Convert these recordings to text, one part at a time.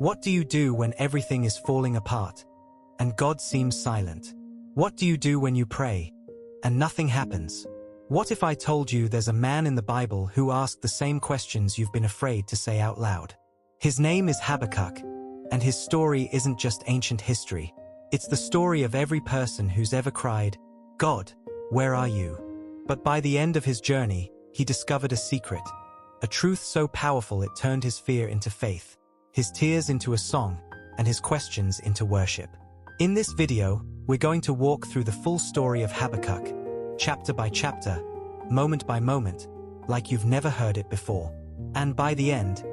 What do you do when everything is falling apart and God seems silent? What do you do when you pray and nothing happens? What if I told you there's a man in the Bible who asked the same questions you've been afraid to say out loud? His name is Habakkuk, and his story isn't just ancient history. It's the story of every person who's ever cried, "God, where are you?" But by the end of his journey, he discovered a secret, a truth so powerful it turned his fear into faith, his tears into a song, and his questions into worship. In this video, we're going to walk through the full story of Habakkuk, chapter by chapter, moment by moment, like you've never heard it before. And by the end,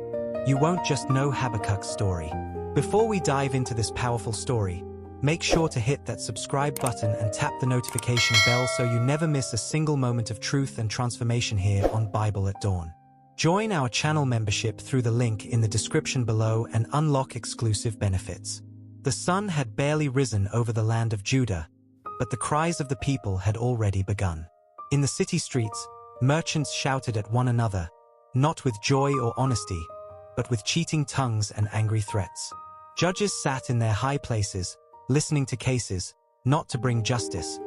you won't just know Habakkuk's story. Before we dive into this powerful story, make sure to hit that subscribe button and tap the notification bell so you never miss a single moment of truth and transformation here on Bible at Dawn. Join our channel membership through the link in the description below and unlock exclusive benefits. The sun had barely risen over the land of Judah, but the cries of the people had already begun. In the city streets, merchants shouted at one another, not with joy or honesty, but with cheating tongues and angry threats. Judges sat in their high places, listening to cases, not to bring justice,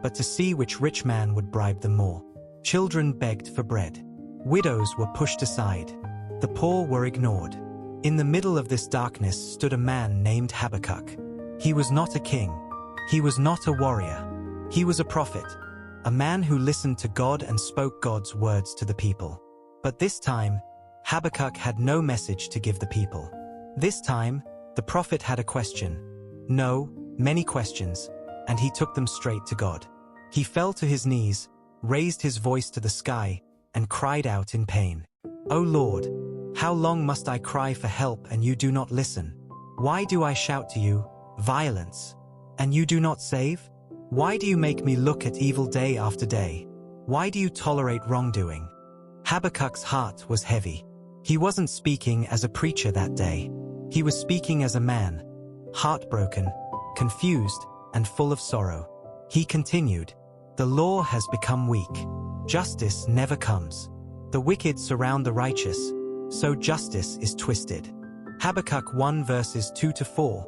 but to see which rich man would bribe them more. Children begged for bread. Widows were pushed aside. The poor were ignored. In the middle of this darkness stood a man named Habakkuk. He was not a king. He was not a warrior. He was a prophet, a man who listened to God and spoke God's words to the people. But this time, Habakkuk had no message to give the people. This time, the prophet had a question. No, many questions, and he took them straight to God. He fell to his knees, raised his voice to the sky, and cried out in pain. "O Lord, how long must I cry for help and you do not listen? Why do I shout to you, violence, and you do not save? Why do you make me look at evil day after day? Why do you tolerate wrongdoing?" Habakkuk's heart was heavy. He wasn't speaking as a preacher that day. He was speaking as a man, heartbroken, confused, and full of sorrow. He continued, "The law has become weak. Justice never comes. The wicked surround the righteous, so justice is twisted." Habakkuk 1 verses 2-4.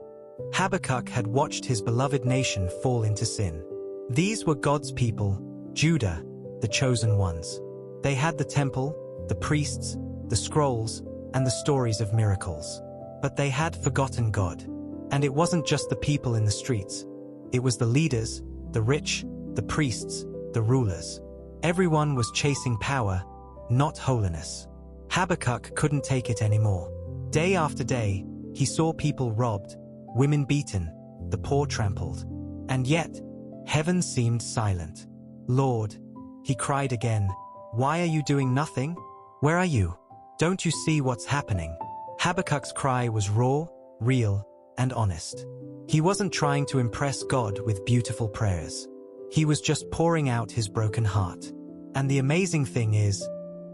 Habakkuk had watched his beloved nation fall into sin. These were God's people, Judah, the chosen ones. They had the temple, the priests, the scrolls, and the stories of miracles. But they had forgotten God. And it wasn't just the people in the streets. It was the leaders, the rich, the priests, the rulers. Everyone was chasing power, not holiness. Habakkuk couldn't take it anymore. Day after day, he saw people robbed, women beaten, the poor trampled. And yet, heaven seemed silent. "Lord," he cried again, "why are you doing nothing? Where are you? Don't you see what's happening?" Habakkuk's cry was raw, real, and honest. He wasn't trying to impress God with beautiful prayers. He was just pouring out his broken heart. And the amazing thing is,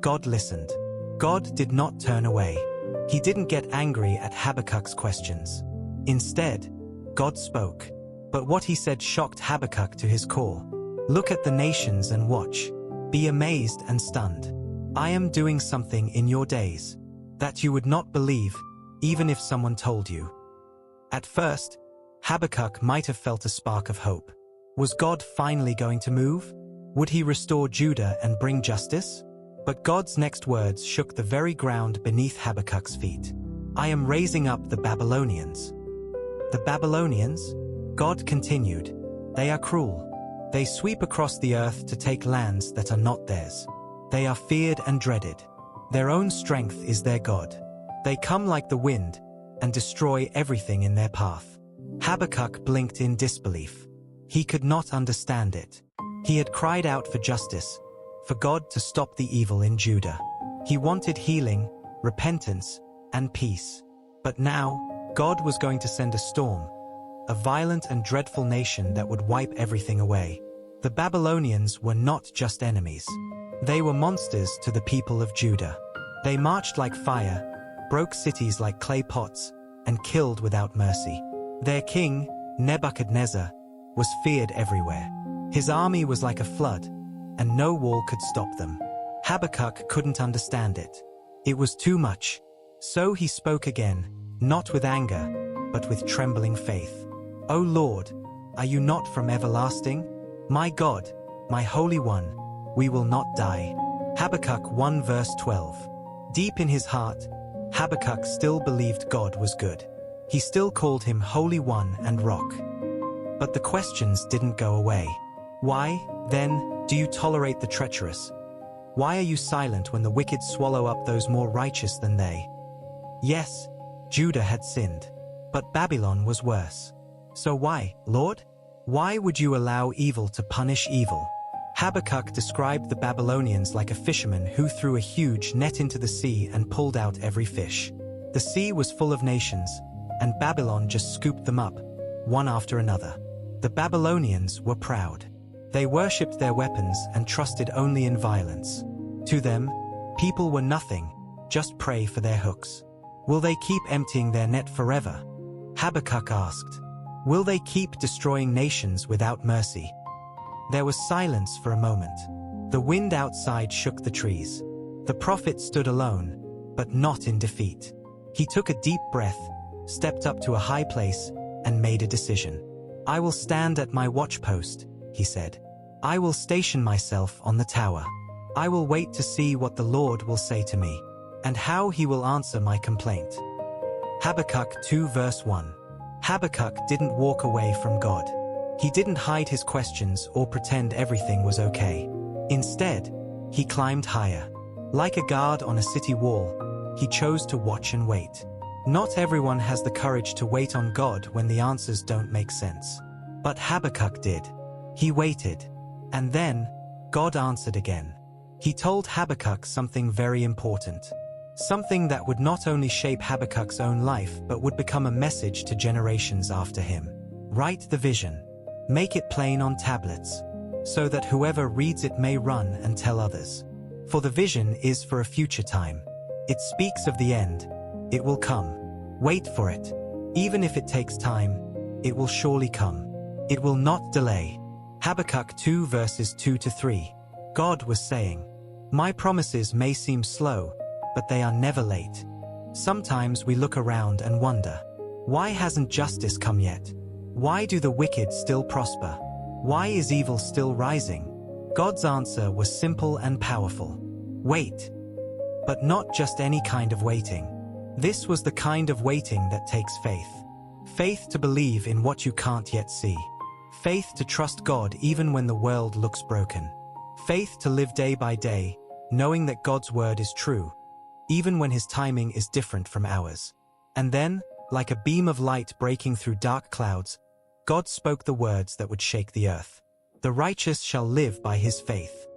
God listened. God did not turn away. He didn't get angry at Habakkuk's questions. Instead, God spoke. But what he said shocked Habakkuk to his core. "Look at the nations and watch. Be amazed and stunned. I am doing something in your days that you would not believe, even if someone told you." At first, Habakkuk might have felt a spark of hope. Was God finally going to move? Would he restore Judah and bring justice? But God's next words shook the very ground beneath Habakkuk's feet. "I am raising up the Babylonians." The Babylonians? God continued. "They are cruel. They sweep across the earth to take lands that are not theirs. They are feared and dreaded. Their own strength is their God. They come like the wind and destroy everything in their path." Habakkuk blinked in disbelief. He could not understand it. He had cried out for justice, for God to stop the evil in Judah. He wanted healing, repentance, and peace. But now, God was going to send a storm, a violent and dreadful nation that would wipe everything away. The Babylonians were not just enemies. They were monsters to the people of Judah. They marched like fire, broke cities like clay pots, and killed without mercy. Their king, Nebuchadnezzar, was feared everywhere. His army was like a flood, and no wall could stop them. Habakkuk couldn't understand it. It was too much. So he spoke again, not with anger, but with trembling faith. O Lord, are you not from everlasting? My God, my Holy One, we will not die. Habakkuk 1 verse 12. Deep in his heart, Habakkuk still believed God was good. He still called him Holy One and Rock. But the questions didn't go away. Why, then, do you tolerate the treacherous? Why are you silent when the wicked swallow up those more righteous than they? Yes, Judah had sinned, but Babylon was worse. So why, Lord? Why would you allow evil to punish evil? Habakkuk described the Babylonians like a fisherman who threw a huge net into the sea and pulled out every fish. The sea was full of nations, and Babylon just scooped them up, one after another. The Babylonians were proud. They worshipped their weapons and trusted only in violence. To them, people were nothing, just prey for their hooks. Will they keep emptying their net forever? Habakkuk asked. Will they keep destroying nations without mercy? There was silence for a moment. The wind outside shook the trees. The prophet stood alone, but not in defeat. He took a deep breath, stepped up to a high place, and made a decision. I will stand at my watchpost, he said. I will station myself on the tower. I will wait to see what the Lord will say to me, and how he will answer my complaint. Habakkuk 2 verse 1. Habakkuk didn't walk away from God. He didn't hide his questions or pretend everything was okay. Instead, he climbed higher. Like a guard on a city wall, he chose to watch and wait. Not everyone has the courage to wait on God when the answers don't make sense. But Habakkuk did. He waited. And then, God answered again. He told Habakkuk something very important. Something that would not only shape Habakkuk's own life but would become a message to generations after him. Write the vision. Make it plain on tablets, so that whoever reads it may run and tell others. For the vision is for a future time. It speaks of the end. It will come. Wait for it. Even if it takes time, it will surely come. It will not delay. Habakkuk 2 verses 2 to 3. God was saying, my promises may seem slow, but they are never late. Sometimes we look around and wonder, why hasn't justice come yet? Why do the wicked still prosper? Why is evil still rising? God's answer was simple and powerful. Wait. But not just any kind of waiting. This was the kind of waiting that takes faith. Faith to believe in what you can't yet see. Faith to trust God even when the world looks broken. Faith to live day by day, knowing that God's word is true, even when his timing is different from ours. And then, like a beam of light breaking through dark clouds, God spoke the words that would shake the earth. The righteous shall live by his faith.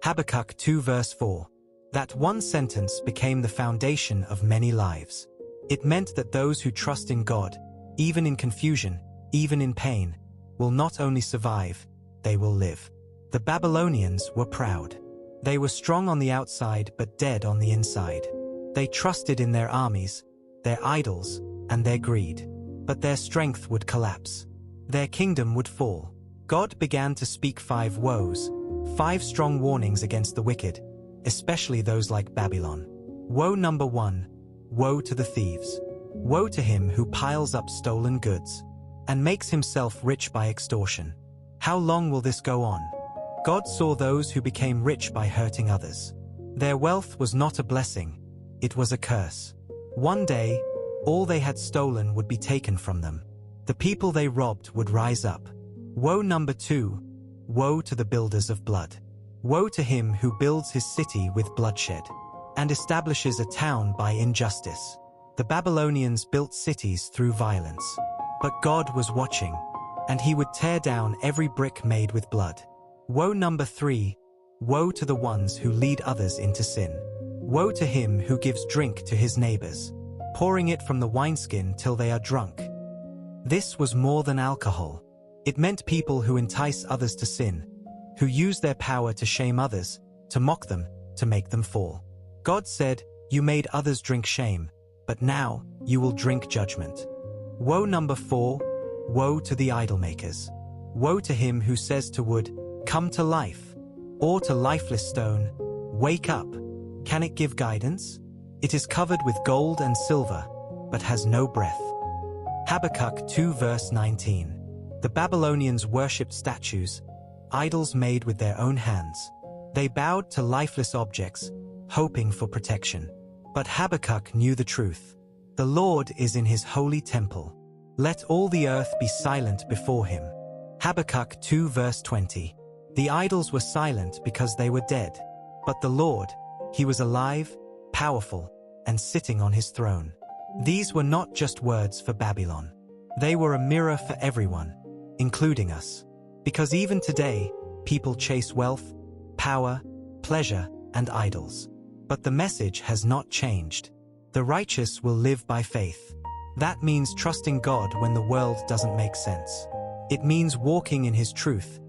Habakkuk 2 verse 4. That one sentence became the foundation of many lives. It meant that those who trust in God, even in confusion, even in pain, will not only survive, they will live. The Babylonians were proud. They were strong on the outside but dead on the inside. They trusted in their armies, their idols, and their greed. But their strength would collapse. Their kingdom would fall. God began to speak 5 woes, 5 strong warnings against the wicked, especially those like Babylon. Woe number 1, woe to the thieves. Woe to him who piles up stolen goods and makes himself rich by extortion. How long will this go on? God saw those who became rich by hurting others. Their wealth was not a blessing, it was a curse. One day, all they had stolen would be taken from them. The people they robbed would rise up. Woe number 2, woe to the builders of blood. Woe to him who builds his city with bloodshed and establishes a town by injustice. The Babylonians built cities through violence. But God was watching, and he would tear down every brick made with blood. Woe number 3, woe to the ones who lead others into sin. Woe to him who gives drink to his neighbors, pouring it from the wineskin till they are drunk. This was more than alcohol. It meant people who entice others to sin, who use their power to shame others, to mock them, to make them fall. God said, you made others drink shame, but now you will drink judgment. Woe number 4, woe to the idol makers. Woe to him who says to wood, come to life, or to lifeless stone, wake up. Can it give guidance? It is covered with gold and silver, but has no breath. Habakkuk 2 verse 19. The Babylonians worshipped statues, idols made with their own hands. They bowed to lifeless objects, hoping for protection. But Habakkuk knew the truth. The Lord is in his holy temple. Let all the earth be silent before him. Habakkuk 2 verse 20. The idols were silent because they were dead. But the Lord, he was alive, powerful, and sitting on his throne. These were not just words for Babylon. They were a mirror for everyone, including us. Because even today, people chase wealth, power, pleasure, and idols. But the message has not changed. The righteous will live by faith. That means trusting God when the world doesn't make sense. It means walking in his truth,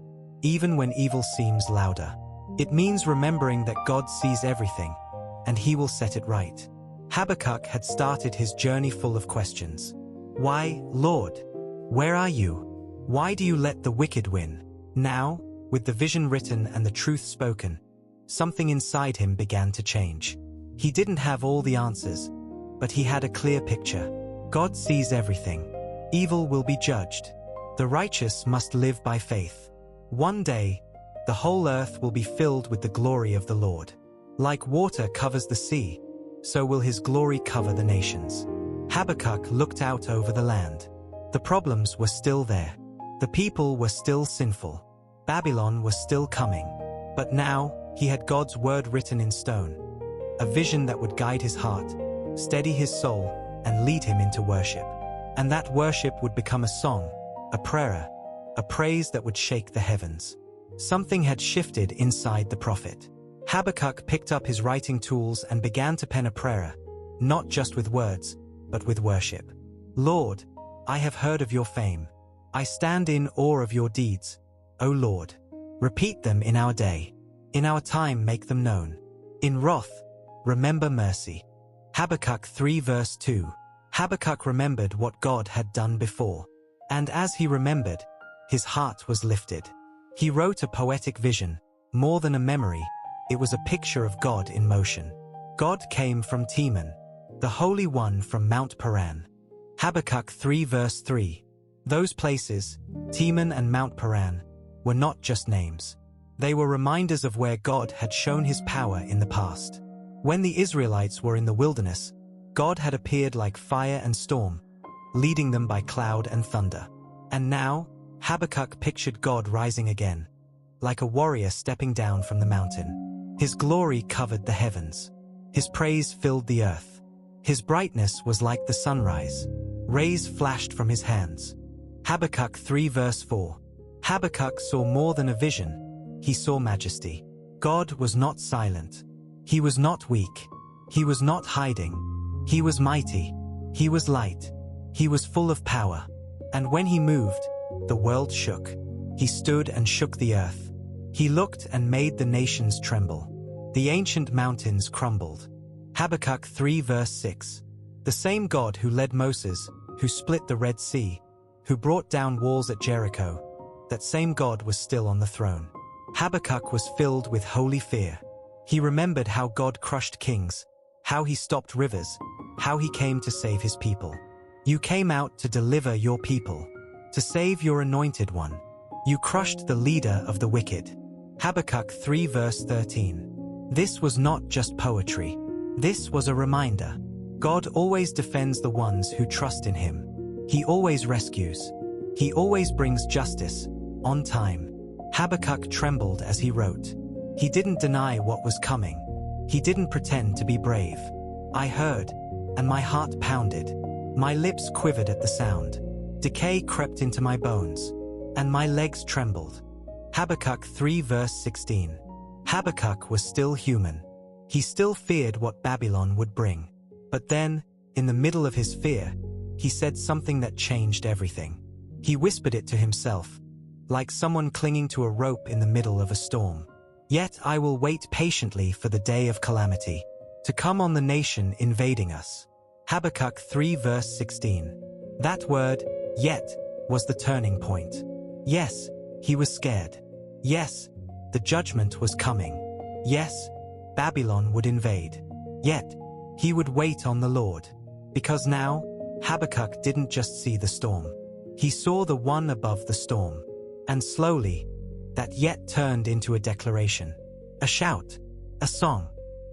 even when evil seems louder. It means remembering that God sees everything, and he will set it right. Habakkuk had started his journey full of questions. Why, Lord? Where are you? Why do you let the wicked win? Now, with the vision written and the truth spoken, something inside him began to change. He didn't have all the answers, but he had a clear picture. God sees everything. Evil will be judged. The righteous must live by faith. One day, the whole earth will be filled with the glory of the Lord. Like water covers the sea, so will his glory cover the nations. Habakkuk looked out over the land. The problems were still there. The people were still sinful. Babylon was still coming. But now, he had God's word written in stone. A vision that would guide his heart, steady his soul, and lead him into worship. And that worship would become a song, a prayer, a praise that would shake the heavens. Something had shifted inside the prophet. Habakkuk picked up his writing tools and began to pen a prayer, not just with words, but with worship. Lord, I have heard of your fame. I stand in awe of your deeds, O Lord. Repeat them in our day. In our time make them known. In wrath, remember mercy. Habakkuk 3 verse 2. Habakkuk remembered what God had done before. And as he remembered, his heart was lifted. He wrote a poetic vision, more than a memory. It was a picture of God in motion. God came from Teman, the Holy One from Mount Paran. Habakkuk 3 verse 3. Those places, Teman and Mount Paran, were not just names. They were reminders of where God had shown his power in the past. When the Israelites were in the wilderness, God had appeared like fire and storm, leading them by cloud and thunder. And now, Habakkuk pictured God rising again, like a warrior stepping down from the mountain. His glory covered the heavens. His praise filled the earth. His brightness was like the sunrise. Rays flashed from his hands. Habakkuk 3 verse 4. Habakkuk saw more than a vision. He saw majesty. God was not silent. He was not weak. He was not hiding. He was mighty. He was light. He was full of power. And when he moved, the world shook. He stood and shook the earth. He looked and made the nations tremble. The ancient mountains crumbled. Habakkuk 3 verse 6. The same God who led Moses, who split the Red Sea, who brought down walls at Jericho, that same God was still on the throne. Habakkuk was filled with holy fear. He remembered how God crushed kings, how he stopped rivers, how he came to save his people. You came out to deliver your people, to save your anointed one. You crushed the leader of the wicked. Habakkuk 3 verse 13. This was not just poetry. This was a reminder. God always defends the ones who trust in him. He always rescues. He always brings justice, on time. Habakkuk trembled as he wrote. He didn't deny what was coming. He didn't pretend to be brave. I heard, and my heart pounded. My lips quivered at the sound. Decay crept into my bones, and my legs trembled. Habakkuk 3 verse 16. Habakkuk was still human. He still feared what Babylon would bring. But then, in the middle of his fear, he said something that changed everything. He whispered it to himself, like someone clinging to a rope in the middle of a storm. Yet I will wait patiently for the day of calamity, to come on the nation invading us. Habakkuk 3 verse 16. That word, yet, was the turning point. Yes, he was scared. Yes, the judgment was coming. Yes, Babylon would invade. Yet, he would wait on the Lord. Because now, Habakkuk didn't just see the storm. He saw the one above the storm. And slowly, that yet turned into a declaration. A shout. A song.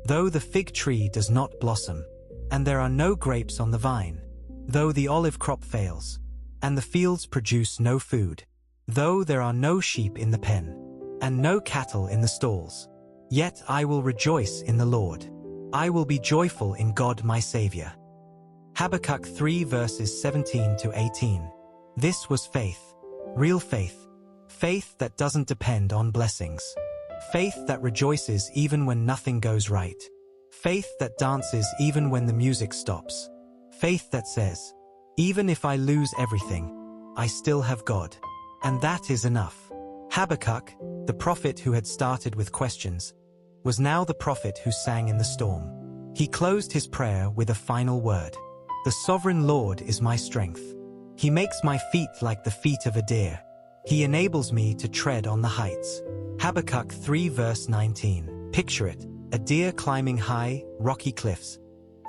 Though the fig tree does not blossom, and there are no grapes on the vine, though the olive crop fails, and the fields produce no food, though there are no sheep in the pen, and no cattle in the stalls, yet I will rejoice in the Lord. I will be joyful in God my Savior. Habakkuk 3 verses 17 to 18. This was faith. Real faith. Faith that doesn't depend on blessings. Faith that rejoices even when nothing goes right. Faith that dances even when the music stops. Faith that says, even if I lose everything, I still have God. And that is enough. Habakkuk, the prophet who had started with questions, was now the prophet who sang in the storm. He closed his prayer with a final word. The sovereign Lord is my strength. He makes my feet like the feet of a deer. He enables me to tread on the heights. Habakkuk 3 verse 19. Picture it, a deer climbing high, rocky cliffs,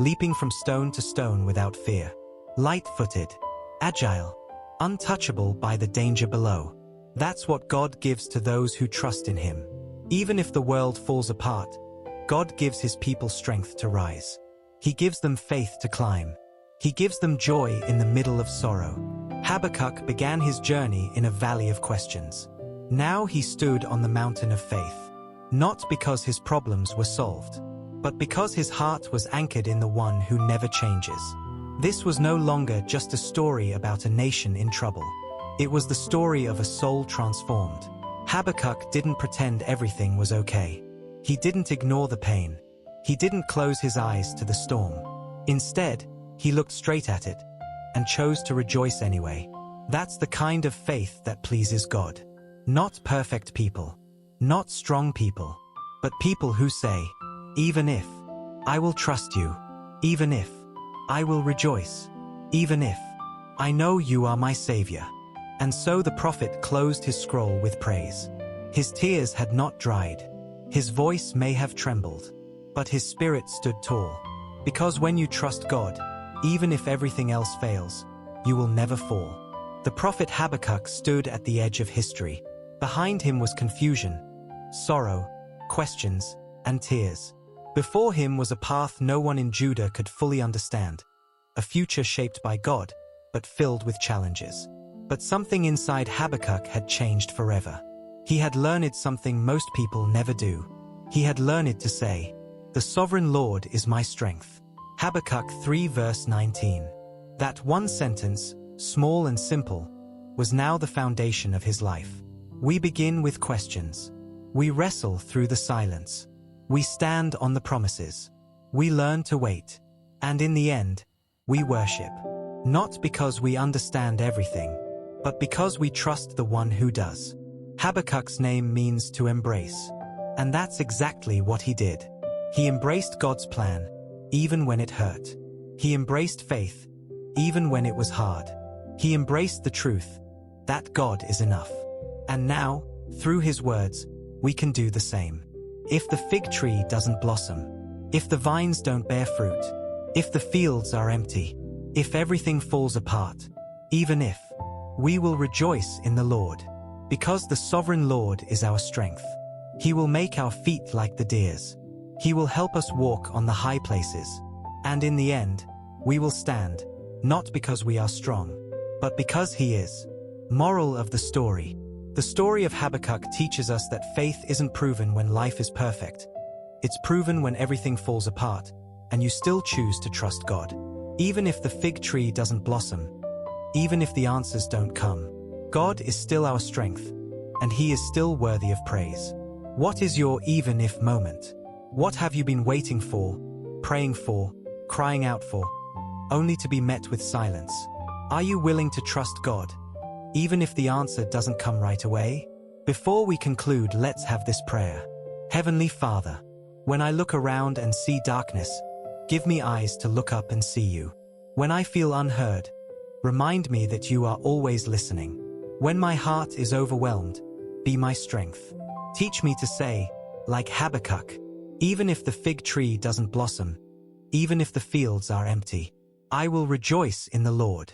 leaping from stone to stone without fear. Light-footed, agile, untouchable by the danger below. That's what God gives to those who trust in Him. Even if the world falls apart, God gives His people strength to rise. He gives them faith to climb. He gives them joy in the middle of sorrow. Habakkuk began his journey in a valley of questions. Now he stood on the mountain of faith, not because his problems were solved, but because his heart was anchored in the one who never changes. This was no longer just a story about a nation in trouble. It was the story of a soul transformed. Habakkuk didn't pretend everything was okay. He didn't ignore the pain. He didn't close his eyes to the storm. Instead, he looked straight at it and chose to rejoice anyway. That's the kind of faith that pleases God. Not perfect people, not strong people, but people who say, even if, I will trust you. Even if, I will rejoice. Even if, I know you are my Savior. And so the prophet closed his scroll with praise. His tears had not dried. His voice may have trembled, but his spirit stood tall. Because when you trust God, even if everything else fails, you will never fall. The prophet Habakkuk stood at the edge of history. Behind him was confusion, sorrow, questions, and tears. Before him was a path no one in Judah could fully understand, a future shaped by God, but filled with challenges. But something inside Habakkuk had changed forever. He had learned something most people never do. He had learned to say, the sovereign Lord is my strength. Habakkuk 3 verse 19. That one sentence, small and simple, was now the foundation of his life. We begin with questions. We wrestle through the silence. We stand on the promises. We learn to wait. And in the end, we worship. Not because we understand everything, but because we trust the one who does. Habakkuk's name means to embrace. And that's exactly what he did. He embraced God's plan, even when it hurt. He embraced faith, even when it was hard. He embraced the truth, that God is enough. And now, through his words, we can do the same. If the fig tree doesn't blossom, if the vines don't bear fruit, if the fields are empty, if everything falls apart, even if, we will rejoice in the Lord. Because the sovereign Lord is our strength. He will make our feet like the deer's. He will help us walk on the high places. And in the end, we will stand, not because we are strong, but because he is. Moral of the story. The story of Habakkuk teaches us that faith isn't proven when life is perfect. It's proven when everything falls apart, and you still choose to trust God. Even if the fig tree doesn't blossom, even if the answers don't come, God is still our strength, and he is still worthy of praise. What is your even if moment? What have you been waiting for, praying for, crying out for, only to be met with silence? Are you willing to trust God, even if the answer doesn't come right away? Before we conclude, let's have this prayer. Heavenly Father, when I look around and see darkness, give me eyes to look up and see you. When I feel unheard, remind me that you are always listening. When my heart is overwhelmed, be my strength. Teach me to say, like Habakkuk, even if the fig tree doesn't blossom, even if the fields are empty, I will rejoice in the Lord.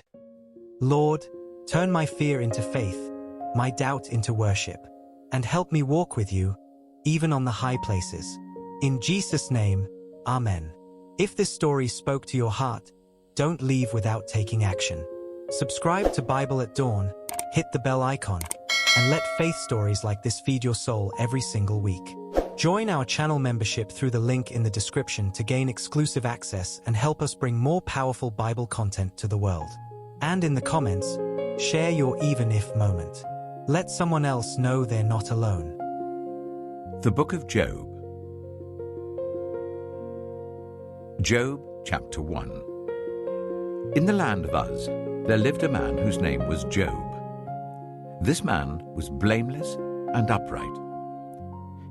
Lord, turn my fear into faith, my doubt into worship, and help me walk with you, even on the high places. In Jesus' name, Amen. If this story spoke to your heart, don't leave without taking action. Subscribe to Bible at Dawn, hit the bell icon, and let faith stories like this feed your soul every single week. Join our channel membership through the link in the description to gain exclusive access and help us bring more powerful Bible content to the world. And in the comments, share your even if moment. Let someone else know they're not alone. The Book of Job. Job chapter 1. In the land of Uz, there lived a man whose name was Job. This man was blameless and upright.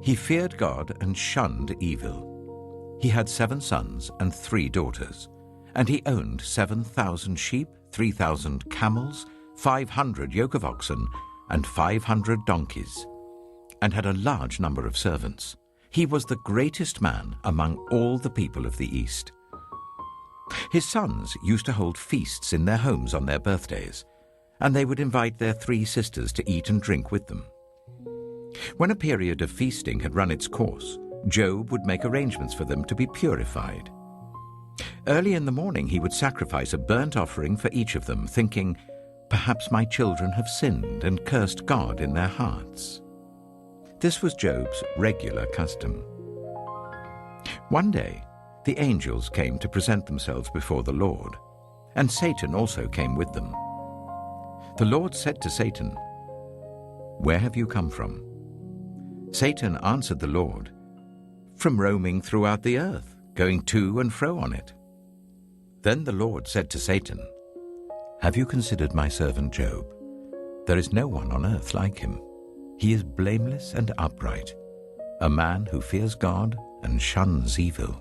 He feared God and shunned evil. He had 7 sons and 3 daughters, and he owned 7,000 sheep, 3,000 camels, 500 yoke of oxen, and 500 donkeys, and had a large number of servants. He was the greatest man among all the people of the East. His sons used to hold feasts in their homes on their birthdays, and they would invite their 3 sisters to eat and drink with them. When a period of feasting had run its course, Job would make arrangements for them to be purified. Early in the morning he would sacrifice a burnt offering for each of them, thinking, "Perhaps my children have sinned and cursed God in their hearts." This was Job's regular custom. One day, the angels came to present themselves before the Lord, and Satan also came with them. The Lord said to Satan, "Where have you come from?" Satan answered the Lord, "From roaming throughout the earth, going to and fro on it." Then the Lord said to Satan, "Have you considered my servant Job? There is no one on earth like him. He is blameless and upright, a man who fears God and shuns evil."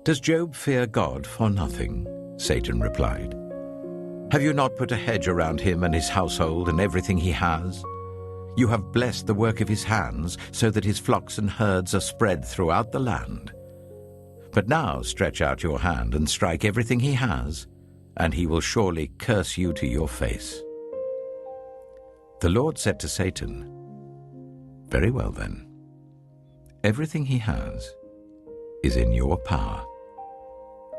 "Does Job fear God for nothing?" Satan replied. "Have you not put a hedge around him and his household and everything he has? You have blessed the work of his hands, so that his flocks and herds are spread throughout the land. But now stretch out your hand and strike everything he has, and he will surely curse you to your face." The Lord said to Satan, "Very well then. Everything he has is in your power,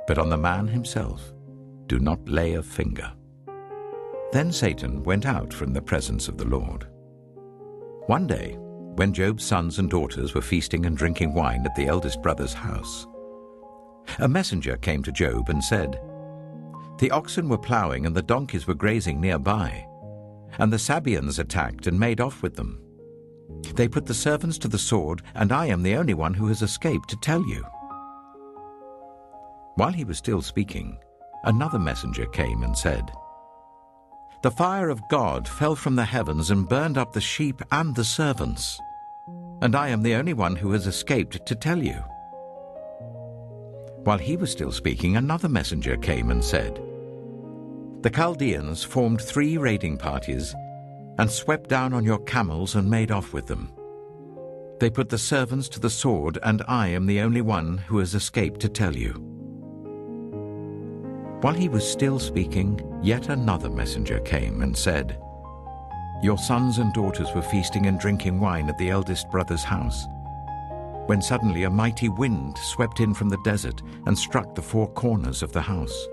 but on the man himself do not lay a finger." Then Satan went out from the presence of the Lord. One day, when Job's sons and daughters were feasting and drinking wine at the eldest brother's house, a messenger came to Job and said, "The oxen were plowing and the donkeys were grazing nearby, and the Sabaeans attacked and made off with them. They put the servants to the sword, and I am the only one who has escaped to tell you." While he was still speaking, another messenger came and said, "The fire of God fell from the heavens and burned up the sheep and the servants, and I am the only one who has escaped to tell you." While he was still speaking, another messenger came and said, "The Chaldeans formed 3 raiding parties and swept down on your camels and made off with them. They put the servants to the sword, and I am the only one who has escaped to tell you." While he was still speaking, yet another messenger came and said, "Your sons and daughters were feasting and drinking wine at the eldest brother's house, when suddenly a mighty wind swept in from the desert and struck the 4 corners of the house.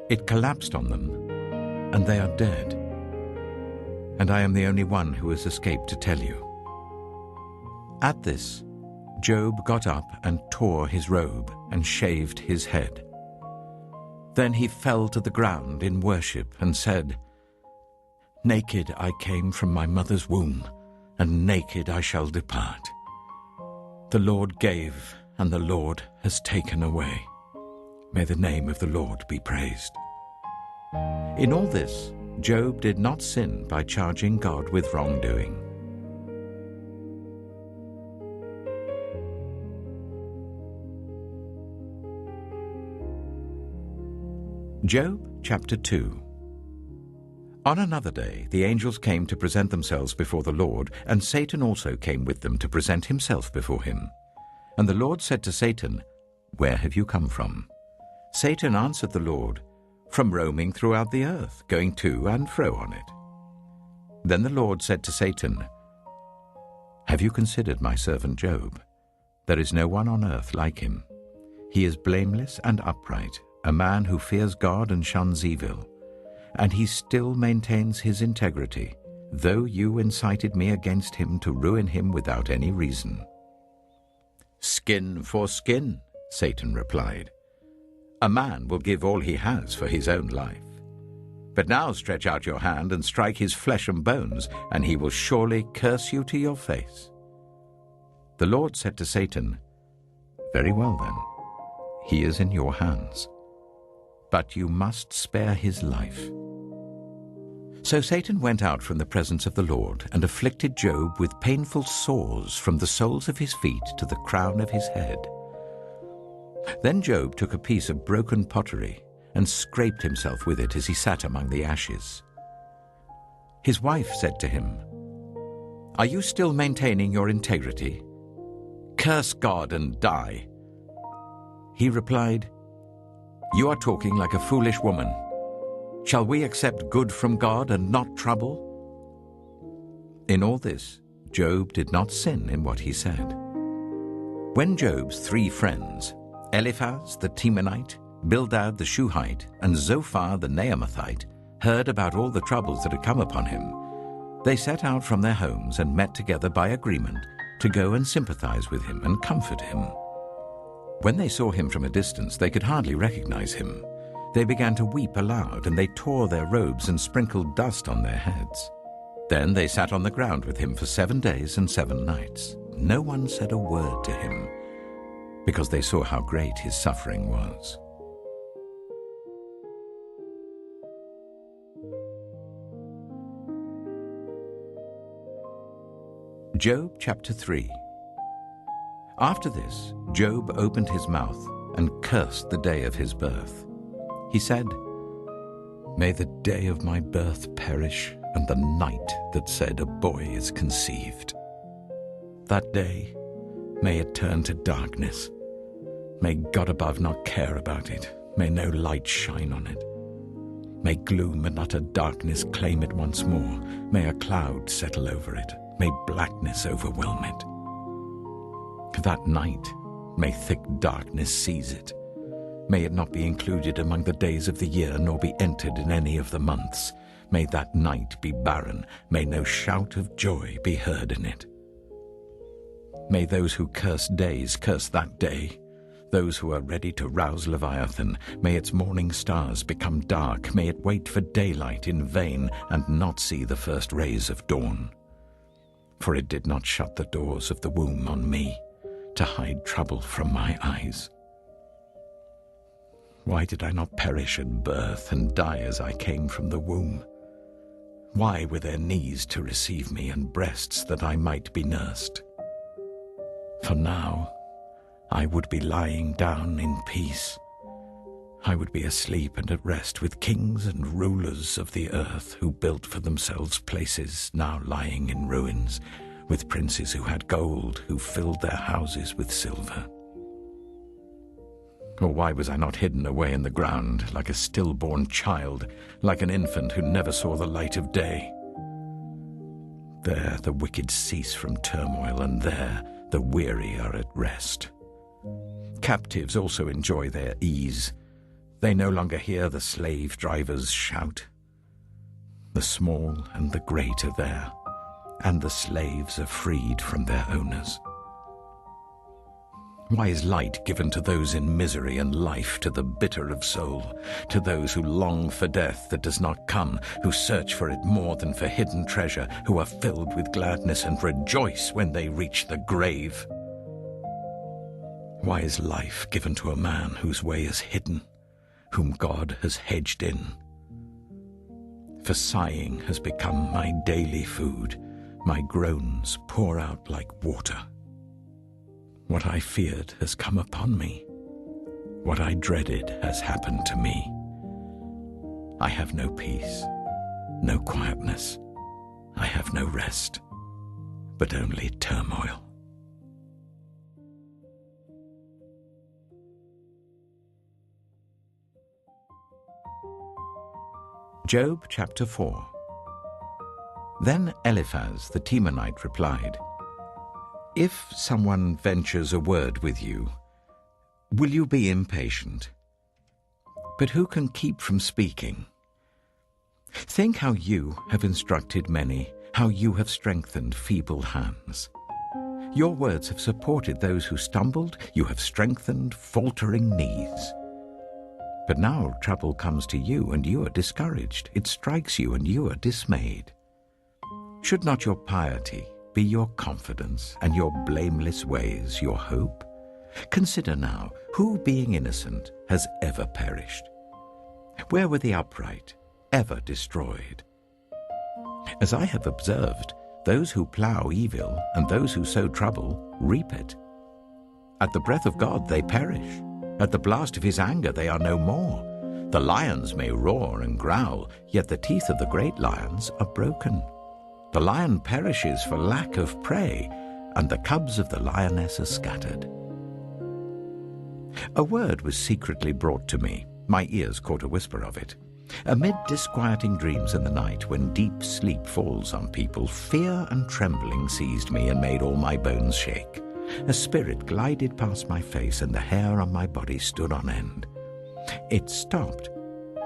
It collapsed on them, and they are dead. And I am the only one who has escaped to tell you." At this, Job got up and tore his robe and shaved his head. Then he fell to the ground in worship and said, "Naked I came from my mother's womb, and naked I shall depart. The Lord gave, and the Lord has taken away. May the name of the Lord be praised." In all this, Job did not sin by charging God with wrongdoing. Job chapter 2. On another day, the angels came to present themselves before the Lord, and Satan also came with them to present himself before him. And the Lord said to Satan, "Where have you come from?" Satan answered the Lord, "From roaming throughout the earth, going to and fro on it." Then the Lord said to Satan, "Have you considered my servant Job? There is no one on earth like him. He is blameless and upright, a man who fears God and shuns evil. And he still maintains his integrity, though you incited me against him to ruin him without any reason." "Skin for skin," Satan replied. "A man will give all he has for his own life. But now stretch out your hand and strike his flesh and bones, and he will surely curse you to your face." The Lord said to Satan, "Very well then, he is in your hands. But you must spare his life." So Satan went out from the presence of the Lord and afflicted Job with painful sores from the soles of his feet to the crown of his head. Then Job took a piece of broken pottery and scraped himself with it as he sat among the ashes. His wife said to him, "Are you still maintaining your integrity? Curse God and die." He replied, "You are talking like a foolish woman. Shall we accept good from God and not trouble?" In all this, Job did not sin in what he said. When Job's 3 friends, Eliphaz the Temanite, Bildad the Shuhite, and Zophar the Naamathite, heard about all the troubles that had come upon him, they set out from their homes and met together by agreement to go and sympathize with him and comfort him. When they saw him from a distance, they could hardly recognize him. They began to weep aloud, and they tore their robes and sprinkled dust on their heads. Then they sat on the ground with him for 7 days and 7 nights. No one said a word to him, because they saw how great his suffering was. Job chapter 3. After this, Job opened his mouth and cursed the day of his birth. He said, "May the day of my birth perish, and the night that said a boy is conceived. That day, may it turn to darkness. May God above not care about it. May no light shine on it. May gloom and utter darkness claim it once more. May a cloud settle over it. May blackness overwhelm it. That night, may thick darkness seize it. May it not be included among the days of the year, nor be entered in any of the months. May that night be barren. May no shout of joy be heard in it. May those who curse days curse that day. Those who are ready to rouse Leviathan, may its morning stars become dark. May it wait for daylight in vain and not see the first rays of dawn. For it did not shut the doors of the womb on me, to hide trouble from my eyes. Why did I not perish at birth and die as I came from the womb? Why were there knees to receive me and breasts that I might be nursed? For now I would be lying down in peace. I would be asleep and at rest with kings and rulers of the earth who built for themselves places now lying in ruins, with princes who had gold, who filled their houses with silver. Or why was I not hidden away in the ground, like a stillborn child, like an infant who never saw the light of day? There the wicked cease from turmoil, and there the weary are at rest. Captives also enjoy their ease. They no longer hear the slave drivers shout. The small and the great are there, and the slaves are freed from their owners. Why is light given to those in misery, and life to the bitter of soul, to those who long for death that does not come, who search for it more than for hidden treasure, who are filled with gladness and rejoice when they reach the grave? Why is life given to a man whose way is hidden, whom God has hedged in? For sighing has become my daily food, my groans pour out like water. What I feared has come upon me. What I dreaded has happened to me. I have no peace, no quietness. I have no rest, but only turmoil. Job chapter 4. Then Eliphaz the Temanite replied, "If someone ventures a word with you, will you be impatient? But who can keep from speaking? Think how you have instructed many, how you have strengthened feeble hands. Your words have supported those who stumbled, you have strengthened faltering knees. But now trouble comes to you, and you are discouraged. It strikes you, and you are dismayed. Should not your piety be your confidence, and your blameless ways your hope? Consider now, who being innocent has ever perished? Where were the upright ever destroyed? As I have observed, those who plough evil and those who sow trouble reap it. At the breath of God they perish. At the blast of his anger they are no more. The lions may roar and growl, yet the teeth of the great lions are broken. The lion perishes for lack of prey, and the cubs of the lioness are scattered. A word was secretly brought to me. My ears caught a whisper of it. Amid disquieting dreams in the night, when deep sleep falls on people, fear and trembling seized me and made all my bones shake. A spirit glided past my face, and the hair on my body stood on end. It stopped,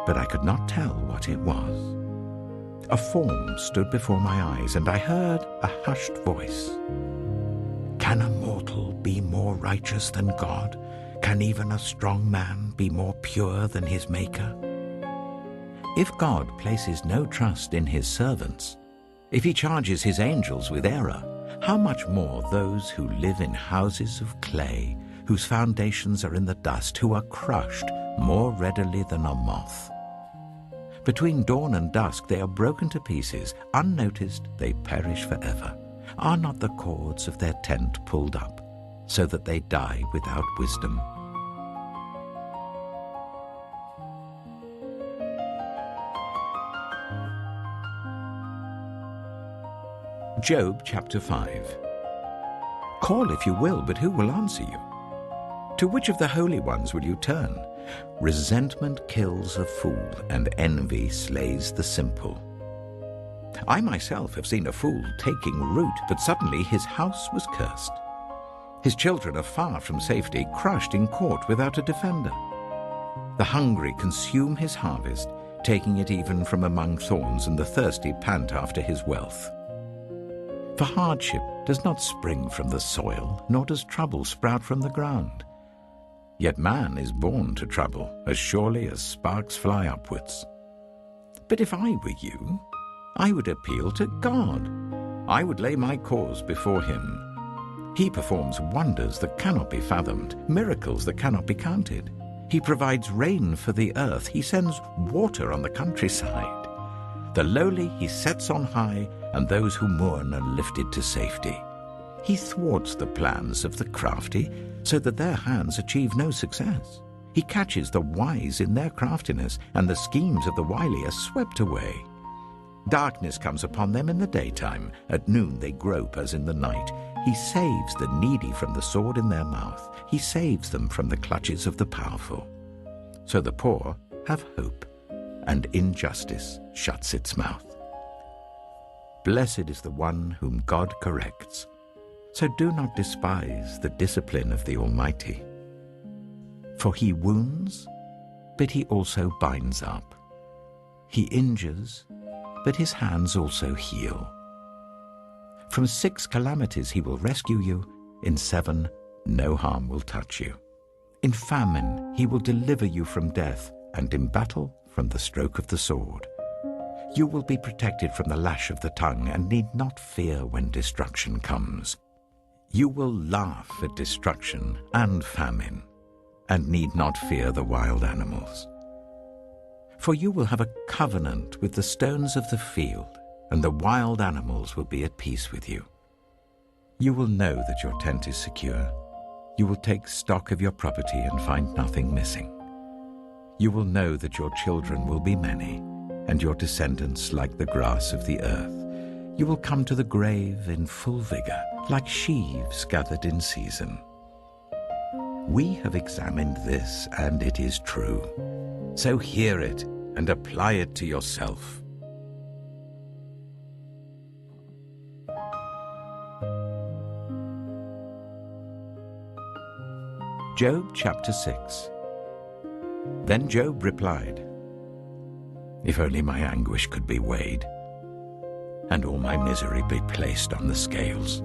but I could not tell what it was. A form stood before my eyes, and I heard a hushed voice. Can a mortal be more righteous than God? Can even a strong man be more pure than his Maker? If God places no trust in his servants, if he charges his angels with error, how much more those who live in houses of clay, whose foundations are in the dust, who are crushed more readily than a moth? Between dawn and dusk they are broken to pieces. Unnoticed they perish forever. Are not the cords of their tent pulled up, so that they die without wisdom? Job chapter 5. Call if you will, but who will answer you? To which of the holy ones will you turn? Resentment kills a fool, and envy slays the simple. I myself have seen a fool taking root, but suddenly his house was cursed. His children are far from safety, crushed in court without a defender. The hungry consume his harvest, taking it even from among thorns, and the thirsty pant after his wealth. For hardship does not spring from the soil, nor does trouble sprout from the ground. Yet man is born to trouble, as surely as sparks fly upwards. But if I were you, I would appeal to God. I would lay my cause before him. He performs wonders that cannot be fathomed, miracles that cannot be counted. He provides rain for the earth. He sends water on the countryside. The lowly he sets on high, and those who mourn are lifted to safety. He thwarts the plans of the crafty, so that their hands achieve no success. He catches the wise in their craftiness, and the schemes of the wily are swept away. Darkness comes upon them in the daytime. At noon they grope as in the night. He saves the needy from the sword in their mouth. He saves them from the clutches of the powerful. So the poor have hope, and injustice shuts its mouth. Blessed is the one whom God corrects. So do not despise the discipline of the Almighty. For he wounds, but he also binds up. He injures, but his hands also heal. From 6 calamities he will rescue you. In 7, no harm will touch you. In famine he will deliver you from death, and in battle from the stroke of the sword. You will be protected from the lash of the tongue, and need not fear when destruction comes. You will laugh at destruction and famine, and need not fear the wild animals. For you will have a covenant with the stones of the field, and the wild animals will be at peace with you. You will know that your tent is secure. You will take stock of your property and find nothing missing. You will know that your children will be many, and your descendants like the grass of the earth. You will come to the grave in full vigor, like sheaves gathered in season. We have examined this, and it is true. So hear it, and apply it to yourself. Job chapter 6. Then Job replied, "If only my anguish could be weighed, and all my misery be placed on the scales.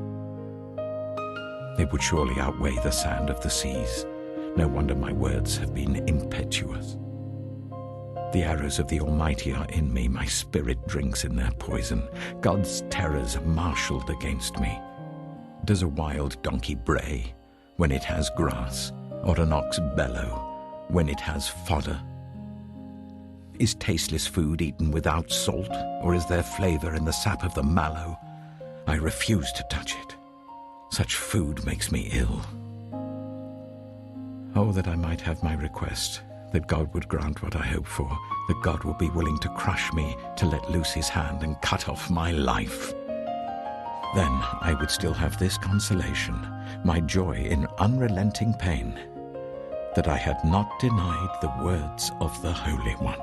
It would surely outweigh the sand of the seas. No wonder my words have been impetuous. The arrows of the Almighty are in me, my spirit drinks in their poison. God's terrors are marshaled against me. Does a wild donkey bray when it has grass, or an ox bellow when it has fodder? Is tasteless food eaten without salt, or is there flavor in the sap of the mallow? I refuse to touch it. Such food makes me ill. Oh, that I might have my request, that God would grant what I hope for, that God would be willing to crush me, to let loose his hand and cut off my life. Then I would still have this consolation, my joy in unrelenting pain, that I had not denied the words of the Holy One.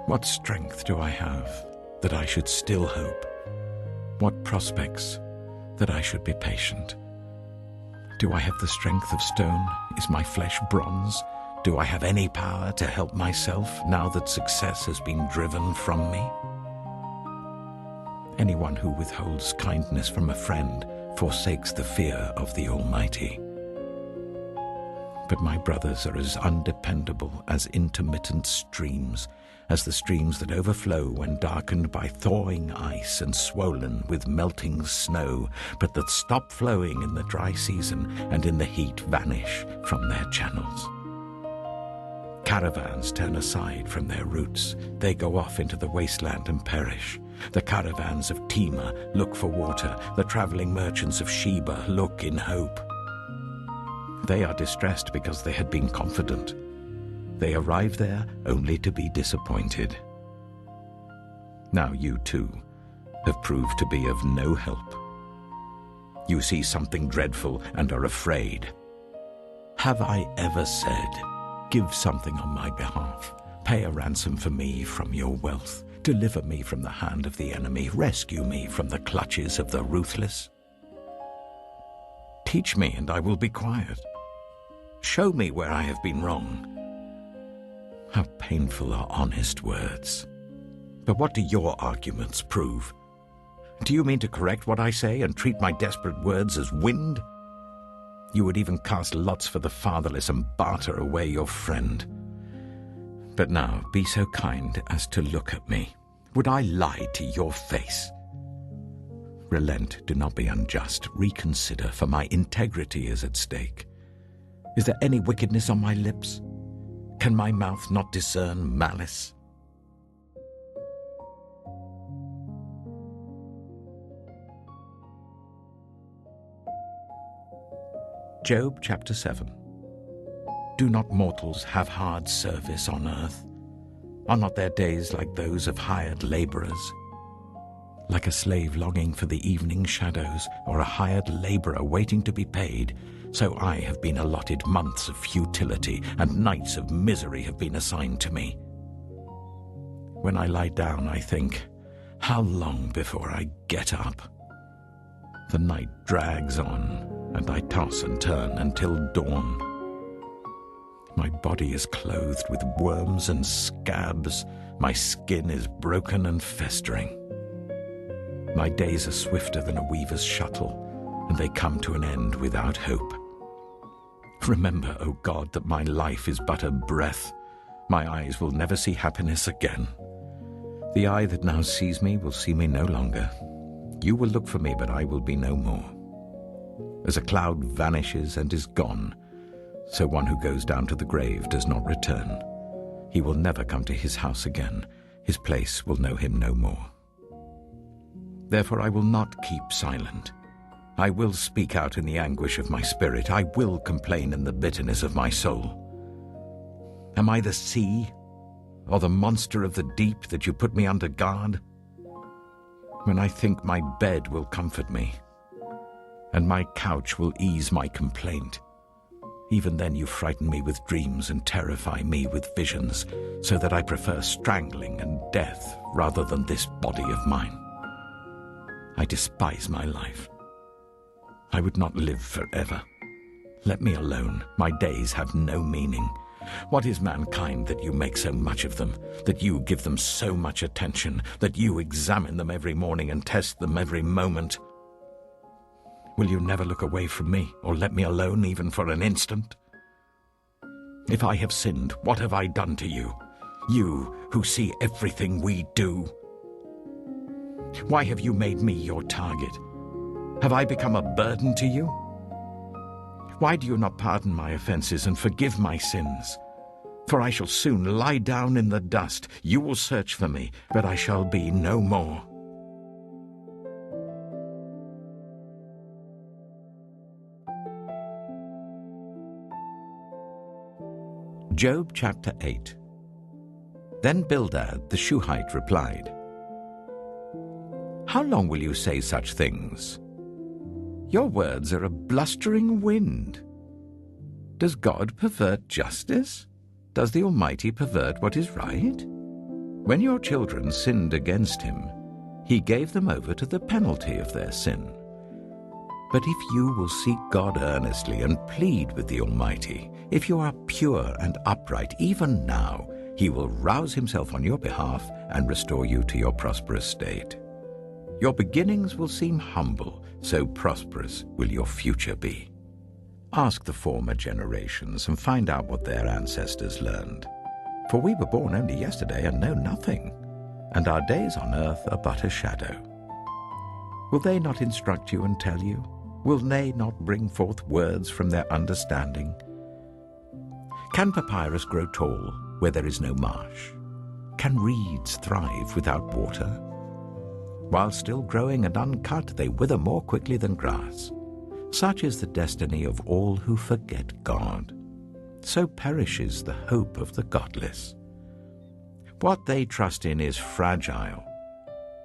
What strength do I have that I should still hope? What prospects that I should be patient? Do I have the strength of stone? Is my flesh bronze? Do I have any power to help myself now that success has been driven from me? Anyone who withholds kindness from a friend forsakes the fear of the Almighty. But my brothers are as undependable as intermittent streams, as the streams that overflow when darkened by thawing ice and swollen with melting snow, but that stop flowing in the dry season and in the heat vanish from their channels. Caravans turn aside from their routes. They go off into the wasteland and perish. The caravans of Tema look for water. The traveling merchants of Sheba look in hope. They are distressed because they had been confident. They arrive there only to be disappointed. Now you too have proved to be of no help. You see something dreadful and are afraid. Have I ever said, "Give something on my behalf, pay a ransom for me from your wealth, deliver me from the hand of the enemy, rescue me from the clutches of the ruthless"? Teach me and I will be quiet. Show me where I have been wrong. How painful are honest words. But what do your arguments prove? Do you mean to correct what I say and treat my desperate words as wind? You would even cast lots for the fatherless and barter away your friend. But now be so kind as to look at me. Would I lie to your face? Relent, do not be unjust. Reconsider, for my integrity is at stake. Is there any wickedness on my lips? Can my mouth not discern malice? Job chapter 7. Do not mortals have hard service on earth? Are not their days like those of hired laborers? Like a slave longing for the evening shadows, or a hired laborer waiting to be paid, so I have been allotted months of futility, and nights of misery have been assigned to me. When I lie down, I think, how long before I get up? The night drags on, and I toss and turn until dawn. My body is clothed with worms and scabs. My skin is broken and festering. My days are swifter than a weaver's shuttle, and they come to an end without hope. Remember, O God, that my life is but a breath. My eyes will never see happiness again. The eye that now sees me will see me no longer. You will look for me, but I will be no more. As a cloud vanishes and is gone, so one who goes down to the grave does not return. He will never come to his house again. His place will know him no more. Therefore I will not keep silent. I will speak out in the anguish of my spirit. I will complain in the bitterness of my soul. Am I the sea, or the monster of the deep, that you put me under guard? When I think my bed will comfort me, and my couch will ease my complaint, Even then you frighten me with dreams and terrify me with visions, so that I prefer strangling and death rather than this body of mine. I despise my life. I would not live forever. Let me alone. My days have no meaning. What is mankind that you make so much of them, that you give them so much attention, that you examine them every morning and test them every moment? Will you never look away from me, or let me alone even for an instant? If I have sinned, what have I done to you? You who see everything we do. Why have you made me your target? Have I become a burden to you? Why do you not pardon my offenses and forgive my sins? For I shall soon lie down in the dust. You will search for me, but I shall be no more. Job chapter 8. Then Bildad the Shuhite replied, "How long will you say such things? Your words are a blustering wind. Does God pervert justice? Does the Almighty pervert what is right? When your children sinned against him, he gave them over to the penalty of their sin. But if you will seek God earnestly and plead with the Almighty, if you are pure and upright, even now, he will rouse himself on your behalf and restore you to your prosperous state. Your beginnings will seem humble, so prosperous will your future be. Ask the former generations and find out what their ancestors learned. For we were born only yesterday and know nothing, and our days on earth are but a shadow. Will they not instruct you and tell you? Will they not bring forth words from their understanding? Can papyrus grow tall where there is no marsh? Can reeds thrive without water? While still growing and uncut, they wither more quickly than grass. Such is the destiny of all who forget God. So perishes the hope of the godless. What they trust in is fragile.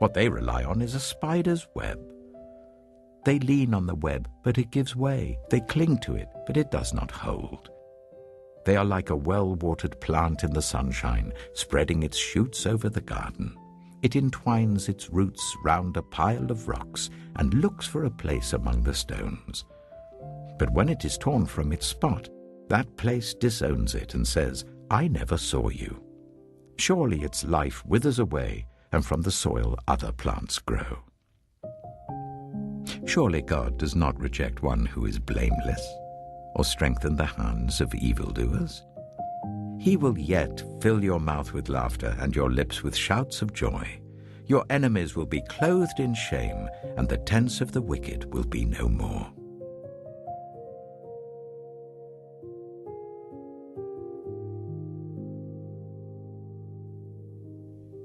What they rely on is a spider's web. They lean on the web, but it gives way. They cling to it, but it does not hold. They are like a well-watered plant in the sunshine, spreading its shoots over the garden. It entwines its roots round a pile of rocks and looks for a place among the stones. But when it is torn from its spot, that place disowns it and says, "I never saw you." Surely its life withers away, and from the soil other plants grow. Surely God does not reject one who is blameless, or strengthen the hands of evildoers. He will yet fill your mouth with laughter and your lips with shouts of joy. Your enemies will be clothed in shame, and the tents of the wicked will be no more.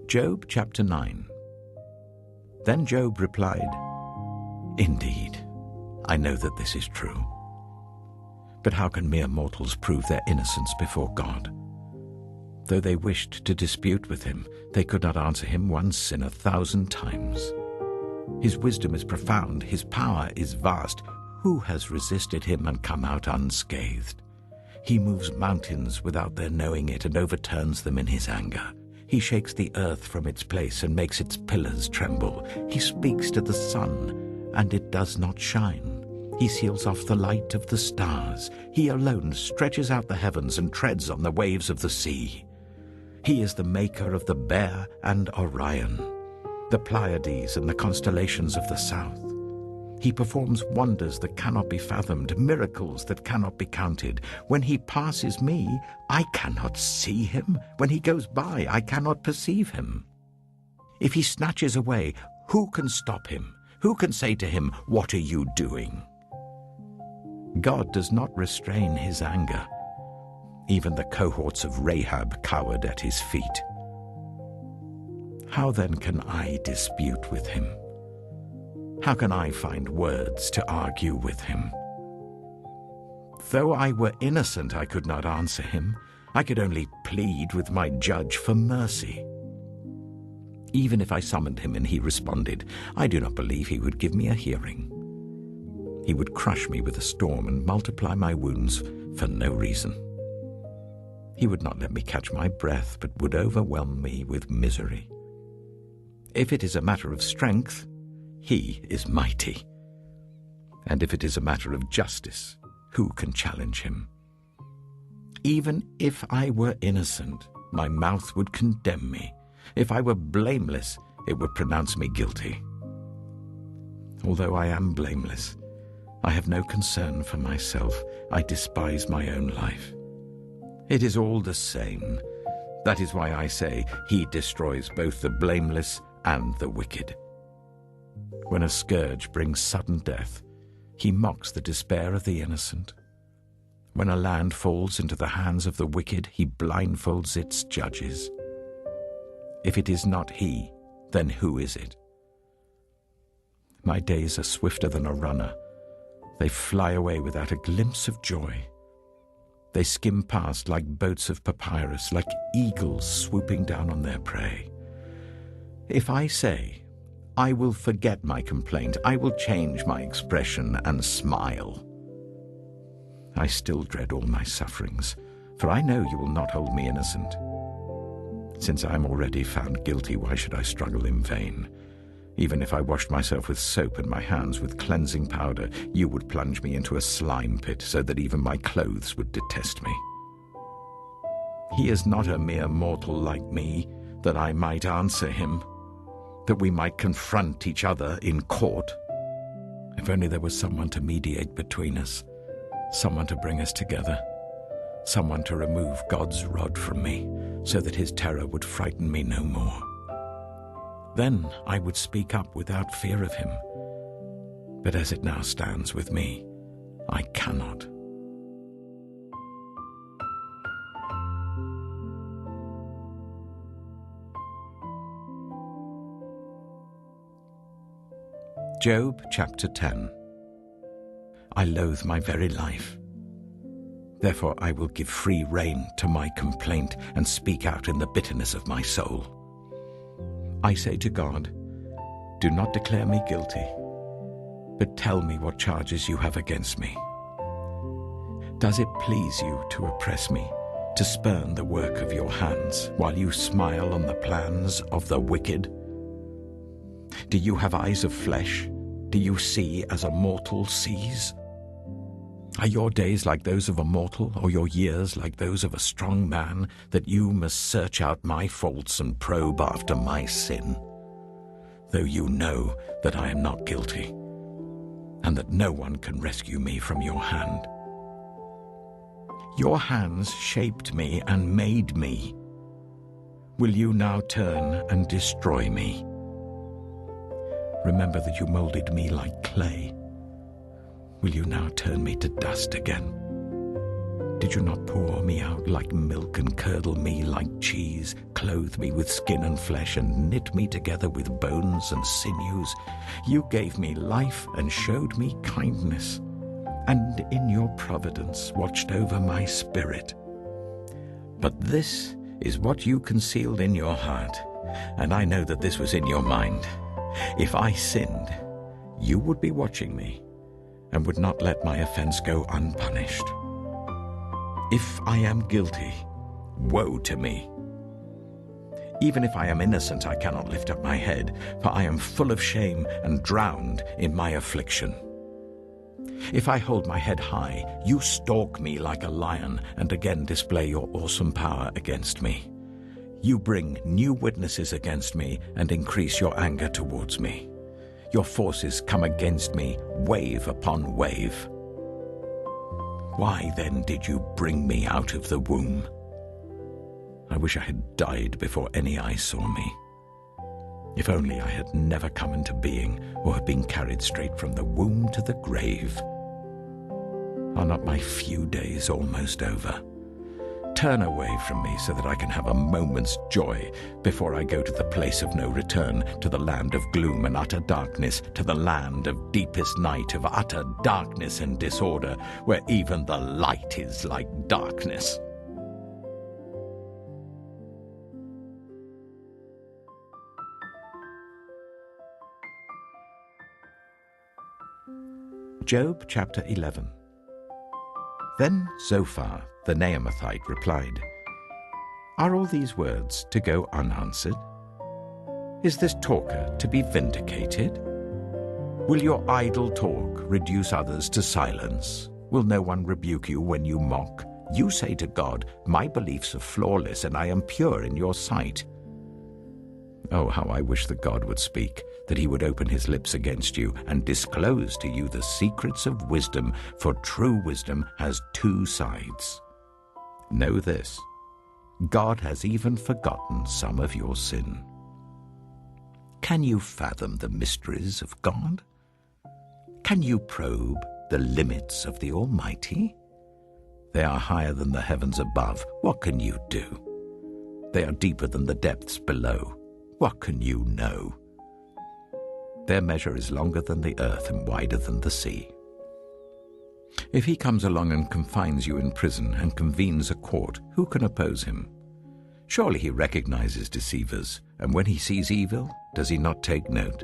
Job chapter 9. Then Job replied, "Indeed, I know that this is true. But how can mere mortals prove their innocence before God? Though they wished to dispute with him, they could not answer him one sin 1,000 times. His wisdom is profound, his power is vast. Who has resisted him and come out unscathed? He moves mountains without their knowing it and overturns them in his anger. He shakes the earth from its place and makes its pillars tremble. He speaks to the sun, and it does not shine. He seals off the light of the stars. He alone stretches out the heavens and treads on the waves of the sea. He is the maker of the Bear and Orion, the Pleiades and the constellations of the south. He performs wonders that cannot be fathomed, miracles that cannot be counted. When he passes me, I cannot see him. When he goes by, I cannot perceive him. If he snatches away, who can stop him? Who can say to him, "What are you doing?" God does not restrain his anger. Even the cohorts of Rahab cowered at his feet. How then can I dispute with him? How can I find words to argue with him? Though I were innocent, I could not answer him. I could only plead with my judge for mercy. Even if I summoned him and he responded, I do not believe he would give me a hearing. He would crush me with a storm and multiply my wounds, for no reason. He would not let me catch my breath, but would overwhelm me with misery. If it is a matter of strength, he is mighty. And if it is a matter of justice, who can challenge him? Even if I were innocent, my mouth would condemn me. If I were blameless, it would pronounce me guilty. Although I am blameless, I have no concern for myself. I despise my own life. It is all the same. That is why I say he destroys both the blameless and the wicked. When a scourge brings sudden death, he mocks the despair of the innocent. When a land falls into the hands of the wicked, he blindfolds its judges. If it is not he, then who is it? My days are swifter than a runner. They fly away without a glimpse of joy. They skim past like boats of papyrus, like eagles swooping down on their prey. If I say, I will forget my complaint, I will change my expression and smile, I still dread all my sufferings, for I know you will not hold me innocent. Since I am already found guilty, why should I struggle in vain? Even if I washed myself with soap and my hands with cleansing powder, you would plunge me into a slime pit so that even my clothes would detest me. He is not a mere mortal like me, that I might answer him, that we might confront each other in court. If only there was someone to mediate between us, someone to bring us together, someone to remove God's rod from me, so that his terror would frighten me no more. Then I would speak up without fear of him. But as it now stands with me, I cannot. Job chapter 10. I loathe my very life. Therefore I will give free rein to my complaint and speak out in the bitterness of my soul. I say to God, do not declare me guilty, but tell me what charges you have against me. Does it please you to oppress me, to spurn the work of your hands, while you smile on the plans of the wicked? Do you have eyes of flesh? Do you see as a mortal sees? Are your days like those of a mortal, or your years like those of a strong man, that you must search out my faults and probe after my sin? Though you know that I am not guilty, and that no one can rescue me from your hand. Your hands shaped me and made me. Will you now turn and destroy me? Remember that you molded me like clay. Will you now turn me to dust again? Did you not pour me out like milk and curdle me like cheese, clothe me with skin and flesh and knit me together with bones and sinews? You gave me life and showed me kindness, and in your providence watched over my spirit. But this is what you concealed in your heart, and I know that this was in your mind. If I sinned, you would be watching me, and would not let my offense go unpunished. If I am guilty, woe to me. Even if I am innocent, I cannot lift up my head, for I am full of shame and drowned in my affliction. If I hold my head high, you stalk me like a lion, and again display your awesome power against me. You bring new witnesses against me and increase your anger towards me. Your forces come against me, wave upon wave. Why then did you bring me out of the womb? I wish I had died before any eye saw me. If only I had never come into being, or had been carried straight from the womb to the grave. Are not my few days almost over? Turn away from me so that I can have a moment's joy before I go to the place of no return, to the land of gloom and utter darkness, to the land of deepest night, of utter darkness and disorder, where even the light is like darkness. Job chapter 11. Then Zophar the Naamathite replied, "Are all these words to go unanswered? Is this talker to be vindicated? Will your idle talk reduce others to silence? Will no one rebuke you when you mock? You say to God, 'My beliefs are flawless and I am pure in your sight.' Oh, how I wish that God would speak, that he would open his lips against you and disclose to you the secrets of wisdom, for true wisdom has two sides. Know this, God has even forgotten some of your sin. Can you fathom the mysteries of God? Can you probe the limits of the Almighty? They are higher than the heavens above. What can you do? They are deeper than the depths below. What can you know? Their measure is longer than the earth and wider than the sea. If he comes along and confines you in prison and convenes a court, who can oppose him? Surely he recognizes deceivers, and when he sees evil, does he not take note?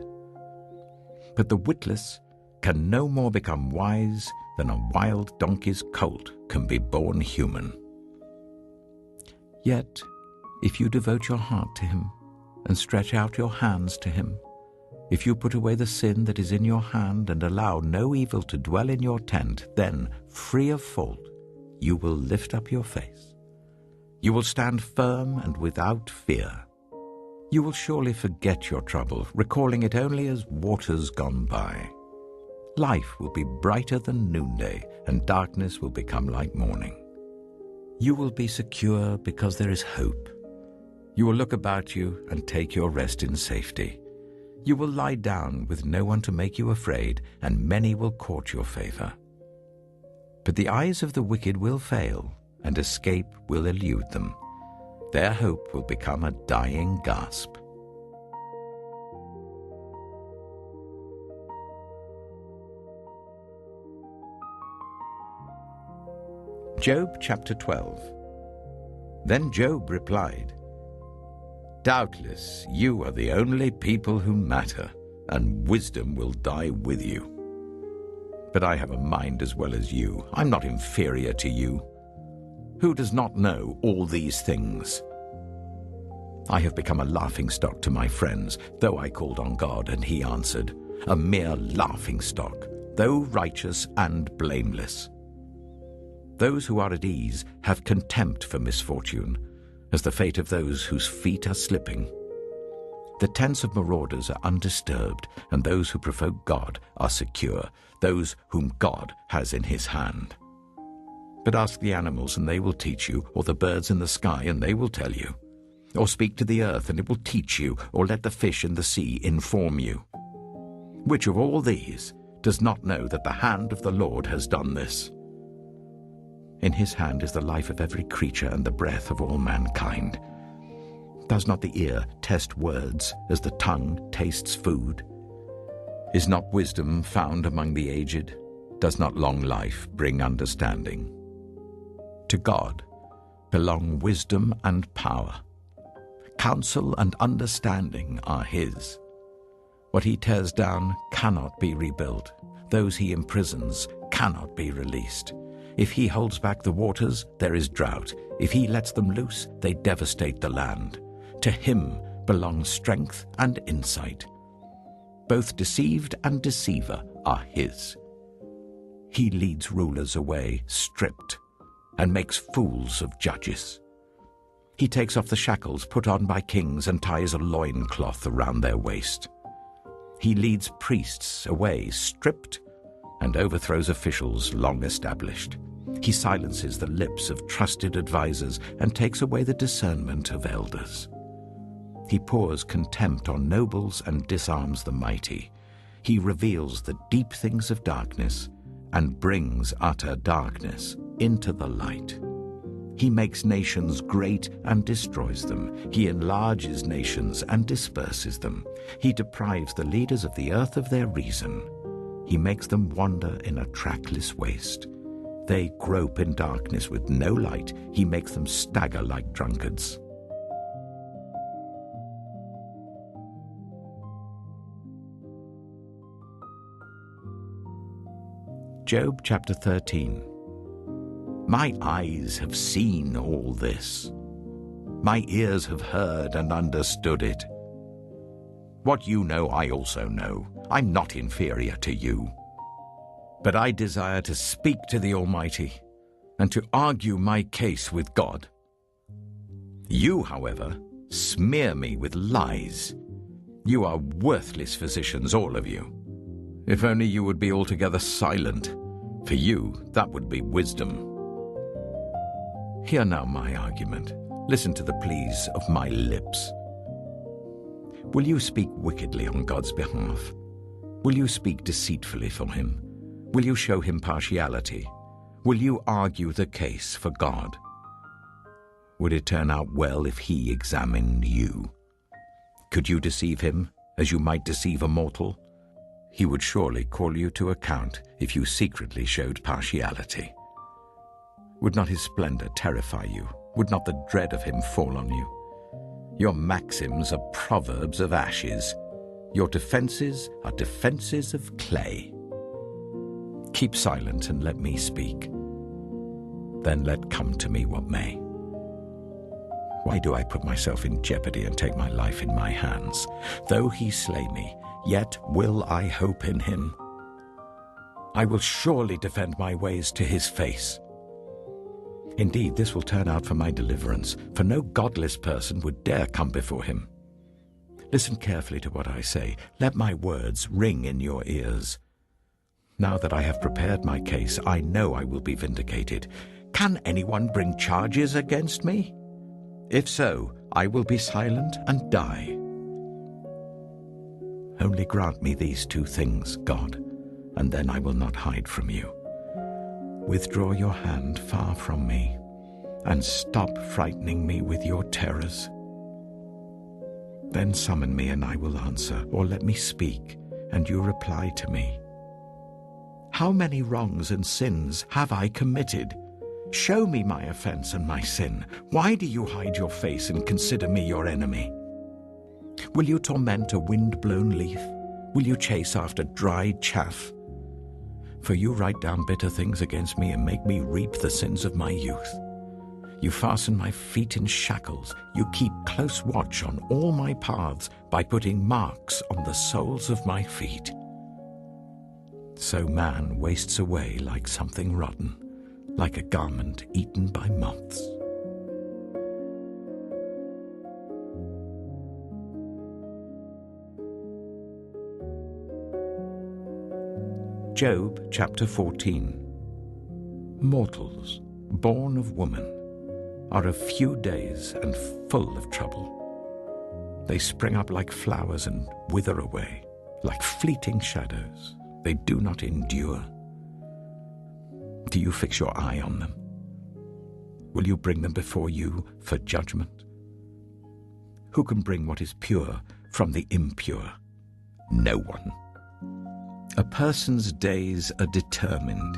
But the witless can no more become wise than a wild donkey's colt can be born human. Yet, if you devote your heart to him and stretch out your hands to him, if you put away the sin that is in your hand and allow no evil to dwell in your tent, then, free of fault, you will lift up your face. You will stand firm and without fear. You will surely forget your trouble, recalling it only as waters gone by. Life will be brighter than noonday, and darkness will become like morning. You will be secure because there is hope. You will look about you and take your rest in safety. You will lie down with no one to make you afraid, and many will court your favor. But the eyes of the wicked will fail, and escape will elude them. Their hope will become a dying gasp. Job chapter 12. Then Job replied, "Doubtless you are the only people who matter, and wisdom will die with you. But I have a mind as well as you. I'm not inferior to you. Who does not know all these things? I have become a laughingstock to my friends, though I called on God and he answered, a mere laughingstock, though righteous and blameless. Those who are at ease have contempt for misfortune, as the fate of those whose feet are slipping. The tents of marauders are undisturbed, and those who provoke God are secure, those whom God has in his hand. But ask the animals, and they will teach you, or the birds in the sky, and they will tell you. Or speak to the earth, and it will teach you, or let the fish in the sea inform you. Which of all these does not know that the hand of the Lord has done this? In his hand is the life of every creature and the breath of all mankind. Does not the ear test words as the tongue tastes food? Is not wisdom found among the aged? Does not long life bring understanding? To God belong wisdom and power. Counsel and understanding are his. What he tears down cannot be rebuilt. Those he imprisons cannot be released. If he holds back the waters, there is drought. If he lets them loose, they devastate the land. To him belongs strength and insight. Both deceived and deceiver are his. He leads rulers away stripped and makes fools of judges. He takes off the shackles put on by kings and ties a loincloth around their waist. He leads priests away stripped and overthrows officials long established. He silences the lips of trusted advisers and takes away the discernment of elders. He pours contempt on nobles and disarms the mighty. He reveals the deep things of darkness and brings utter darkness into the light. He makes nations great and destroys them. He enlarges nations and disperses them. He deprives the leaders of the earth of their reason. He makes them wander in a trackless waste. They grope in darkness with no light. He makes them stagger like drunkards. Job chapter 13. My eyes have seen all this. My ears have heard and understood it. What you know, I also know. I'm not inferior to you. But I desire to speak to the Almighty and to argue my case with God. You, however, smear me with lies. You are worthless physicians, all of you. If only you would be altogether silent. For you, that would be wisdom. Hear now my argument. Listen to the pleas of my lips. Will you speak wickedly on God's behalf? Will you speak deceitfully for him? Will you show him partiality? Will you argue the case for God? Would it turn out well if he examined you? Could you deceive him as you might deceive a mortal? He would surely call you to account if you secretly showed partiality. Would not his splendor terrify you? Would not the dread of him fall on you? Your maxims are proverbs of ashes. Your defenses are defenses of clay. Keep silent and let me speak. Then let come to me what may. Why do I put myself in jeopardy and take my life in my hands? Though he slay me, yet will I hope in him. I will surely defend my ways to his face. Indeed, this will turn out for my deliverance, for no godless person would dare come before him. Listen carefully to what I say. Let my words ring in your ears. Now that I have prepared my case, I know I will be vindicated. Can anyone bring charges against me? If so, I will be silent and die. Only grant me these two things, God, and then I will not hide from you. Withdraw your hand far from me, and stop frightening me with your terrors. Then summon me and I will answer, or let me speak, and you reply to me. How many wrongs and sins have I committed? Show me my offense and my sin. Why do you hide your face and consider me your enemy? Will you torment a wind-blown leaf? Will you chase after dried chaff? For you write down bitter things against me and make me reap the sins of my youth. You fasten my feet in shackles. You keep close watch on all my paths by putting marks on the soles of my feet. So man wastes away like something rotten, like a garment eaten by moths. Job chapter 14. Mortals, born of woman, are of few days and full of trouble. They spring up like flowers and wither away, like fleeting shadows. They do not endure. Do you fix your eye on them? Will you bring them before you for judgment? Who can bring what is pure from the impure? No one. A person's days are determined.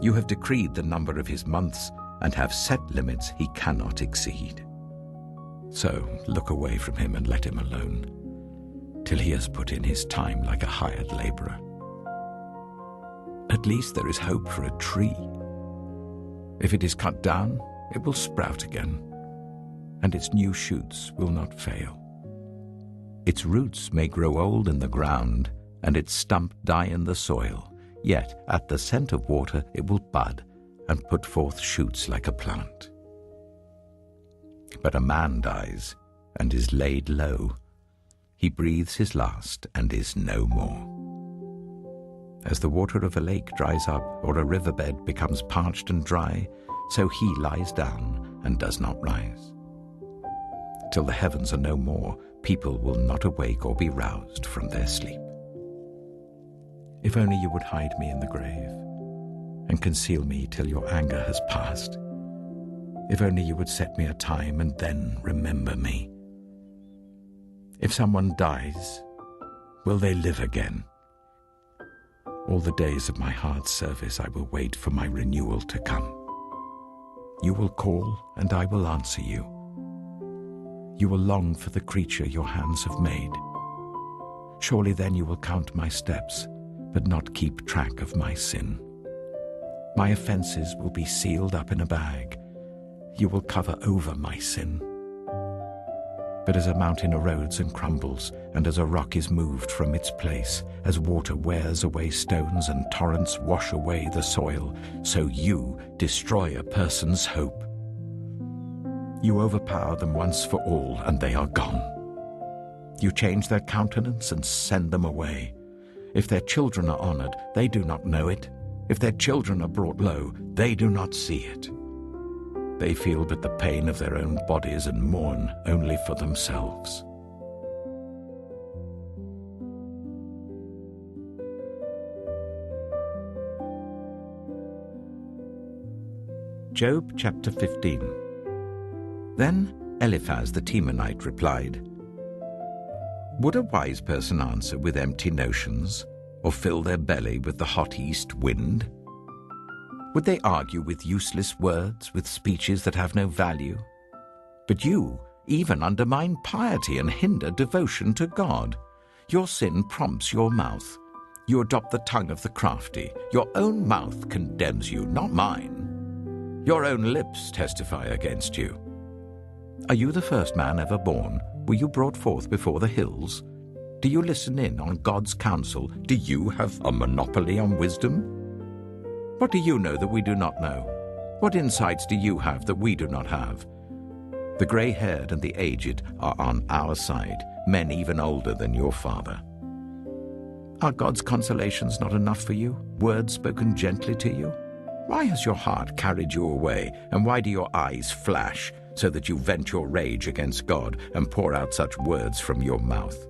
You have decreed the number of his months and have set limits he cannot exceed. So look away from him and let him alone, till he has put in his time like a hired laborer. At least there is hope for a tree. If it is cut down, it will sprout again, and its new shoots will not fail. Its roots may grow old in the ground, and its stump die in the soil, yet at the scent of water it will bud and put forth shoots like a plant. But a man dies and is laid low. He breathes his last and is no more. As the water of a lake dries up or a riverbed becomes parched and dry, so he lies down and does not rise. Till the heavens are no more, people will not awake or be roused from their sleep. If only you would hide me in the grave and conceal me till your anger has passed. If only you would set me a time and then remember me. If someone dies, will they live again? All the days of my hard service I will wait for my renewal to come. You will call and I will answer you. You will long for the creature your hands have made. Surely then you will count my steps, but not keep track of my sin. My offenses will be sealed up in a bag. You will cover over my sin. But as a mountain erodes and crumbles, and as a rock is moved from its place, as water wears away stones and torrents wash away the soil, so you destroy a person's hope. You overpower them once for all, and they are gone. You change their countenance and send them away. If their children are honored, they do not know it. If their children are brought low, they do not see it. They feel but the pain of their own bodies and mourn only for themselves. Job chapter 15. Then Eliphaz the Temanite replied, "Would a wise person answer with empty notions, or fill their belly with the hot east wind? Would they argue with useless words, with speeches that have no value? But you even undermine piety and hinder devotion to God. Your sin prompts your mouth. You adopt the tongue of the crafty. Your own mouth condemns you, not mine. Your own lips testify against you. Are you the first man ever born? Were you brought forth before the hills? Do you listen in on God's counsel? Do you have a monopoly on wisdom? What do you know that we do not know? What insights do you have that we do not have? The grey-haired and the aged are on our side, men even older than your father. Are God's consolations not enough for you, words spoken gently to you? Why has your heart carried you away, and why do your eyes flash, so that you vent your rage against God and pour out such words from your mouth?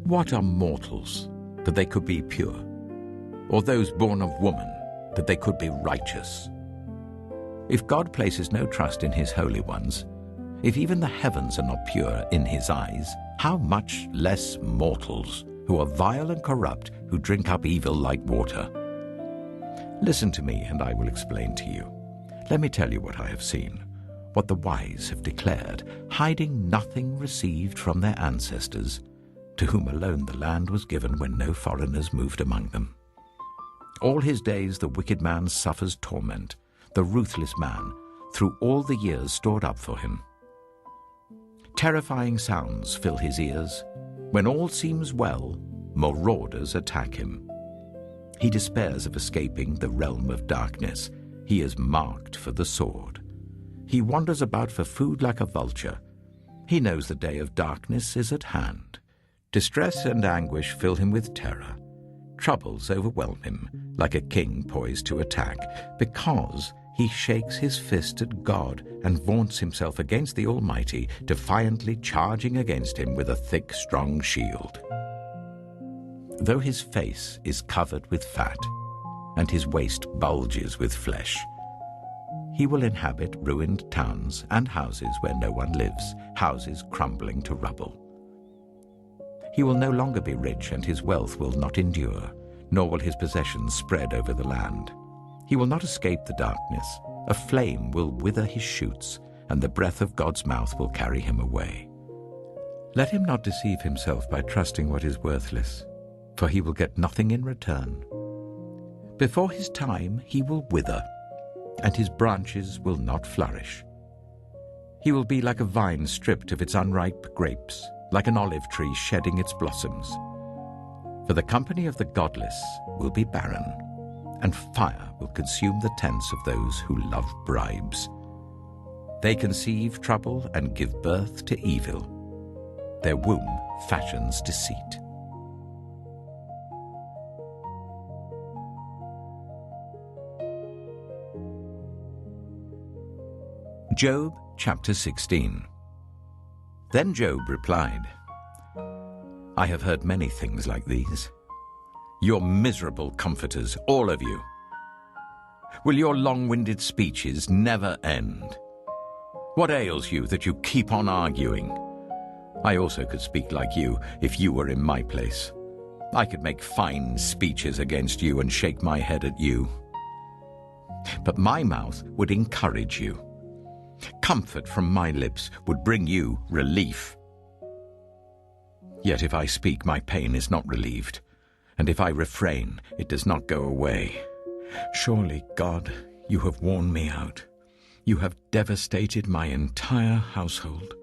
What are mortals, that they could be pure? Or those born of woman, that they could be righteous? If God places no trust in his holy ones, if even the heavens are not pure in his eyes, how much less mortals, who are vile and corrupt, who drink up evil like water? Listen to me, and I will explain to you. Let me tell you what I have seen, what the wise have declared, hiding nothing received from their ancestors, to whom alone the land was given when no foreigners moved among them. All his days the wicked man suffers torment, the ruthless man, through all the years stored up for him. Terrifying sounds fill his ears. When all seems well, marauders attack him. He despairs of escaping the realm of darkness. He is marked for the sword. He wanders about for food like a vulture. He knows the day of darkness is at hand. Distress and anguish fill him with terror. Troubles overwhelm him, like a king poised to attack, because he shakes his fist at God and vaunts himself against the Almighty, defiantly charging against him with a thick, strong shield. Though his face is covered with fat, and his waist bulges with flesh, he will inhabit ruined towns and houses where no one lives, houses crumbling to rubble. He will no longer be rich, and his wealth will not endure, nor will his possessions spread over the land. He will not escape the darkness. A flame will wither his shoots, and the breath of God's mouth will carry him away. Let him not deceive himself by trusting what is worthless, for he will get nothing in return. Before his time he will wither, and his branches will not flourish. He will be like a vine stripped of its unripe grapes, like an olive tree shedding its blossoms. For the company of the godless will be barren, and fire will consume the tents of those who love bribes. They conceive trouble and give birth to evil. Their womb fashions deceit. Job chapter 16. Then Job replied, I have heard many things like these. You're miserable comforters, all of you. Will your long-winded speeches never end? What ails you that you keep on arguing? I also could speak like you if you were in my place. I could make fine speeches against you and shake my head at you. But my mouth would encourage you. Comfort from my lips would bring you relief. Yet if I speak, my pain is not relieved, and if I refrain, it does not go away. Surely, God, you have worn me out. You have devastated my entire household.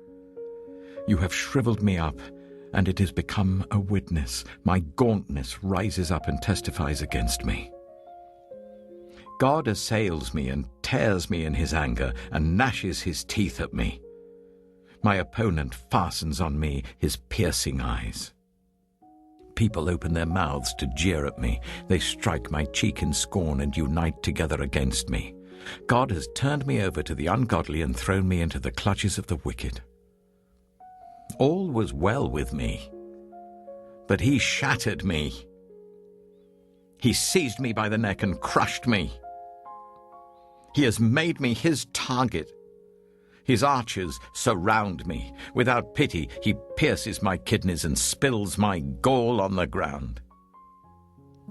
You have shriveled me up, and it has become a witness. My gauntness rises up and testifies against me. God assails me and tears me in his anger and gnashes his teeth at me. My opponent fastens on me his piercing eyes. People open their mouths to jeer at me. They strike my cheek in scorn and unite together against me. God has turned me over to the ungodly and thrown me into the clutches of the wicked. All was well with me, but he shattered me. He seized me by the neck and crushed me. He has made me his target. His archers surround me. Without pity, he pierces my kidneys and spills my gall on the ground.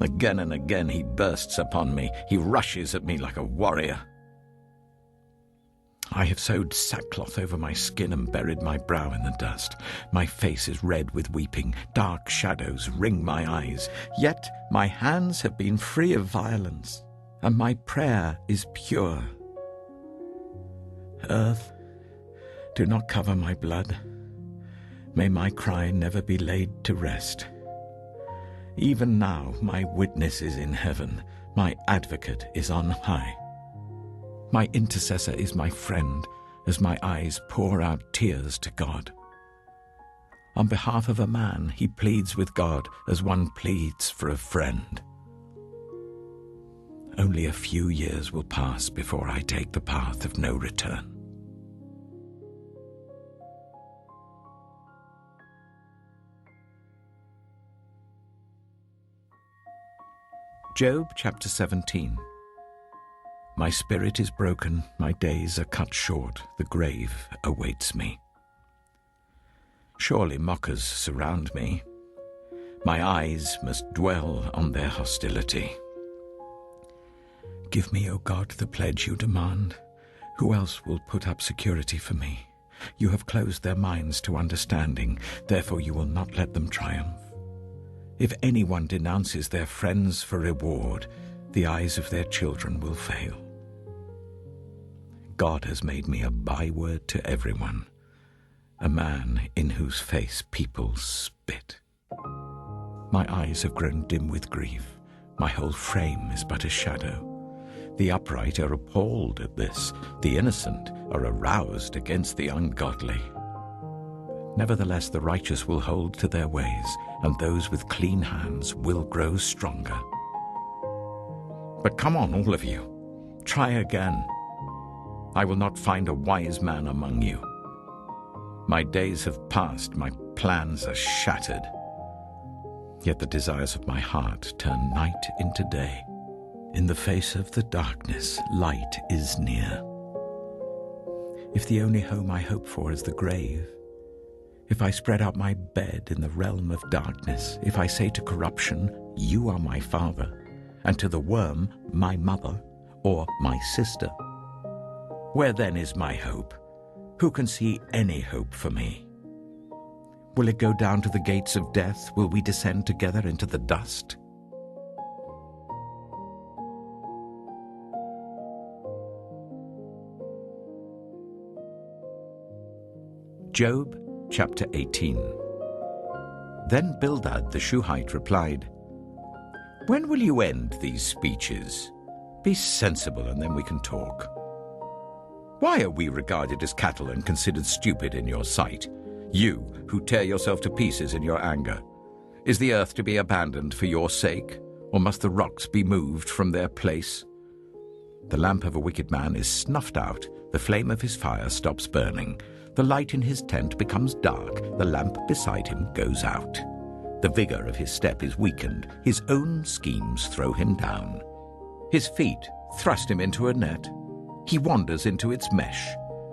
Again and again he bursts upon me. He rushes at me like a warrior. I have sewed sackcloth over my skin and buried my brow in the dust. My face is red with weeping. Dark shadows ring my eyes. Yet my hands have been free of violence, and my prayer is pure. Earth, do not cover my blood. May my cry never be laid to rest. Even now my witness is in heaven. My advocate is on high. My intercessor is my friend, as my eyes pour out tears to God. On behalf of a man, he pleads with God as one pleads for a friend. Only a few years will pass before I take the path of no return. Job chapter 17. My spirit is broken, my days are cut short, the grave awaits me. Surely mockers surround me. My eyes must dwell on their hostility. Give me, O God, the pledge you demand. Who else will put up security for me? You have closed their minds to understanding, therefore you will not let them triumph. If anyone denounces their friends for reward, the eyes of their children will fail. God has made me a byword to everyone, a man in whose face people spit. My eyes have grown dim with grief. My whole frame is but a shadow. The upright are appalled at this. The innocent are aroused against the ungodly. Nevertheless, the righteous will hold to their ways, and those with clean hands will grow stronger. But come on, all of you, try again. I will not find a wise man among you. My days have passed, my plans are shattered. Yet the desires of my heart turn night into day. In the face of the darkness, light is near. If the only home I hope for is the grave, if I spread out my bed in the realm of darkness, if I say to corruption, you are my father, and to the worm, my mother, or my sister, where then is my hope? Who can see any hope for me? Will it go down to the gates of death? Will we descend together into the dust? Job chapter 18. Then Bildad the Shuhite replied, When will you end these speeches? Be sensible, and then we can talk. Why are we regarded as cattle and considered stupid in your sight, you who tear yourself to pieces in your anger? Is the earth to be abandoned for your sake, or must the rocks be moved from their place? The lamp of a wicked man is snuffed out, the flame of his fire stops burning. The light in his tent becomes dark, the lamp beside him goes out. The vigor of his step is weakened, his own schemes throw him down. His feet thrust him into a net. He wanders into its mesh.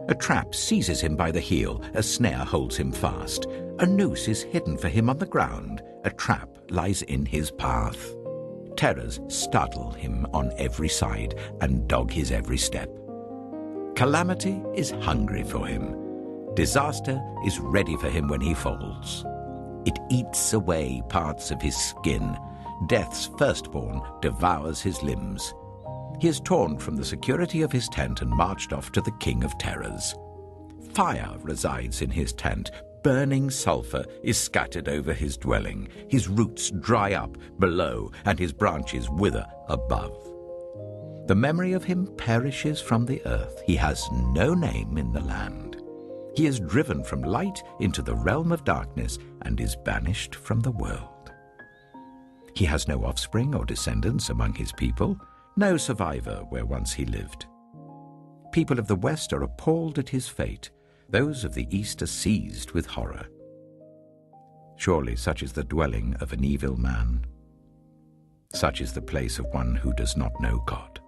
A trap seizes him by the heel, a snare holds him fast. A noose is hidden for him on the ground, a trap lies in his path. Terrors startle him on every side and dog his every step. Calamity is hungry for him. Disaster is ready for him when he falls. It eats away parts of his skin. Death's firstborn devours his limbs. He has torn from the security of his tent and marched off to the king of terrors. Fire resides in his tent. Burning sulfur is scattered over his dwelling. His roots dry up below, and his branches wither above. The memory of him perishes from the earth. He has no name in the land. He is driven from light into the realm of darkness and is banished from the world. He has no offspring or descendants among his people, no survivor where once he lived. People of the west are appalled at his fate. Those of the east are seized with horror. Surely such is the dwelling of an evil man. Such is the place of one who does not know God.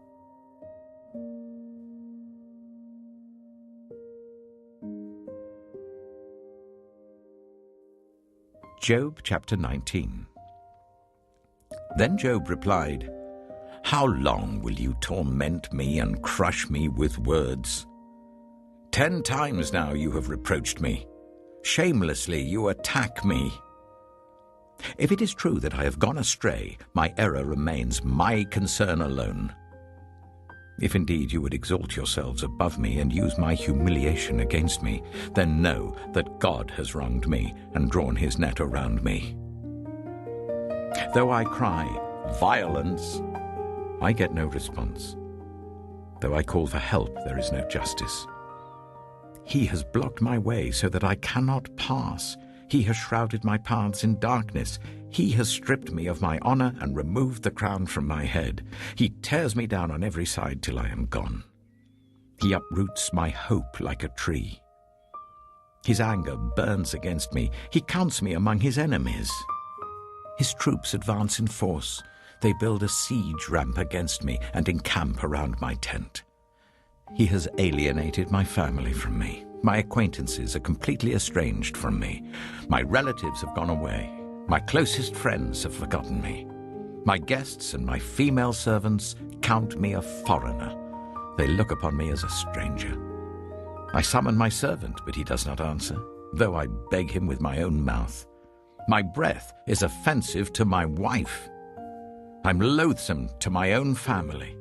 Job chapter 19. Then Job replied, "How long will you torment me and crush me with words? 10 times now you have reproached me. Shamelessly you attack me. If it is true that I have gone astray, my error remains my concern alone. If indeed you would exalt yourselves above me and use my humiliation against me, then know that God has wronged me and drawn his net around me. Though I cry, 'Violence,' I get no response. Though I call for help, there is no justice. He has blocked my way so that I cannot pass. He has shrouded my paths in darkness. He has stripped me of my honor and removed the crown from my head. He tears me down on every side till I am gone. He uproots my hope like a tree. His anger burns against me. He counts me among his enemies. His troops advance in force. They build a siege ramp against me and encamp around my tent. He has alienated my family from me. My acquaintances are completely estranged from me. My relatives have gone away. My closest friends have forgotten me. My guests and my female servants count me a foreigner. They look upon me as a stranger. I summon my servant, but he does not answer, though I beg him with my own mouth. My breath is offensive to my wife. I'm loathsome to my own family.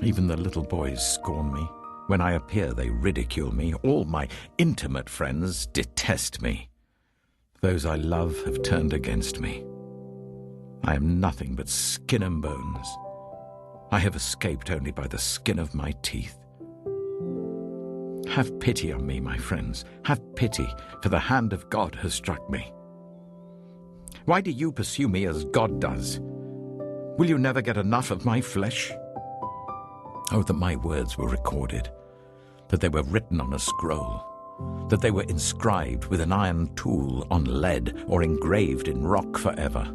Even the little boys scorn me. When I appear, they ridicule me. All my intimate friends detest me. Those I love have turned against me. I am nothing but skin and bones. I have escaped only by the skin of my teeth. Have pity on me, my friends. Have pity, for the hand of God has struck me. Why do you pursue me as God does? Will you never get enough of my flesh? Oh, that my words were recorded, that they were written on a scroll, that they were inscribed with an iron tool on lead or engraved in rock forever.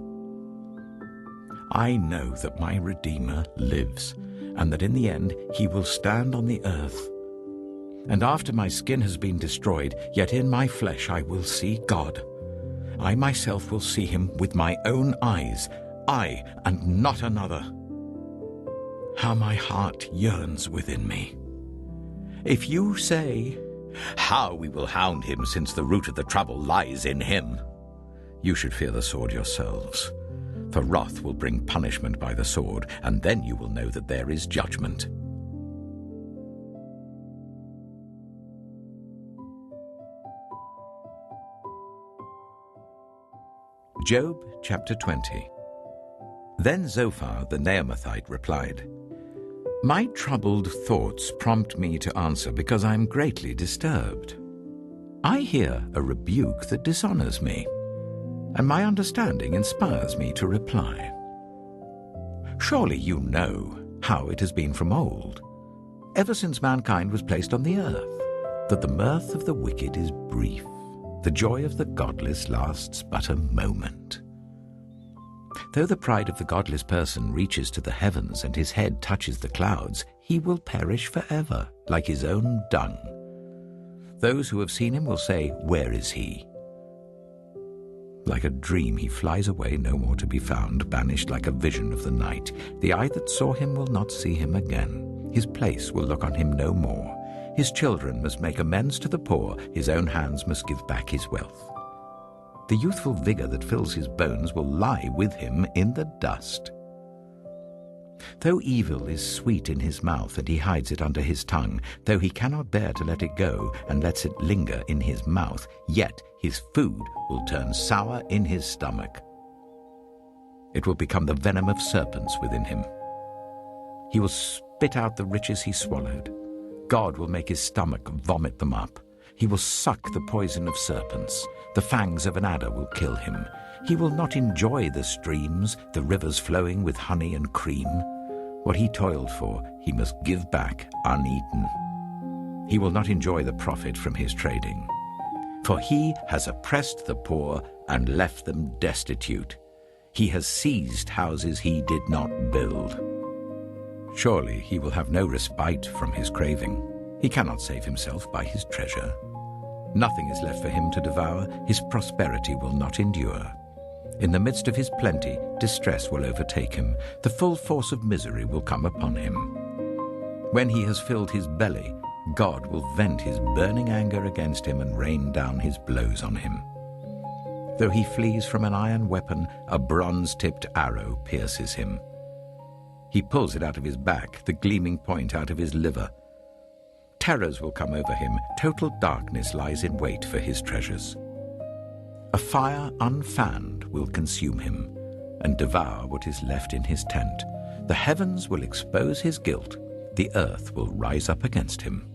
I know that my Redeemer lives, and that in the end he will stand on the earth. And after my skin has been destroyed, yet in my flesh I will see God. I myself will see him with my own eyes, I and not another. How my heart yearns within me. If you say, "How we will hound him, since the root of the trouble lies in him," you should fear the sword yourselves. For wrath will bring punishment by the sword, and then you will know that there is judgment. Job chapter 20. Then Zophar the Naamathite replied, "My troubled thoughts prompt me to answer because I am greatly disturbed. I hear a rebuke that dishonors me, and my understanding inspires me to reply. Surely you know how it has been from old, ever since mankind was placed on the earth, that the mirth of the wicked is brief, the joy of the godless lasts but a moment. Though the pride of the godless person reaches to the heavens and his head touches the clouds, he will perish forever, like his own dung. Those who have seen him will say, 'Where is he?' Like a dream he flies away, no more to be found, banished like a vision of the night. The eye that saw him will not see him again. His place will look on him no more. His children must make amends to the poor. His own hands must give back his wealth. The youthful vigor that fills his bones will lie with him in the dust. Though evil is sweet in his mouth and he hides it under his tongue, though he cannot bear to let it go and lets it linger in his mouth, yet his food will turn sour in his stomach. It will become the venom of serpents within him. He will spit out the riches he swallowed. God will make his stomach vomit them up. He will suck the poison of serpents. The fangs of an adder will kill him. He will not enjoy the streams, the rivers flowing with honey and cream. What he toiled for, he must give back uneaten. He will not enjoy the profit from his trading. For he has oppressed the poor and left them destitute. He has seized houses he did not build. Surely he will have no respite from his craving. He cannot save himself by his treasure. Nothing is left for him to devour. His prosperity will not endure. In the midst of his plenty, distress will overtake him. The full force of misery will come upon him. When he has filled his belly, God will vent his burning anger against him and rain down his blows on him. Though he flees from an iron weapon, a bronze-tipped arrow pierces him. He pulls it out of his back, the gleaming point out of his liver. Terrors will come over him. Total darkness lies in wait for his treasures. A fire unfanned will consume him and devour what is left in his tent. The heavens will expose his guilt. The earth will rise up against him.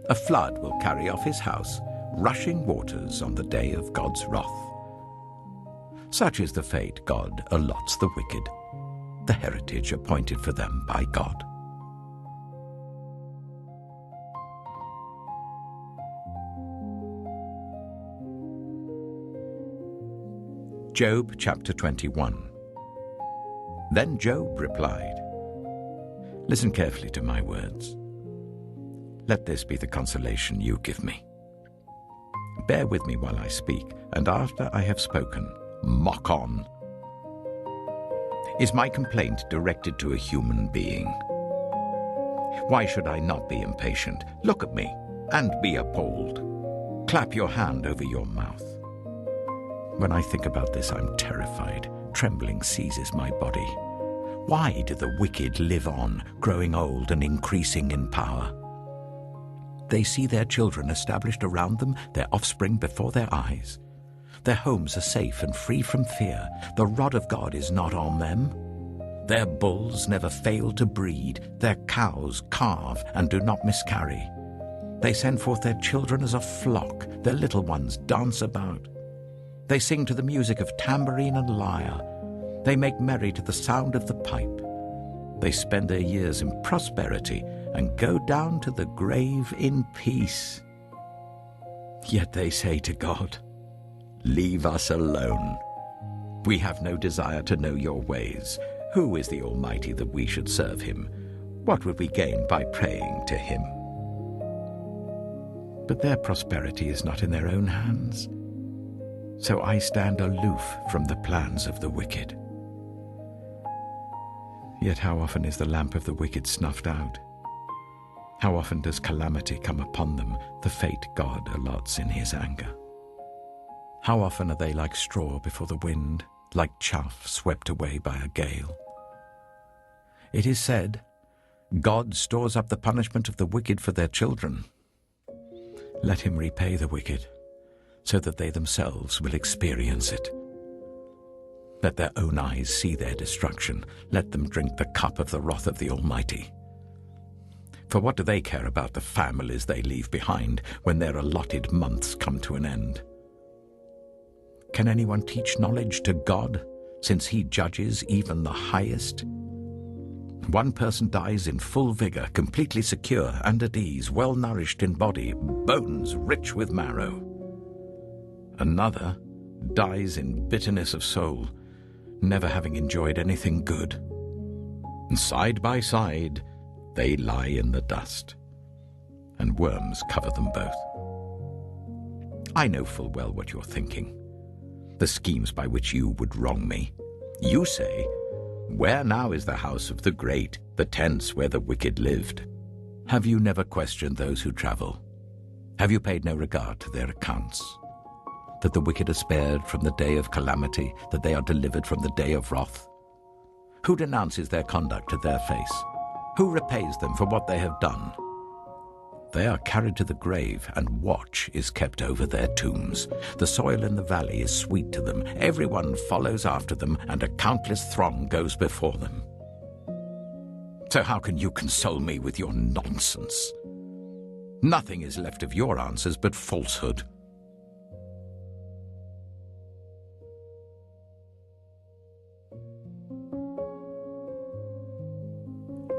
A flood will carry off his house, rushing waters on the day of God's wrath. Such is the fate God allots the wicked, the heritage appointed for them by God. Job chapter 21. Then Job replied, "Listen carefully to my words. Let this be the consolation you give me. Bear with me while I speak, and after I have spoken, mock on. Is my complaint directed to a human being? Why should I not be impatient? Look at me and be appalled. Clap your hand over your mouth. When I think about this, I'm terrified. Trembling seizes my body. Why do the wicked live on, growing old and increasing in power? They see their children established around them, their offspring before their eyes. Their homes are safe and free from fear. The rod of God is not on them. Their bulls never fail to breed. Their cows calve and do not miscarry. They send forth their children as a flock. Their little ones dance about. They sing to the music of tambourine and lyre. They make merry to the sound of the pipe. They spend their years in prosperity and go down to the grave in peace. Yet they say to God, 'Leave us alone. We have no desire to know your ways. Who is the Almighty that we should serve him? What would we gain by praying to him?' But their prosperity is not in their own hands. So I stand aloof from the plans of the wicked. Yet how often is the lamp of the wicked snuffed out? How often does calamity come upon them, the fate God allots in his anger? How often are they like straw before the wind, like chaff swept away by a gale? It is said, 'God stores up the punishment of the wicked for their children.' Let him repay the wicked, so that they themselves will experience it. Let their own eyes see their destruction. Let them drink the cup of the wrath of the Almighty. For what do they care about the families they leave behind when their allotted months come to an end? Can anyone teach knowledge to God, since he judges even the highest? One person dies in full vigor, completely secure and at ease, well-nourished in body, bones rich with marrow. Another dies in bitterness of soul, never having enjoyed anything good. And side by side, they lie in the dust, and worms cover them both. I know full well what you're thinking, the schemes by which you would wrong me. You say, 'Where now is the house of the great, the tents where the wicked lived?' Have you never questioned those who travel? Have you paid no regard to their accounts? That the wicked are spared from the day of calamity, that they are delivered from the day of wrath? Who denounces their conduct to their face? Who repays them for what they have done? They are carried to the grave, and watch is kept over their tombs. The soil in the valley is sweet to them. Everyone follows after them, and a countless throng goes before them. So how can you console me with your nonsense? Nothing is left of your answers but falsehood.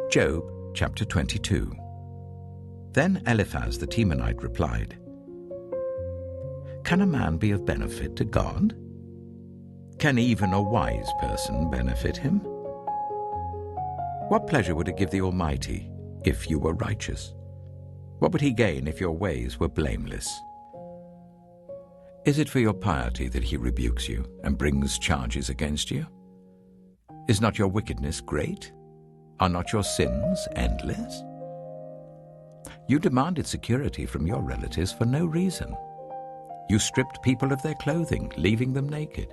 Job chapter 22. Then Eliphaz the Temanite replied, Can a man be of benefit to God? Can even a wise person benefit him? What pleasure would it give the Almighty if you were righteous? What would he gain if your ways were blameless? Is it for your piety that he rebukes you and brings charges against you? Is not your wickedness great? Are not your sins endless? You demanded security from your relatives for no reason. You stripped people of their clothing, leaving them naked.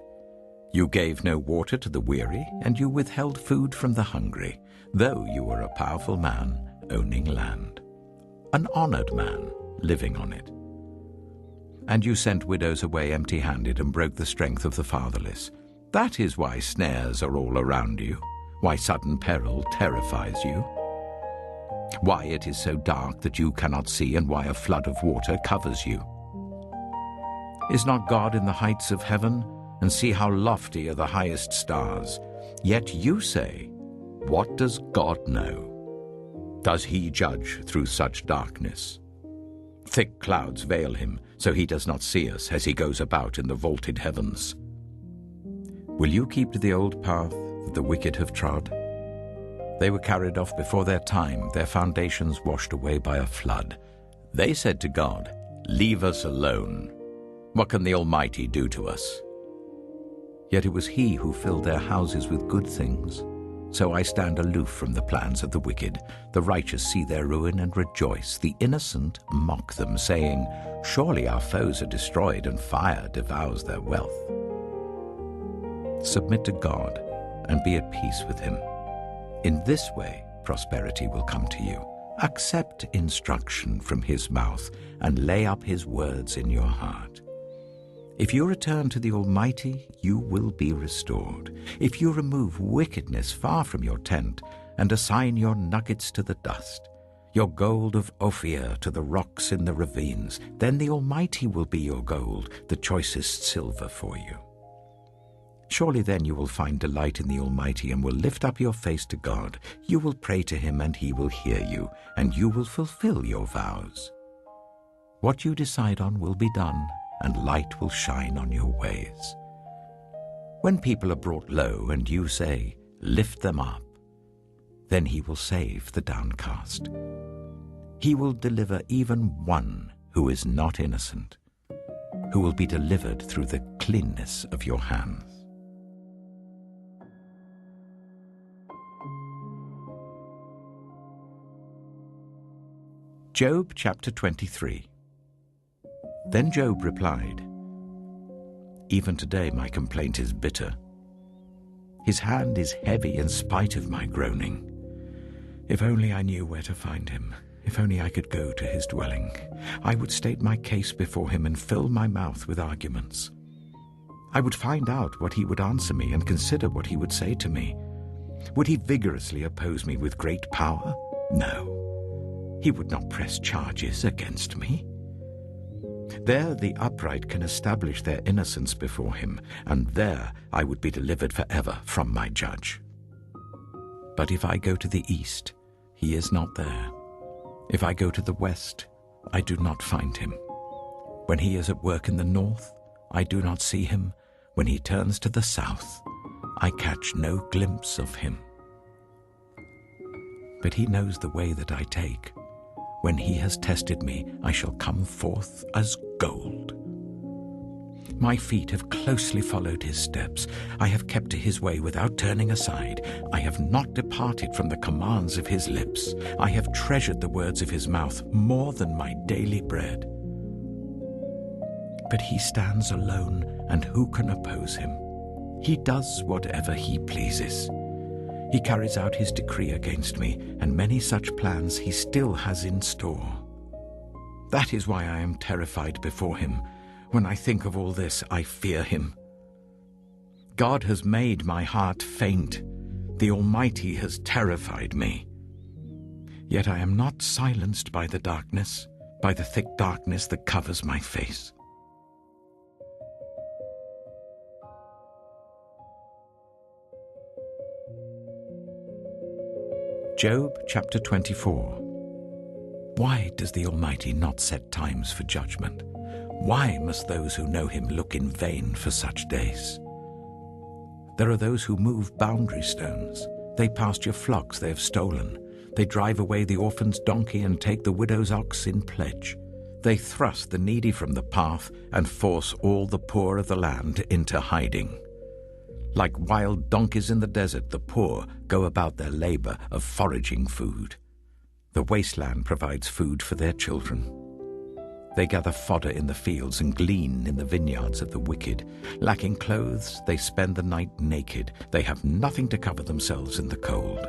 You gave no water to the weary, and you withheld food from the hungry, though you were a powerful man owning land, an honored man living on it. And you sent widows away empty-handed and broke the strength of the fatherless. That is why snares are all around you, why sudden peril terrifies you, why it is so dark that you cannot see, and why a flood of water covers you. Is not God in the heights of heaven? And see how lofty are the highest stars. Yet you say, What does God know? Does he judge through such darkness? Thick clouds veil him, so he does not see us as he goes about in the vaulted heavens. Will you keep to the old path that the wicked have trod? They were carried off before their time, their foundations washed away by a flood. They said to God, Leave us alone. What can the Almighty do to us? Yet it was he who filled their houses with good things. So I stand aloof from the plans of the wicked. The righteous see their ruin and rejoice. The innocent mock them, saying, Surely our foes are destroyed, and fire devours their wealth. Submit to God and be at peace with him. In this way prosperity will come to you. Accept instruction from his mouth and lay up his words in your heart. If you return to the Almighty, you will be restored. If you remove wickedness far from your tent and assign your nuggets to the dust, your gold of Ophir to the rocks in the ravines, then the Almighty will be your gold, the choicest silver for you. Surely then you will find delight in the Almighty and will lift up your face to God. You will pray to him and he will hear you, and you will fulfill your vows. What you decide on will be done, and light will shine on your ways. When people are brought low and you say, Lift them up, then he will save the downcast. He will deliver even one who is not innocent, who will be delivered through the cleanness of your hands. Job chapter 23. Then Job replied, Even today my complaint is bitter. His hand is heavy in spite of my groaning. If only I knew where to find him. If only I could go to his dwelling. I would state my case before him and fill my mouth with arguments. I would find out what he would answer me and consider what he would say to me. Would he vigorously oppose me with great power? No. He would not press charges against me. There the upright can establish their innocence before him, and there I would be delivered forever from my judge. But if I go to the east, he is not there. If I go to the west, I do not find him. When he is at work in the north, I do not see him. When he turns to the south, I catch no glimpse of him. But he knows the way that I take. When he has tested me, I shall come forth as gold. My feet have closely followed his steps. I have kept to his way without turning aside. I have not departed from the commands of his lips. I have treasured the words of his mouth more than my daily bread. But he stands alone, and who can oppose him? He does whatever he pleases. He carries out his decree against me, and many such plans he still has in store. That is why I am terrified before him. When I think of all this, I fear him. God has made my heart faint. The Almighty has terrified me. Yet I am not silenced by the darkness, by the thick darkness that covers my face. Job chapter 24. Why does the Almighty not set times for judgment? Why must those who know him look in vain for such days? There are those who move boundary stones. They pasture flocks they have stolen. They drive away the orphan's donkey and take the widow's ox in pledge. They thrust the needy from the path and force all the poor of the land into hiding. Like wild donkeys in the desert, the poor go about their labor of foraging food. The wasteland provides food for their children. They gather fodder in the fields and glean in the vineyards of the wicked. Lacking clothes, they spend the night naked. They have nothing to cover themselves in the cold.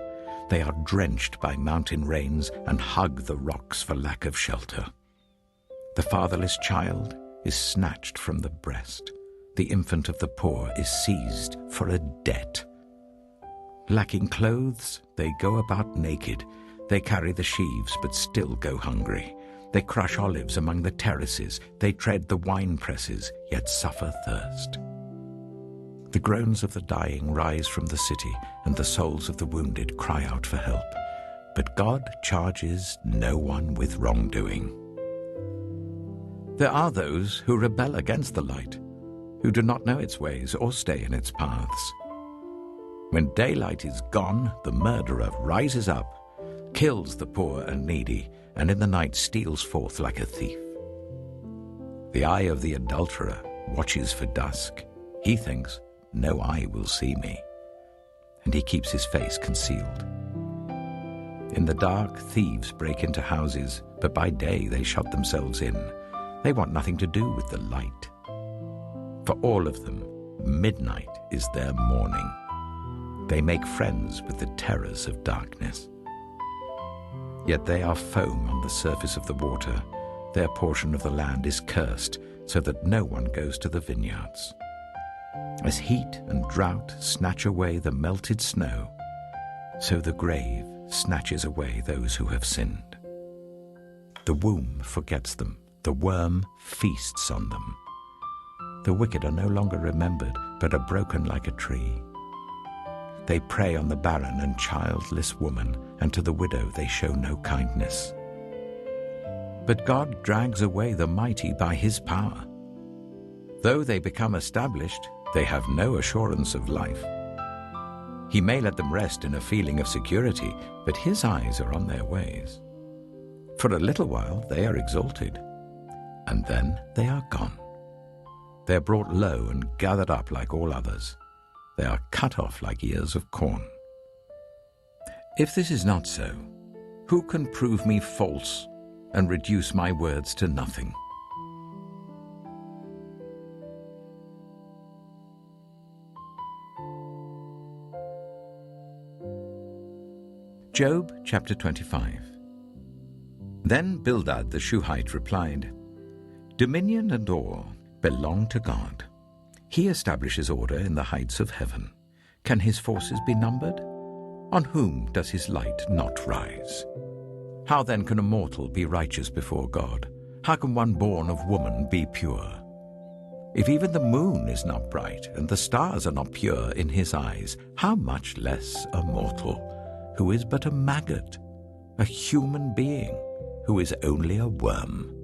They are drenched by mountain rains and hug the rocks for lack of shelter. The fatherless child is snatched from the breast. The infant of the poor is seized for a debt. Lacking clothes, they go about naked. They carry the sheaves but still go hungry. They crush olives among the terraces. They tread the wine presses, yet suffer thirst. The groans of the dying rise from the city, and the souls of the wounded cry out for help. But God charges no one with wrongdoing. There are those who rebel against the light, who do not know its ways or stay in its paths. When daylight is gone, the murderer rises up, kills the poor and needy, and in the night steals forth like a thief. The eye of the adulterer watches for dusk. He thinks, no eye will see me, and he keeps his face concealed. In the dark, thieves break into houses, but by day they shut themselves in. They want nothing to do with the light. For all of them, midnight is their morning. They make friends with the terrors of darkness. Yet they are foam on the surface of the water. Their portion of the land is cursed, so that no one goes to the vineyards. As heat and drought snatch away the melted snow, so the grave snatches away those who have sinned. The womb forgets them, the worm feasts on them. The wicked are no longer remembered, but are broken like a tree. They prey on the barren and childless woman, and to the widow they show no kindness. But God drags away the mighty by his power. Though they become established, they have no assurance of life. He may let them rest in a feeling of security, but his eyes are on their ways. For a little while they are exalted, and then they are gone. They are brought low and gathered up like all others. They are cut off like ears of corn. If this is not so, who can prove me false and reduce my words to nothing? Job chapter 25. Then Bildad the Shuhite replied, Dominion and awe belong to God. He establishes order in the heights of heaven. Can his forces be numbered? On whom does his light not rise? How then can a mortal be righteous before God? How can one born of woman be pure? If even the moon is not bright and the stars are not pure in his eyes, how much less a mortal, who is but a maggot, a human being, who is only a worm.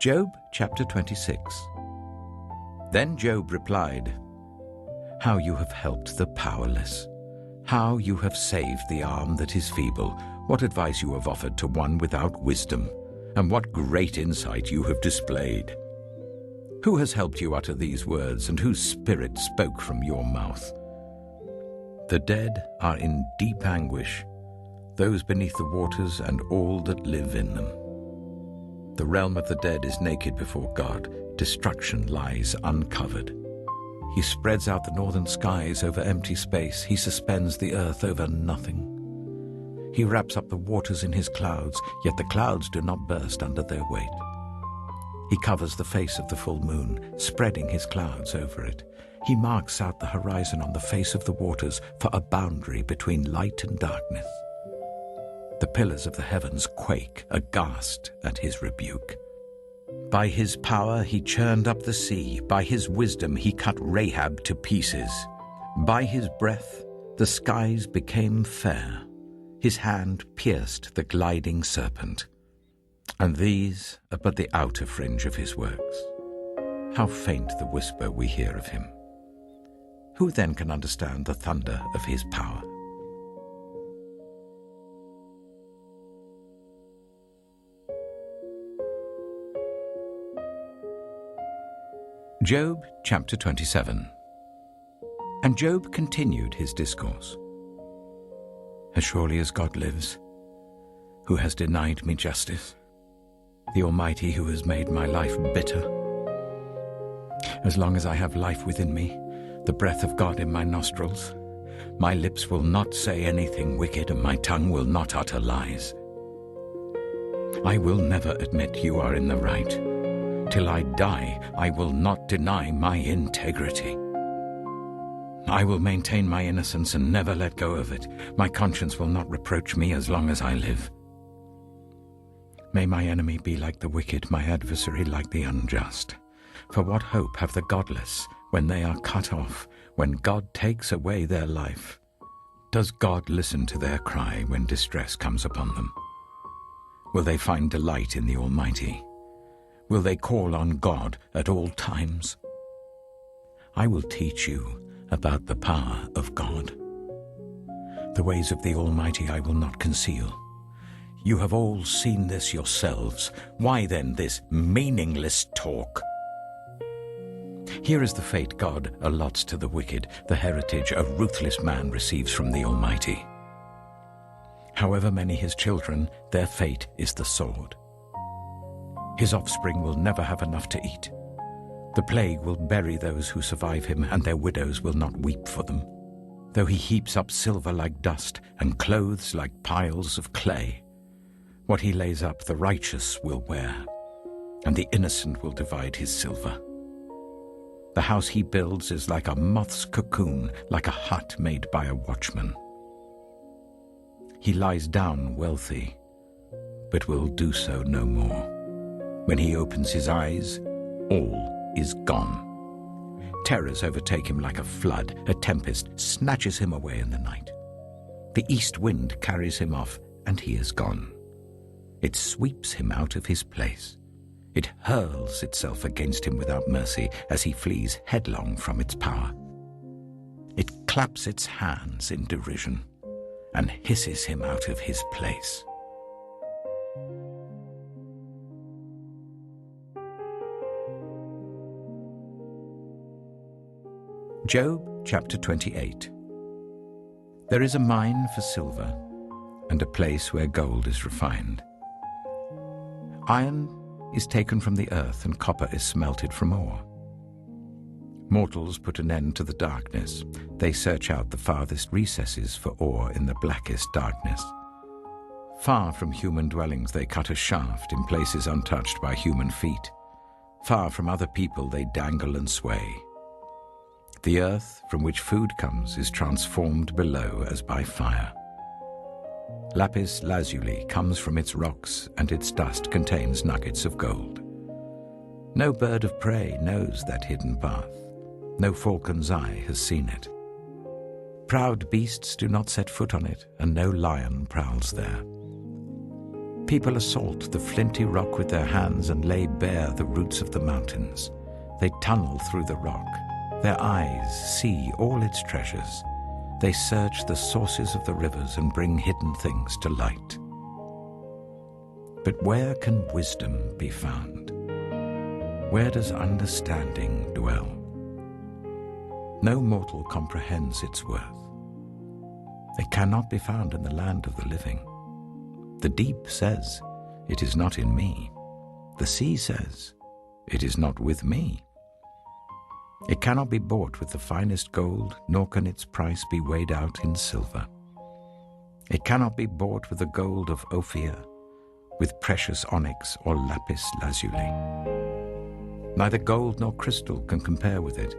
Job chapter 26. Then Job replied, How you have helped the powerless, how you have saved the arm that is feeble, what advice you have offered to one without wisdom, and what great insight you have displayed. Who has helped you utter these words, and whose spirit spoke from your mouth? The dead are in deep anguish, those beneath the waters and all that live in them. The realm of the dead is naked before God. Destruction lies uncovered. He spreads out the northern skies over empty space. He suspends the earth over nothing. He wraps up the waters in his clouds, yet the clouds do not burst under their weight. He covers the face of the full moon, spreading his clouds over it. He marks out the horizon on the face of the waters for a boundary between light and darkness. The pillars of the heavens quake, aghast at his rebuke. By his power he churned up the sea. By his wisdom he cut Rahab to pieces. By his breath the skies became fair. His hand pierced the gliding serpent. And these are but the outer fringe of his works. How faint the whisper we hear of him. Who then can understand the thunder of his power? Job chapter 27. And Job continued his discourse. As surely as God lives, who has denied me justice, the Almighty who has made my life bitter. As long as I have life within me, the breath of God in my nostrils, my lips will not say anything wicked and my tongue will not utter lies. I will never admit you are in the right. Till I die, I will not deny my integrity. I will maintain my innocence and never let go of it. My conscience will not reproach me as long as I live. May my enemy be like the wicked, my adversary like the unjust. For what hope have the godless when they are cut off, when God takes away their life? Does God listen to their cry when distress comes upon them? Will they find delight in the Almighty? Will they call on God at all times? I will teach you about the power of God. The ways of the Almighty I will not conceal. You have all seen this yourselves. Why then this meaningless talk? Here is the fate God allots to the wicked, the heritage a ruthless man receives from the Almighty. However many his children, their fate is the sword. His offspring will never have enough to eat. The plague will bury those who survive him, and their widows will not weep for them. Though he heaps up silver like dust, and clothes like piles of clay, what he lays up the righteous will wear, and the innocent will divide his silver. The house he builds is like a moth's cocoon, like a hut made by a watchman. He lies down wealthy, but will do so no more. When he opens his eyes, all is gone. Terrors overtake him like a flood. A tempest snatches him away in the night. The east wind carries him off, and he is gone. It sweeps him out of his place. It hurls itself against him without mercy as he flees headlong from its power. It claps its hands in derision and hisses him out of his place. Job chapter 28. There is a mine for silver, and a place where gold is refined. Iron is taken from the earth, and copper is smelted from ore. Mortals put an end to the darkness. They search out the farthest recesses for ore in the blackest darkness. Far from human dwellings they cut a shaft in places untouched by human feet. Far from other people they dangle and sway. The earth from which food comes is transformed below as by fire. Lapis lazuli comes from its rocks, and its dust contains nuggets of gold. No bird of prey knows that hidden path. No falcon's eye has seen it. Proud beasts do not set foot on it, and no lion prowls there. People assault the flinty rock with their hands and lay bare the roots of the mountains. They tunnel through the rock. Their eyes see all its treasures. They search the sources of the rivers and bring hidden things to light. But where can wisdom be found? Where does understanding dwell? No mortal comprehends its worth. It cannot be found in the land of the living. The deep says, "It is not in me." The sea says, "It is not with me." It cannot be bought with the finest gold, nor can its price be weighed out in silver. It cannot be bought with the gold of Ophir, with precious onyx or lapis lazuli. Neither gold nor crystal can compare with it,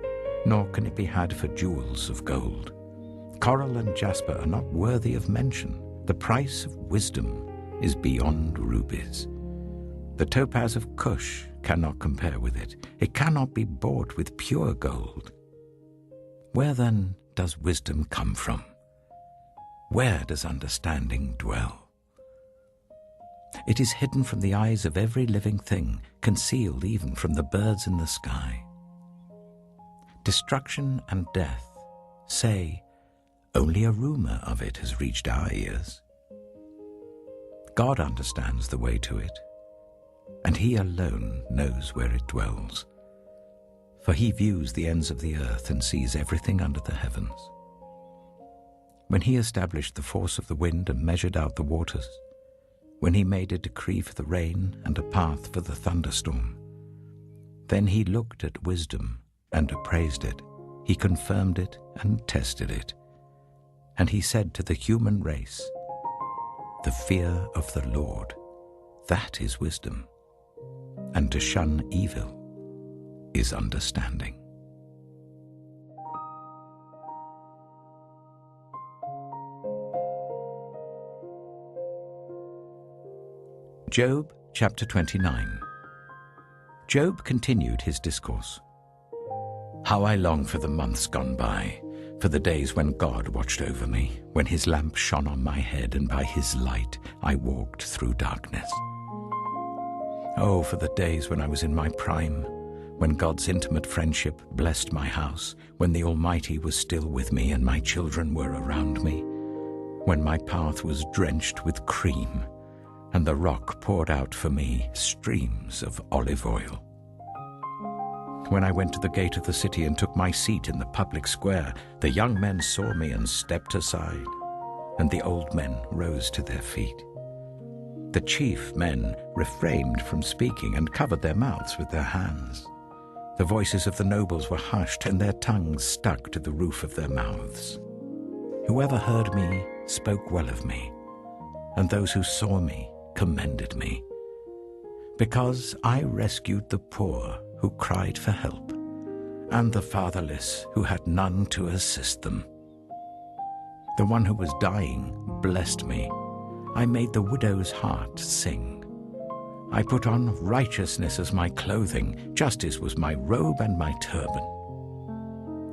nor can it be had for jewels of gold. Coral and jasper are not worthy of mention. The price of wisdom is beyond rubies. The topaz of Cush cannot compare with it. It cannot be bought with pure gold. Where then does wisdom come from? Where does understanding dwell? It is hidden from the eyes of every living thing, concealed even from the birds in the sky. Destruction and death say, only a rumor of it has reached our ears. God understands the way to it, and He alone knows where it dwells. For He views the ends of the earth and sees everything under the heavens. When He established the force of the wind and measured out the waters, when He made a decree for the rain and a path for the thunderstorm, then He looked at wisdom and appraised it. He confirmed it and tested it. And He said to the human race, "The fear of the Lord, that is wisdom, and to shun evil is understanding." Job chapter 29. Job continued his discourse. How I long for the months gone by, for the days when God watched over me, when His lamp shone on my head, and by His light I walked through darkness. Oh, for the days when I was in my prime, when God's intimate friendship blessed my house, when the Almighty was still with me and my children were around me, when my path was drenched with cream, and the rock poured out for me streams of olive oil. When I went to the gate of the city and took my seat in the public square, the young men saw me and stepped aside, and the old men rose to their feet. The chief men refrained from speaking and covered their mouths with their hands. The voices of the nobles were hushed, and their tongues stuck to the roof of their mouths. Whoever heard me spoke well of me, and those who saw me commended me, because I rescued the poor who cried for help, and the fatherless who had none to assist them. The one who was dying blessed me. I made the widow's heart sing. I put on righteousness as my clothing, justice was my robe and my turban.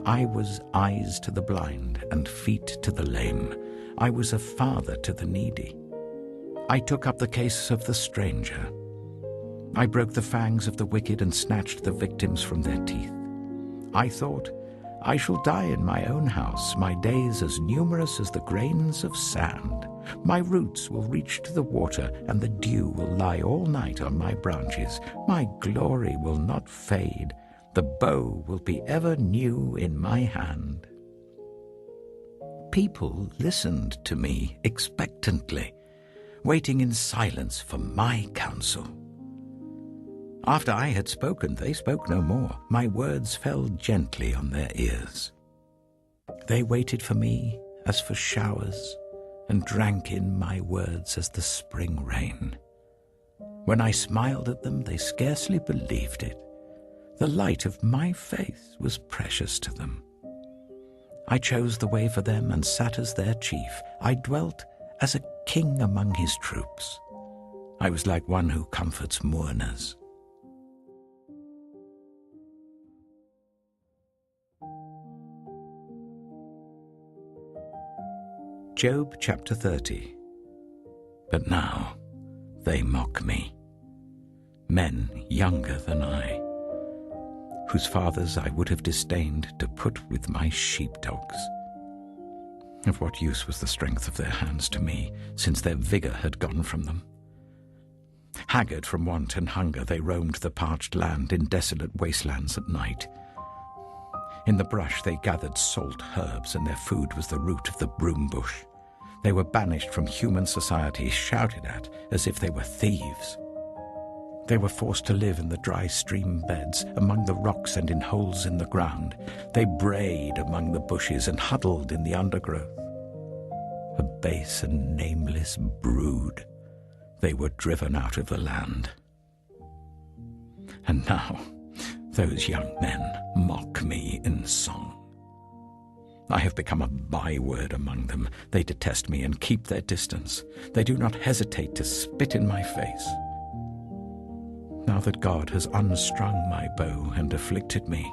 I was eyes to the blind and feet to the lame. I was a father to the needy. I took up the case of the stranger. I broke the fangs of the wicked and snatched the victims from their teeth. I thought, I shall die in my own house, my days as numerous as the grains of sand. My roots will reach to the water, and the dew will lie all night on my branches. My glory will not fade. The bow will be ever new in my hand. People listened to me expectantly, waiting in silence for my counsel. After I had spoken, they spoke no more. My words fell gently on their ears. They waited for me as for showers, and drank in my words as the spring rain. When I smiled at them, they scarcely believed it. The light of my face was precious to them. I chose the way for them and sat as their chief. I dwelt as a king among his troops. I was like one who comforts mourners. Job chapter 30. But now they mock me, men younger than I, whose fathers I would have disdained to put with my sheepdogs. Of what use was the strength of their hands to me, since their vigor had gone from them? Haggard from want and hunger, they roamed the parched land in desolate wastelands at night. In the brush they gathered salt herbs, and their food was the root of the broom bush. They were banished from human society, shouted at as if they were thieves. They were forced to live in the dry stream beds, among the rocks and in holes in the ground. They brayed among the bushes and huddled in the undergrowth. A base and nameless brood, they were driven out of the land. And now, those young men mock me in song. I have become a byword among them. They detest me and keep their distance. They do not hesitate to spit in my face. Now that God has unstrung my bow and afflicted me,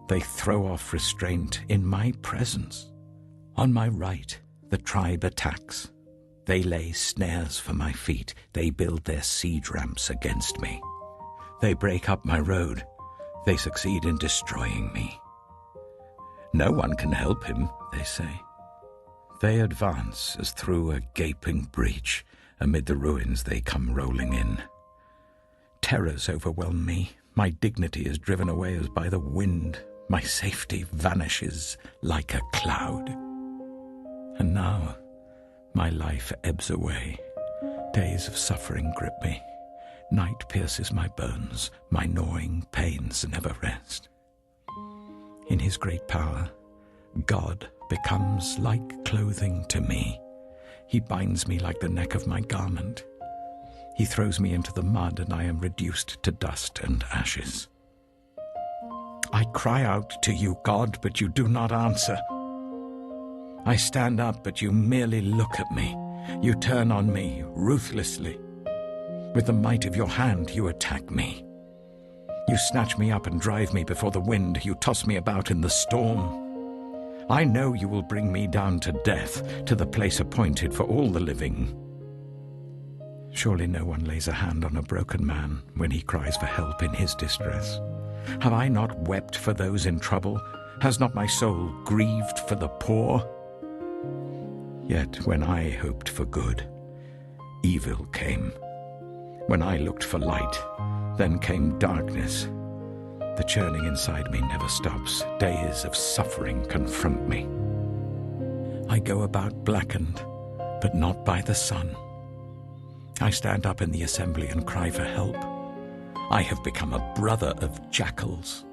they throw off restraint in my presence. On my right, the tribe attacks. They lay snares for my feet. They build their siege ramps against me. They break up my road. They succeed in destroying me. No one can help him, they say. They advance as through a gaping breach. Amid the ruins they come rolling in. Terrors overwhelm me. My dignity is driven away as by the wind. My safety vanishes like a cloud. And now my life ebbs away. Days of suffering grip me. Night pierces my bones. My gnawing pains never rest. In his great power, God becomes like clothing to me. He binds me like the neck of my garment. He throws me into the mud, and I am reduced to dust and ashes. I cry out to you, God, but you do not answer. I stand up, but you merely look at me. You turn on me ruthlessly. With the might of your hand, you attack me. You snatch me up and drive me before the wind. You toss me about in the storm. I know you will bring me down to death, to the place appointed for all the living. Surely no one lays a hand on a broken man when he cries for help in his distress. Have I not wept for those in trouble? Has not my soul grieved for the poor? Yet when I hoped for good, evil came. When I looked for light, then came darkness. The churning inside me never stops. Days of suffering confront me. I go about blackened, but not by the sun. I stand up in the assembly and cry for help. I have become a brother of jackals,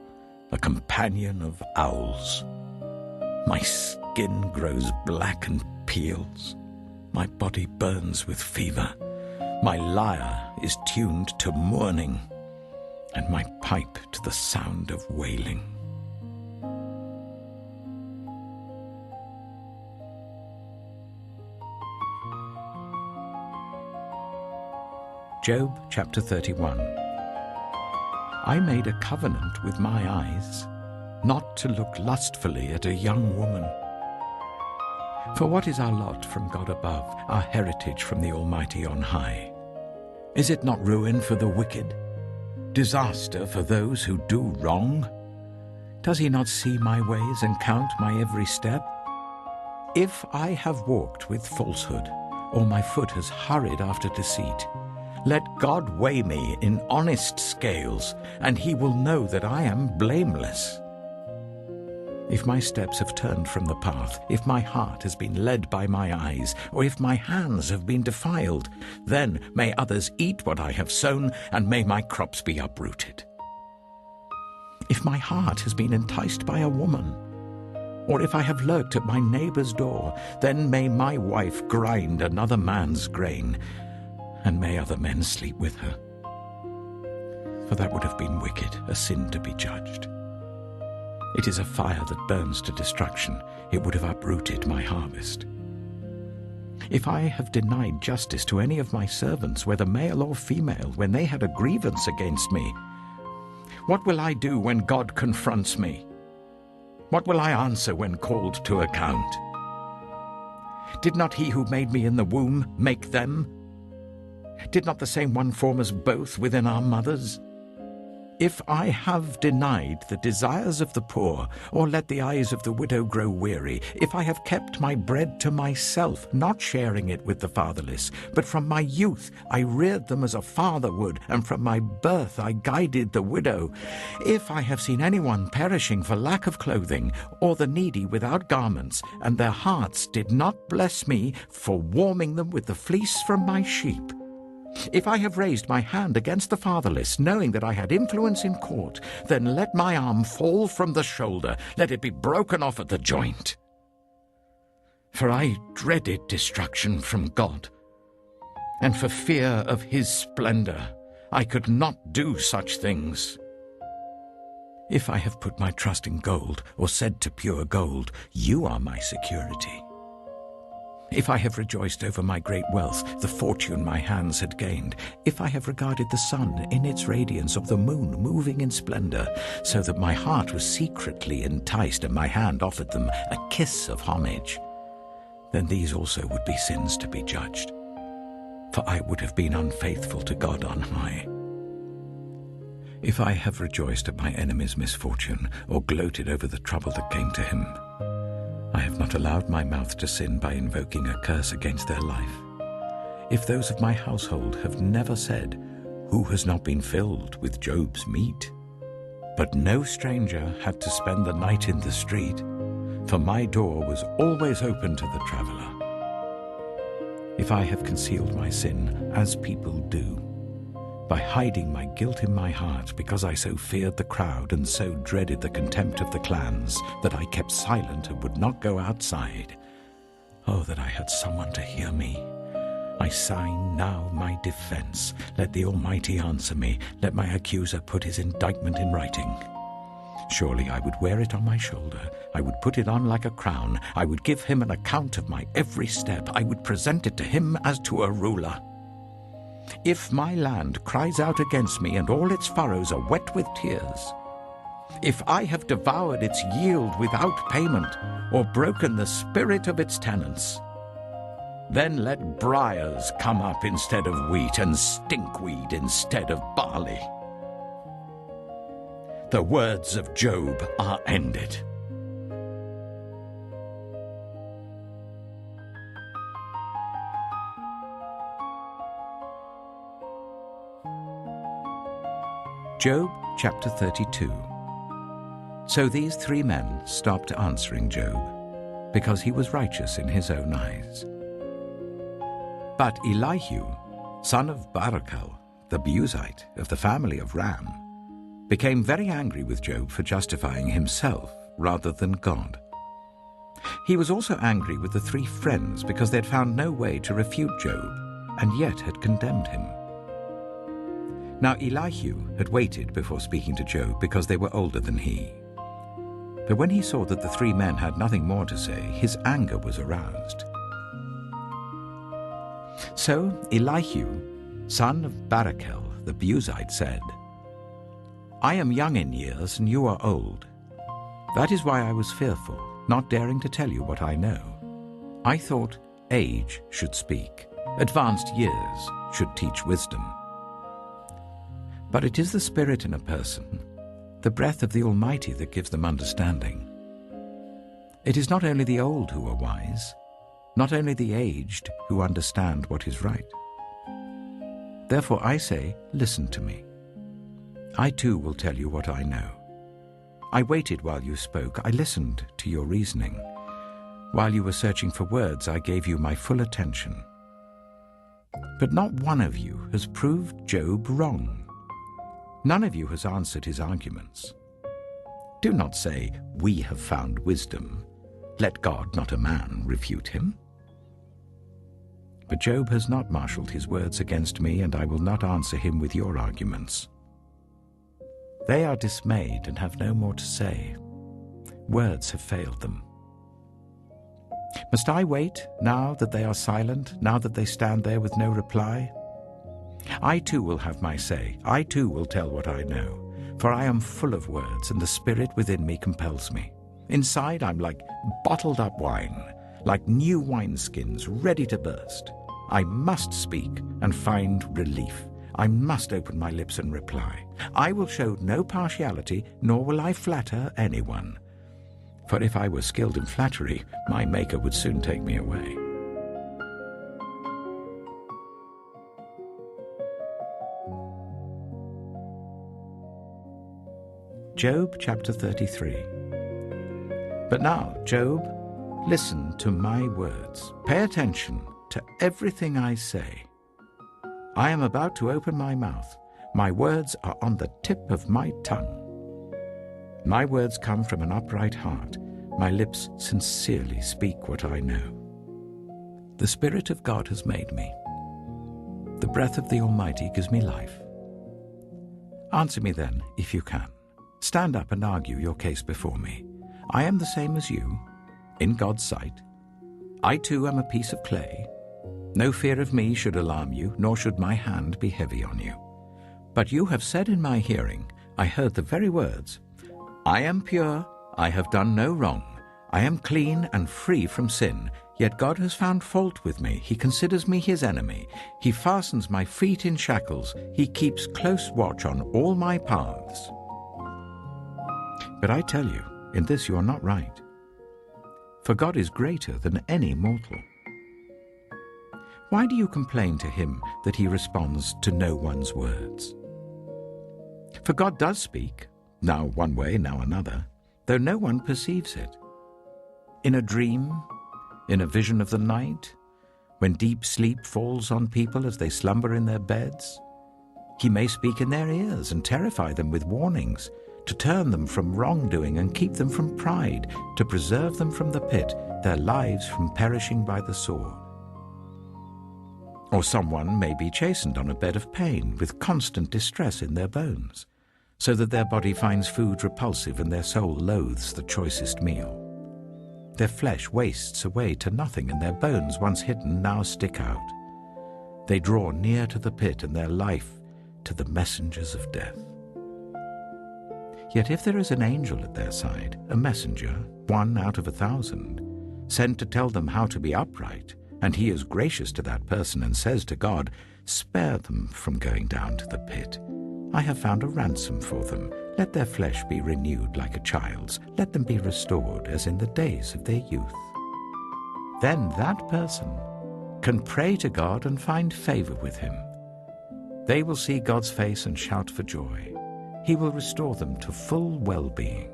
a companion of owls. My skin grows black and peels. My body burns with fever. My lyre is tuned to mourning, and my pipe to the sound of wailing. Job chapter 31. I made a covenant with my eyes, not to look lustfully at a young woman. For what is our lot from God above, our heritage from the Almighty on high? Is it not ruin for the wicked, disaster for those who do wrong? Does he not see my ways and count my every step? If I have walked with falsehood, or my foot has hurried after deceit, let God weigh me in honest scales, and he will know that I am blameless. If my steps have turned from the path, if my heart has been led by my eyes, or if my hands have been defiled, then may others eat what I have sown, and may my crops be uprooted. If my heart has been enticed by a woman, or if I have lurked at my neighbor's door, then may my wife grind another man's grain, and may other men sleep with her. For that would have been wicked, a sin to be judged. It is a fire that burns to destruction. It would have uprooted my harvest. If I have denied justice to any of my servants, whether male or female, when they had a grievance against me, what will I do when God confronts me? What will I answer when called to account? Did not he who made me in the womb make them? Did not the same one form us both within our mothers? If I have denied the desires of the poor, or let the eyes of the widow grow weary, if I have kept my bread to myself, not sharing it with the fatherless, but from my youth I reared them as a father would, and from my birth I guided the widow, if I have seen anyone perishing for lack of clothing, or the needy without garments, and their hearts did not bless me for warming them with the fleece from my sheep, If I have raised my hand against the fatherless, knowing that I had influence in court, then let my arm fall from the shoulder, let it be broken off at the joint. For I dreaded destruction from God, and for fear of his splendor I could not do such things. If I have put my trust in gold, or said to pure gold, you are my security. If I have rejoiced over my great wealth, the fortune my hands had gained, if I have regarded the sun in its radiance, or the moon moving in splendor, so that my heart was secretly enticed and my hand offered them a kiss of homage, then these also would be sins to be judged. For I would have been unfaithful to God on high. If I have rejoiced at my enemy's misfortune, or gloated over the trouble that came to him, I have not allowed my mouth to sin by invoking a curse against their life. If those of my household have never said, who has not been filled with Job's meat? But no stranger had to spend the night in the street, for my door was always open to the traveler. If I have concealed my sin, as people do, by hiding my guilt in my heart, because I so feared the crowd and so dreaded the contempt of the clans, that I kept silent and would not go outside. Oh, that I had someone to hear me. I sign now my defense. Let the Almighty answer me. Let my accuser put his indictment in writing. Surely I would wear it on my shoulder. I would put it on like a crown. I would give him an account of my every step. I would present it to him as to a ruler. If my land cries out against me and all its furrows are wet with tears, if I have devoured its yield without payment, or broken the spirit of its tenants, then let briars come up instead of wheat and stinkweed instead of barley. The words of Job are ended. Job chapter 32. So these three men stopped answering Job, because he was righteous in his own eyes. But Elihu, son of Barakel, the Buzite of the family of Ram, became very angry with Job for justifying himself rather than God. He was also angry with the three friends because they had found no way to refute Job, and yet had condemned him. Now Elihu had waited before speaking to Job because they were older than he. But when he saw that the three men had nothing more to say, his anger was aroused. So Elihu, son of Barakel, the Buzite, said, I am young in years and you are old. That is why I was fearful, not daring to tell you what I know. I thought age should speak, advanced years should teach wisdom. But it is the spirit in a person, the breath of the Almighty, that gives them understanding. It is not only the old who are wise, not only the aged who understand what is right. Therefore I say, listen to me. I too will tell you what I know. I waited while you spoke. I listened to your reasoning. While you were searching for words, I gave you my full attention. But not one of you has proved Job wrong. None of you has answered his arguments. Do not say, we have found wisdom. Let God, not a man, refute him. But Job has not marshaled his words against me, and I will not answer him with your arguments. They are dismayed and have no more to say. Words have failed them. Must I wait, now that they are silent, now that they stand there with no reply? I too will have my say. I too will tell what I know. For I am full of words, and the spirit within me compels me. Inside I'm like bottled up wine, like new wineskins ready to burst. I must speak and find relief. I must open my lips and reply. I will show no partiality, nor will I flatter anyone. For if I were skilled in flattery, my Maker would soon take me away. Job chapter 33. But now, Job, listen to my words. Pay attention to everything I say. I am about to open my mouth. My words are on the tip of my tongue. My words come from an upright heart. My lips sincerely speak what I know. The Spirit of God has made me. The breath of the Almighty gives me life. Answer me then, if you can. Stand up and argue your case before me. I am the same as you, in God's sight. I too am a piece of clay. No fear of me should alarm you, nor should my hand be heavy on you. But you have said in my hearing, I heard the very words, I am pure, I have done no wrong. I am clean and free from sin. Yet God has found fault with me. He considers me his enemy. He fastens my feet in shackles. He keeps close watch on all my paths. But I tell you, in this you are not right. For God is greater than any mortal. Why do you complain to him that he responds to no one's words? For God does speak, now one way, now another, though no one perceives it. In a dream, in a vision of the night, when deep sleep falls on people as they slumber in their beds, he may speak in their ears and terrify them with warnings, to turn them from wrongdoing and keep them from pride, to preserve them from the pit, their lives from perishing by the sword. Or someone may be chastened on a bed of pain, with constant distress in their bones, so that their body finds food repulsive and their soul loathes the choicest meal. Their flesh wastes away to nothing, and their bones, once hidden, now stick out. They draw near to the pit, and their life to the messengers of death. Yet if there is an angel at their side, a messenger, 1 out of 1,000, sent to tell them how to be upright, and he is gracious to that person and says to God, spare them from going down to the pit. I have found a ransom for them. Let their flesh be renewed like a child's. Let them be restored as in the days of their youth. Then that person can pray to God and find favor with him. They will see God's face and shout for joy. He will restore them to full well-being.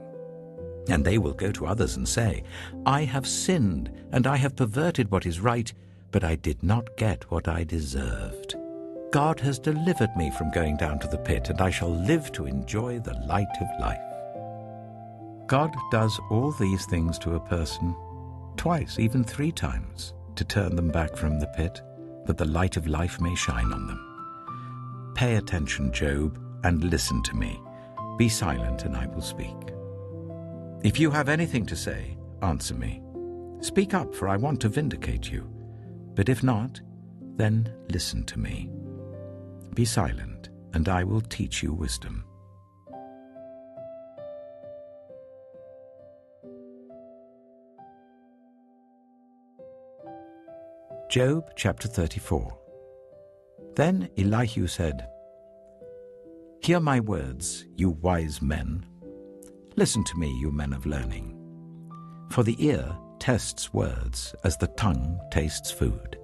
And they will go to others and say, I have sinned, and I have perverted what is right, but I did not get what I deserved. God has delivered me from going down to the pit, and I shall live to enjoy the light of life. God does all these things to a person, twice, even 3 times, to turn them back from the pit, that the light of life may shine on them. Pay attention, Job, and listen to me. Be silent, and I will speak. If you have anything to say, answer me. Speak up, for I want to vindicate you. But if not, then listen to me. Be silent, and I will teach you wisdom. Job chapter 34. Then Elihu said, Hear my words, you wise men. Listen to me, you men of learning. For the ear tests words as the tongue tastes food.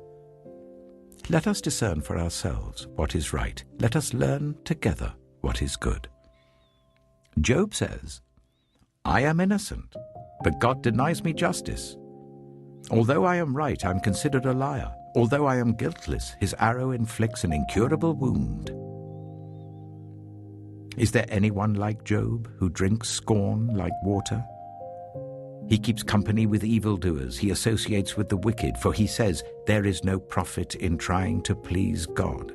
Let us discern for ourselves what is right. Let us learn together what is good. Job says, I am innocent, but God denies me justice. Although I am right, I am considered a liar. Although I am guiltless, his arrow inflicts an incurable wound. Is there anyone like Job who drinks scorn like water? He keeps company with evildoers. He associates with the wicked, for he says, there is no profit in trying to please God.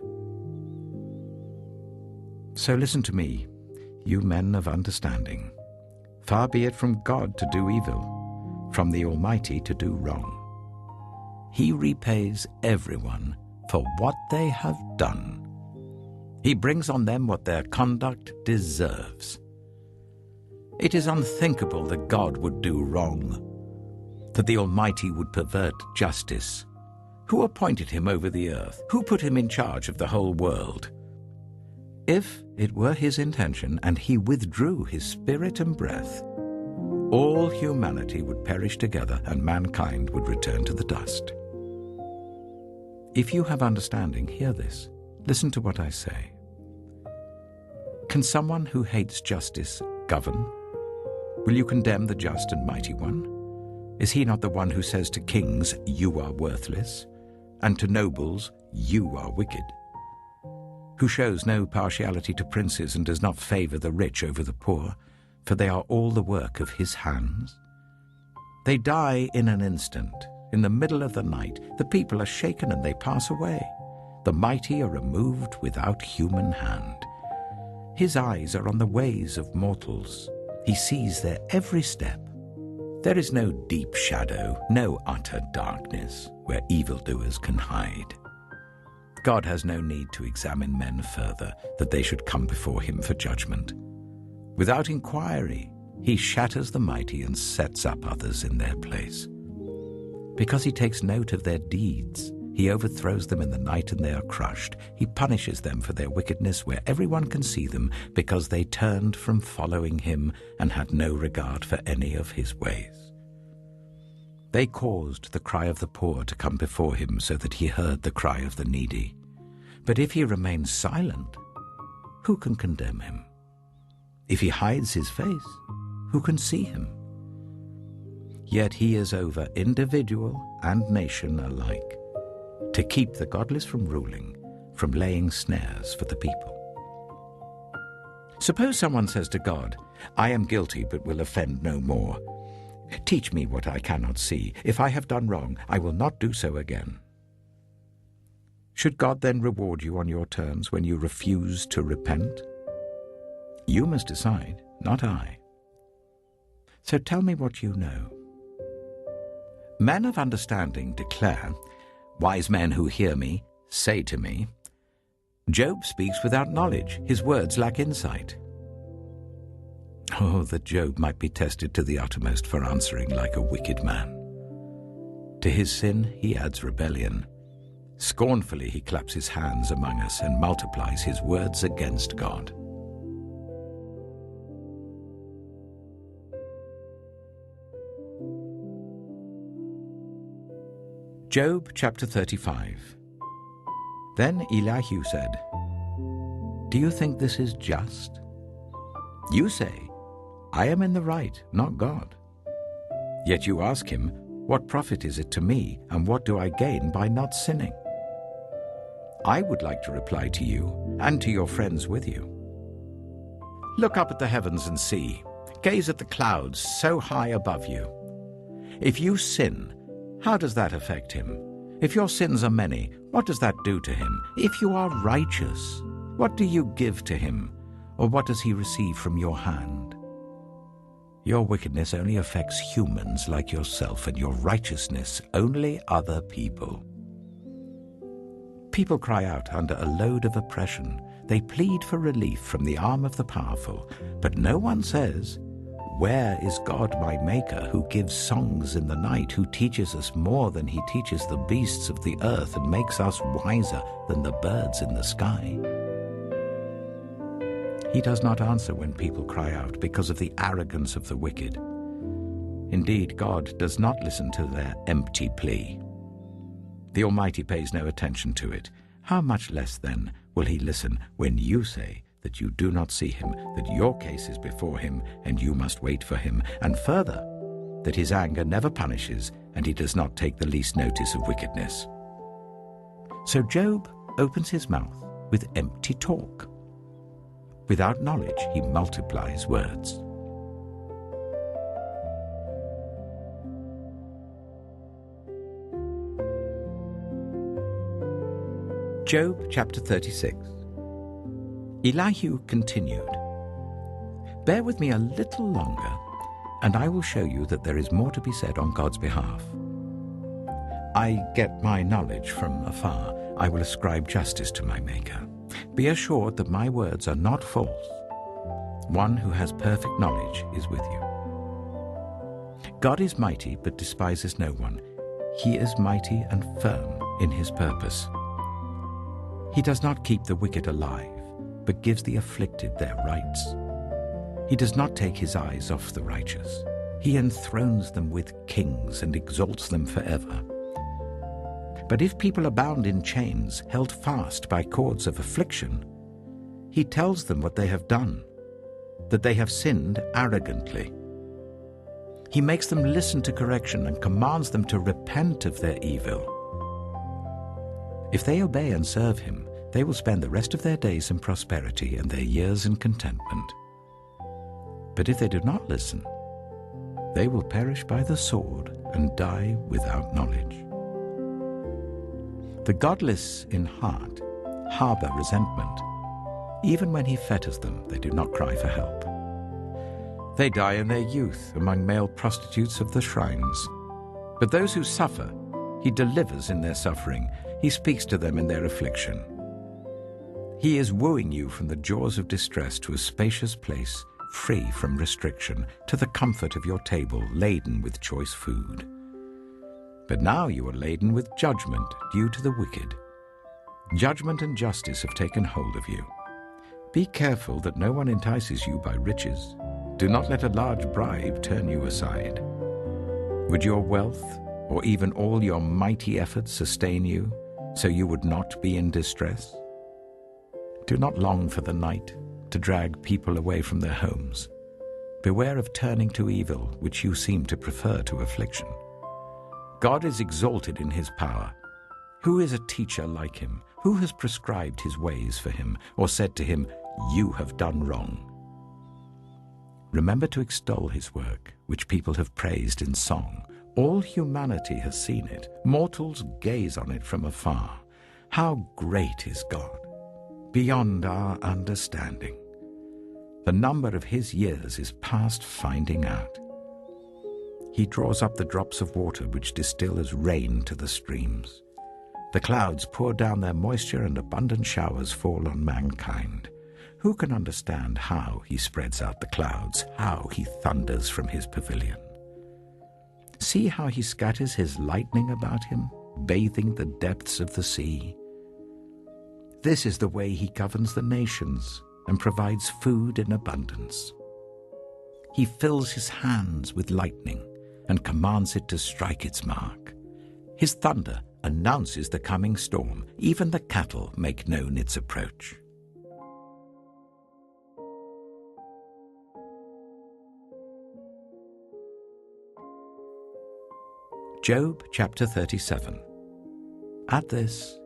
So listen to me, you men of understanding. Far be it from God to do evil, from the Almighty to do wrong. He repays everyone for what they have done. He brings on them what their conduct deserves. It is unthinkable that God would do wrong, that the Almighty would pervert justice. Who appointed him over the earth? Who put him in charge of the whole world? If it were his intention and he withdrew his spirit and breath, all humanity would perish together and mankind would return to the dust. If you have understanding, hear this. Listen to what I say. Can someone who hates justice govern? Will you condemn the just and mighty one? Is he not the one who says to kings, you are worthless, and to nobles, you are wicked? who shows no partiality to princes and does not favor the rich over the poor, for they are all the work of his hands? They die in an instant. In the middle of the night, the people are shaken and they pass away. The mighty are removed without human hand. His eyes are on the ways of mortals. He sees their every step. There is no deep shadow, no utter darkness where evildoers can hide. God has no need to examine men further, that they should come before him for judgment. Without inquiry, he shatters the mighty and sets up others in their place. Because he takes note of their deeds, he overthrows them in the night and they are crushed. He punishes them for their wickedness where everyone can see them, because they turned from following him and had no regard for any of his ways. They caused the cry of the poor to come before him so that he heard the cry of the needy. But if he remains silent, who can condemn him? If he hides his face, who can see him? Yet he is over individual and nation alike, to keep the godless from ruling, from laying snares for the people. Suppose someone says to God, "I am guilty but will offend no more. Teach me what I cannot see. If I have done wrong, I will not do so again." Should God then reward you on your terms when you refuse to repent? You must decide, not I. So tell me what you know. Men of understanding declare, wise men who hear me say to me, Job speaks without knowledge, his words lack insight. Oh, that Job might be tested to the uttermost for answering like a wicked man. To his sin he adds rebellion. Scornfully he claps his hands among us and multiplies his words against God. Job chapter 35. Then Elihu said, "Do you think this is just? You say, I am in the right, not God. Yet you ask him, what profit is it to me, and what do I gain by not sinning? I would like to reply to you, and to your friends with you. Look up at the heavens and see. Gaze at the clouds so high above you. If you sin, how does that affect him? If your sins are many, what does that do to him? If you are righteous, what do you give to him? Or what does he receive from your hand? Your wickedness only affects humans like yourself, and your righteousness only other people. People cry out under a load of oppression. They plead for relief from the arm of the powerful, but no one says, where is God my Maker, who gives songs in the night, who teaches us more than he teaches the beasts of the earth, and makes us wiser than the birds in the sky? He does not answer when people cry out because of the arrogance of the wicked. Indeed, God does not listen to their empty plea. The Almighty pays no attention to it. How much less, then, will he listen when you say that you do not see him, that your case is before him, and you must wait for him, and further, that his anger never punishes, and he does not take the least notice of wickedness. So Job opens his mouth with empty talk. Without knowledge, he multiplies words. Job chapter 36. Elihu continued, "Bear with me a little longer, and I will show you that there is more to be said on God's behalf. I get my knowledge from afar. I will ascribe justice to my Maker. Be assured that my words are not false. One who has perfect knowledge is with you. God is mighty, but despises no one. He is mighty and firm in his purpose. He does not keep the wicked alive, but gives the afflicted their rights. He does not take his eyes off the righteous. He enthrones them with kings and exalts them forever. But if people are bound in chains, held fast by cords of affliction, he tells them what they have done, that they have sinned arrogantly. He makes them listen to correction and commands them to repent of their evil. If they obey and serve him, They will spend the rest of their days in prosperity and their years in contentment. But if they do not listen, they will perish by the sword and die without knowledge. The godless in heart harbor resentment. Even when he fetters them, they do not cry for help. They die in their youth among male prostitutes of the shrines. But those who suffer, he delivers in their suffering. He speaks to them in their affliction. He is wooing you from the jaws of distress to a spacious place, free from restriction, to the comfort of your table, laden with choice food. But now you are laden with judgment due to the wicked. Judgment and justice have taken hold of you. Be careful that no one entices you by riches. Do not let a large bribe turn you aside. Would your wealth, or even all your mighty efforts, sustain you, so you would not be in distress? Do not long for the night to drag people away from their homes. Beware of turning to evil, which you seem to prefer to affliction. God is exalted in his power. Who is a teacher like him? Who has prescribed his ways for him, or said to him, "You have done wrong"? Remember to extol his work, which people have praised in song. All humanity has seen it. Mortals gaze on it from afar. How great is God, beyond our understanding. The number of his years is past finding out. He draws up the drops of water which distill as rain to the streams. The clouds pour down their moisture and abundant showers fall on mankind. Who can understand how he spreads out the clouds, how he thunders from his pavilion? See how he scatters his lightning about him, bathing the depths of the sea. This is the way he governs the nations and provides food in abundance. He fills his hands with lightning and commands it to strike its mark. His thunder announces the coming storm. Even the cattle make known its approach. Job chapter 37. At this,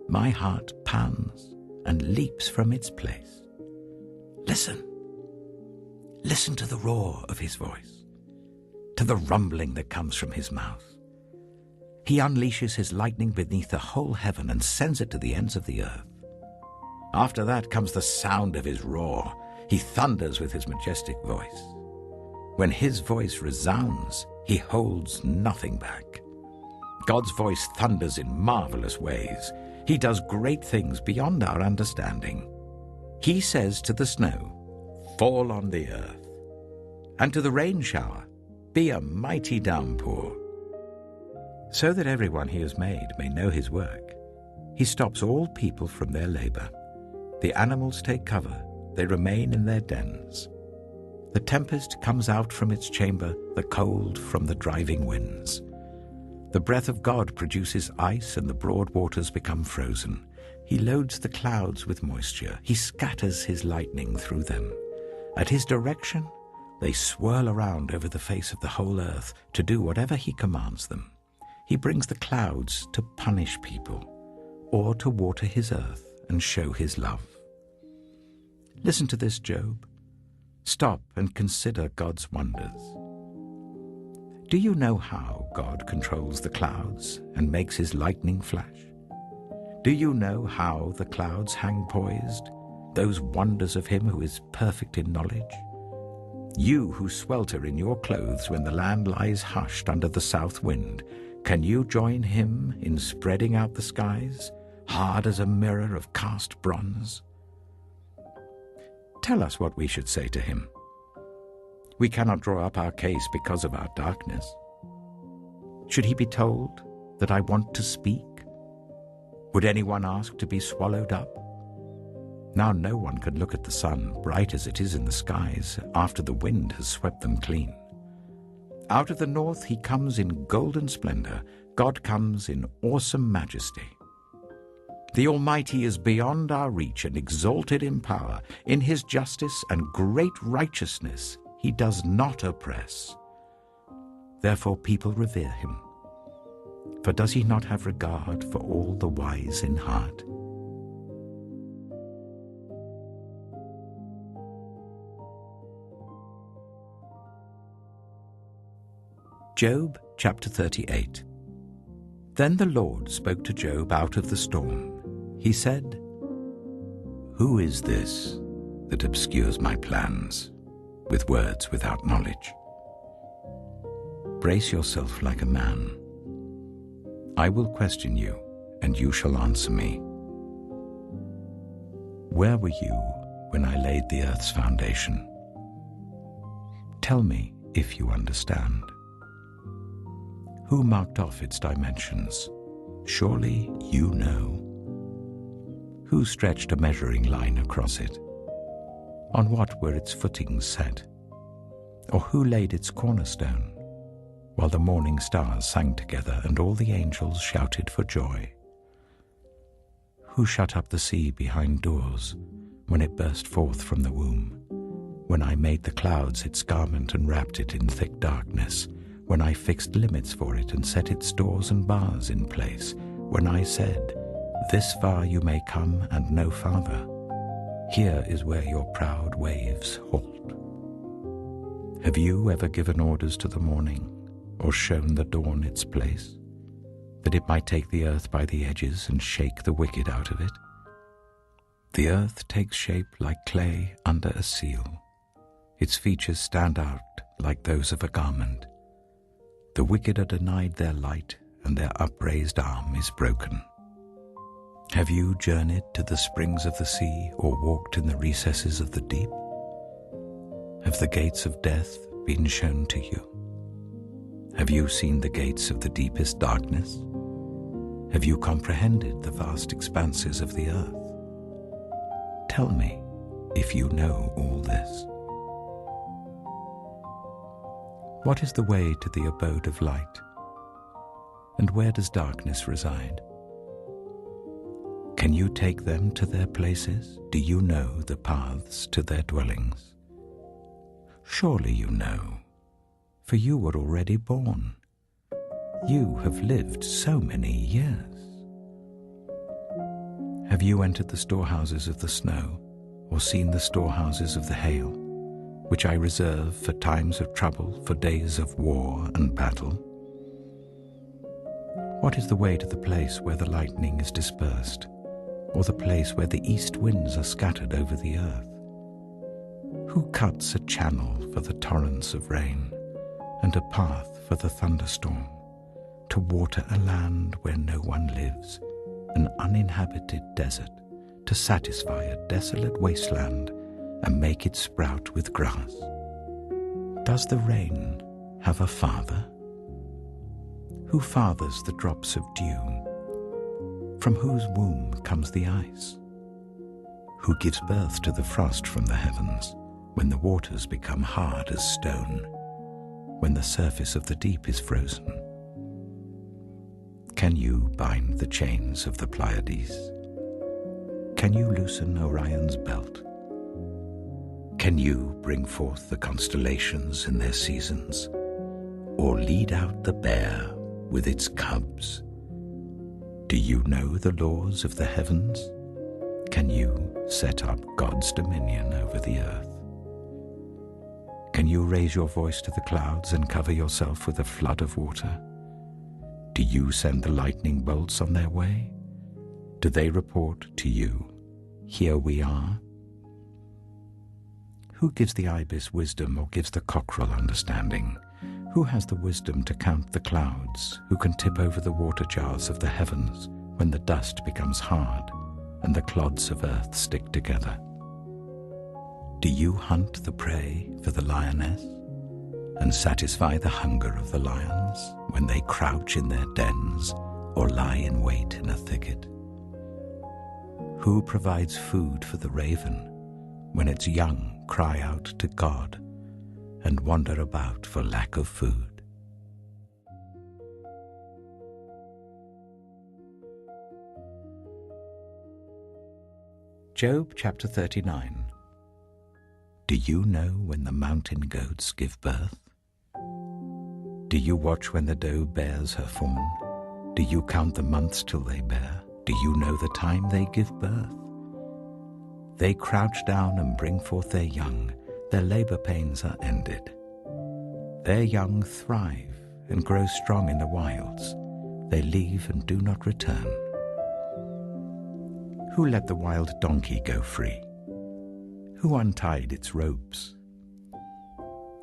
my heart pants and leaps from its place. Listen. Listen to the roar of his voice, to the rumbling that comes from his mouth. He unleashes his lightning beneath the whole heaven and sends it to the ends of the earth. After that comes the sound of his roar. He thunders with his majestic voice. When his voice resounds, he holds nothing back. God's voice thunders in marvelous ways. He does great things beyond our understanding. He says to the snow, "Fall on the earth," and to the rain shower, "Be a mighty downpour," so that everyone he has made may know his work. He stops all people from their labor. The animals take cover. They remain in their dens. The tempest comes out from its chamber, the cold from the driving winds. The breath of God produces ice, and the broad waters become frozen. He loads the clouds with moisture. He scatters his lightning through them. At his direction, they swirl around over the face of the whole earth to do whatever he commands them. He brings the clouds to punish people, or to water his earth and show his love. Listen to this, Job. Stop and consider God's wonders. Do you know how God controls the clouds and makes his lightning flash? Do you know how the clouds hang poised, those wonders of him who is perfect in knowledge? You who swelter in your clothes when the land lies hushed under the south wind, can you join him in spreading out the skies, hard as a mirror of cast bronze? Tell us what we should say to him. We cannot draw up our case because of our darkness. Should he be told that I want to speak? Would anyone ask to be swallowed up? Now no one can look at the sun, bright as it is in the skies, after the wind has swept them clean. Out of the north he comes in golden splendor. God comes in awesome majesty. The Almighty is beyond our reach and exalted in power. In his justice and great righteousness he does not oppress. Therefore people revere him. For does he not have regard for all the wise in heart? Job chapter 38. Then the Lord spoke to Job out of the storm. He said, "Who is this that obscures my plans with words without knowledge? Brace yourself like a man. I will question you, and you shall answer me. Where were you when I laid the earth's foundation? Tell me if you understand. Who marked off its dimensions? Surely you know. Who stretched a measuring line across it? On what were its footings set? Or who laid its cornerstone, while the morning stars sang together and all the angels shouted for joy? Who shut up the sea behind doors when it burst forth from the womb? When I made the clouds its garment and wrapped it in thick darkness, when I fixed limits for it and set its doors and bars in place, when I said, 'This far you may come and no farther. Here is where your proud waves halt.' Have you ever given orders to the morning, or shown the dawn its place, that it might take the earth by the edges and shake the wicked out of it? The earth takes shape like clay under a seal. Its features stand out like those of a garment. The wicked are denied their light, and their upraised arm is broken. Have you journeyed to the springs of the sea, or walked in the recesses of the deep? Have the gates of death been shown to you? Have you seen the gates of the deepest darkness? Have you comprehended the vast expanses of the earth? Tell me if you know all this. What is the way to the abode of light? And where does darkness reside? Can you take them to their places? Do you know the paths to their dwellings? Surely you know, for you were already born. You have lived so many years. Have you entered the storehouses of the snow, or seen the storehouses of the hail, which I reserve for times of trouble, for days of war and battle? What is the way to the place where the lightning is dispersed, or the place where the east winds are scattered over the earth? Who cuts a channel for the torrents of rain, and a path for the thunderstorm, to water a land where no one lives, an uninhabited desert, to satisfy a desolate wasteland and make it sprout with grass? Does the rain have a father? Who fathers the drops of dew? From whose womb comes the ice? Who gives birth to the frost from the heavens, when the waters become hard as stone, when the surface of the deep is frozen? Can you bind the chains of the Pleiades? Can you loosen Orion's belt? Can you bring forth the constellations in their seasons, or lead out the bear with its cubs? Do you know the laws of the heavens? Can you set up God's dominion over the earth? Can you raise your voice to the clouds and cover yourself with a flood of water? Do you send the lightning bolts on their way? Do they report to you, "Here we are"? Who gives the ibis wisdom, or gives the cockerel understanding? Who has the wisdom to count the clouds? Who can tip over the water jars of the heavens when the dust becomes hard and the clods of earth stick together? Do you hunt the prey for the lioness and satisfy the hunger of the lions when they crouch in their dens or lie in wait in a thicket? Who provides food for the raven when its young cry out to God and wander about for lack of food? Job chapter 39. Do you know when the mountain goats give birth? Do you watch when the doe bears her fawn? Do you count the months till they bear? Do you know the time they give birth? They crouch down and bring forth their young. Their labor pains are ended. Their young thrive and grow strong in the wilds. They leave and do not return. Who let the wild donkey go free? Who untied its ropes?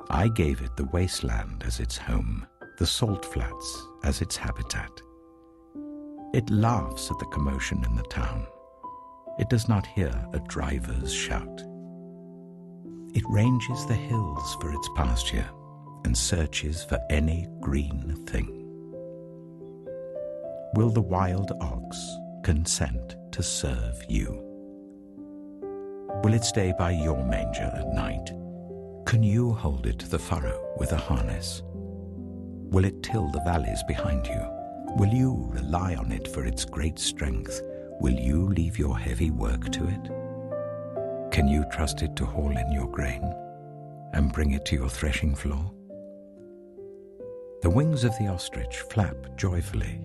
I gave it the wasteland as its home, the salt flats as its habitat. It laughs at the commotion in the town. It does not hear a driver's shout. It ranges the hills for its pasture and searches for any green thing. Will the wild ox consent to serve you? Will it stay by your manger at night? Can you hold it to the furrow with a harness? Will it till the valleys behind you? Will you rely on it for its great strength? Will you leave your heavy work to it? Can you trust it to haul in your grain and bring it to your threshing floor? The wings of the ostrich flap joyfully,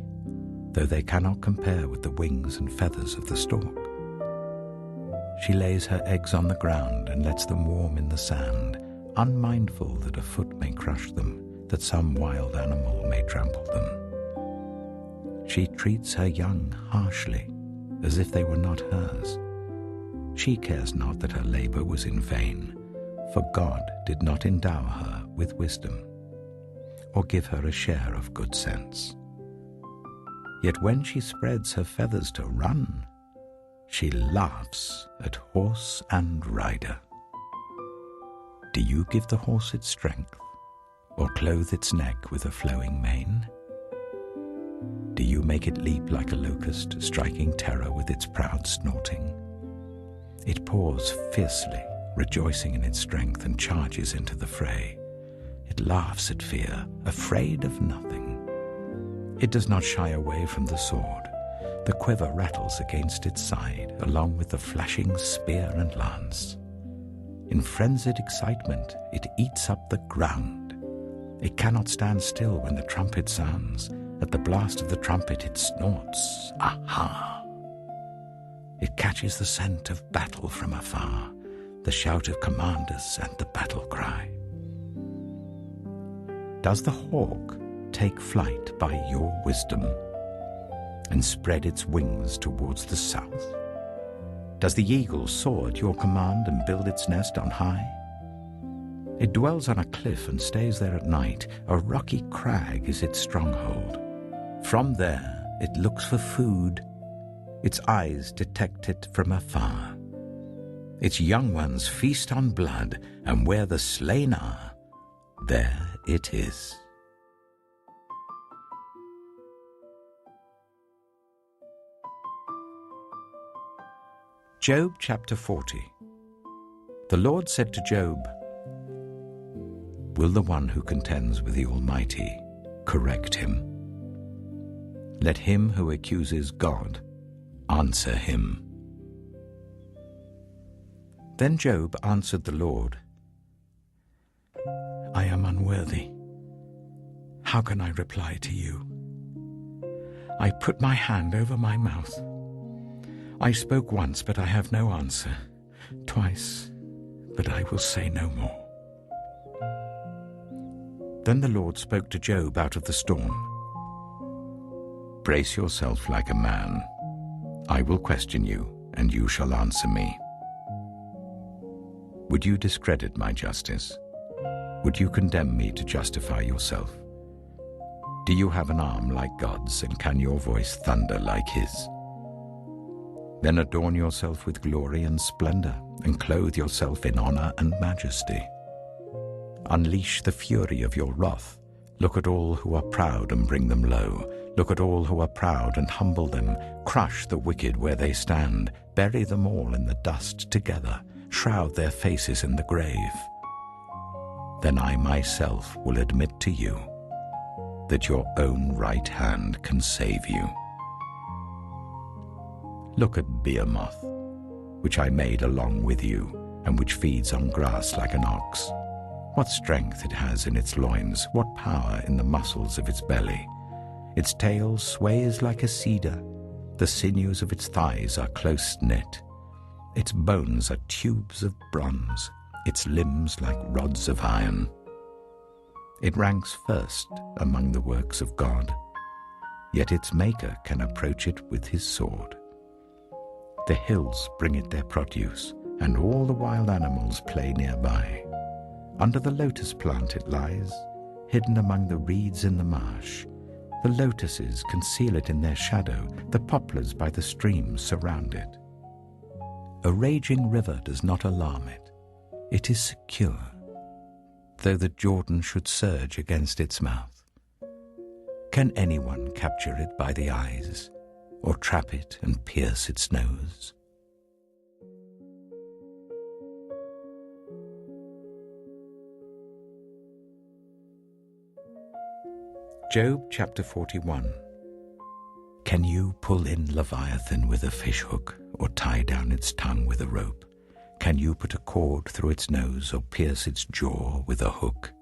though they cannot compare with the wings and feathers of the stork. She lays her eggs on the ground and lets them warm in the sand, unmindful that a foot may crush them, that some wild animal may trample them. She treats her young harshly, as if they were not hers. She cares not that her labor was in vain, for God did not endow her with wisdom, or give her a share of good sense. Yet when she spreads her feathers to run, she laughs at horse and rider. Do you give the horse its strength, or clothe its neck with a flowing mane? Do you make it leap like a locust, striking terror with its proud snorting? It paws fiercely, rejoicing in its strength, and charges into the fray. It laughs at fear, afraid of nothing. It does not shy away from the sword. The quiver rattles against its side, along with the flashing spear and lance. In frenzied excitement, it eats up the ground. It cannot stand still when the trumpet sounds. At the blast of the trumpet it snorts, aha! It catches the scent of battle from afar, the shout of commanders and the battle cry. Does the hawk take flight by your wisdom and spread its wings towards the south? Does the eagle soar at your command and build its nest on high? It dwells on a cliff and stays there at night. A rocky crag is its stronghold. From there it looks for food. Its eyes detect it from afar. Its young ones feast on blood, and where the slain are, there it is. Job chapter 40. The Lord said to Job, Will the one who contends with the Almighty correct him? Let him who accuses God answer him. Then Job answered the Lord, I am unworthy. How can I reply to you? I put my hand over my mouth. I spoke once, but I have no answer. Twice, but I will say no more. Then the Lord spoke to Job out of the storm. Brace yourself like a man. I will question you, and you shall answer me. Would you discredit my justice? Would you condemn me to justify yourself? Do you have an arm like God's, and can your voice thunder like his? Then adorn yourself with glory and splendor, and clothe yourself in honor and majesty. Unleash the fury of your wrath. Look at all who are proud and bring them low. Look at all who are proud and humble them. Crush the wicked where they stand. Bury them all in the dust together. Shroud their faces in the grave. Then I myself will admit to you that your own right hand can save you. Look at Behemoth, which I made along with you, and which feeds on grass like an ox. What strength it has in its loins, what power in the muscles of its belly. Its tail sways like a cedar, the sinews of its thighs are close knit. Its bones are tubes of bronze, its limbs like rods of iron. It ranks first among the works of God, yet its maker can approach it with his sword. The hills bring it their produce, and all the wild animals play nearby. Under the lotus plant it lies, hidden among the reeds in the marsh. The lotuses conceal it in their shadow, the poplars by the stream surround it. A raging river does not alarm it. It is secure, though the Jordan should surge against its mouth. Can anyone capture it by the eyes, or trap it and pierce its nose? Job chapter 41. Can you pull in Leviathan with a fishhook, or tie down its tongue with a rope? Can you put a cord through its nose, or pierce its jaw with a hook?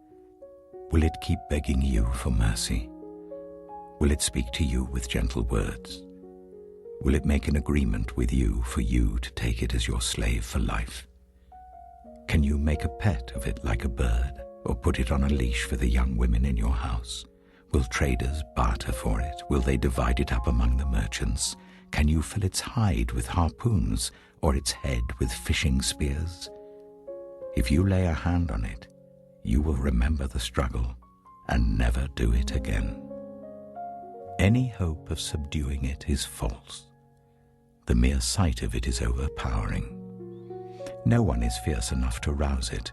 Will it keep begging you for mercy? Will it speak to you with gentle words? Will it make an agreement with you for you to take it as your slave for life? Can you make a pet of it like a bird, or put it on a leash for the young women in your house? Will traders barter for it? Will they divide it up among the merchants? Can you fill its hide with harpoons, or its head with fishing spears? If you lay a hand on it, you will remember the struggle and never do it again. Any hope of subduing it is false. The mere sight of it is overpowering. No one is fierce enough to rouse it.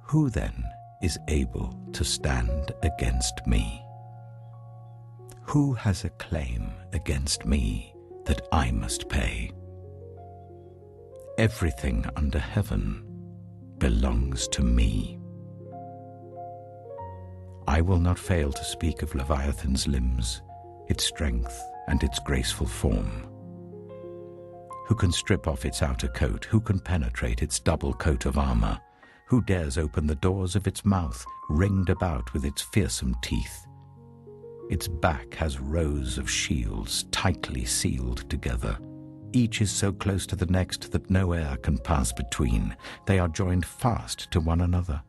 Who then is able to stand against me? Who has a claim against me that I must pay? Everything under heaven belongs to me. I will not fail to speak of Leviathan's limbs, its strength and its graceful form. Who can strip off its outer coat? Who can penetrate its double coat of armor? Who dares open the doors of its mouth, ringed about with its fearsome teeth? Its back has rows of shields tightly sealed together. Each is so close to the next that no air can pass between. They are joined fast to one another.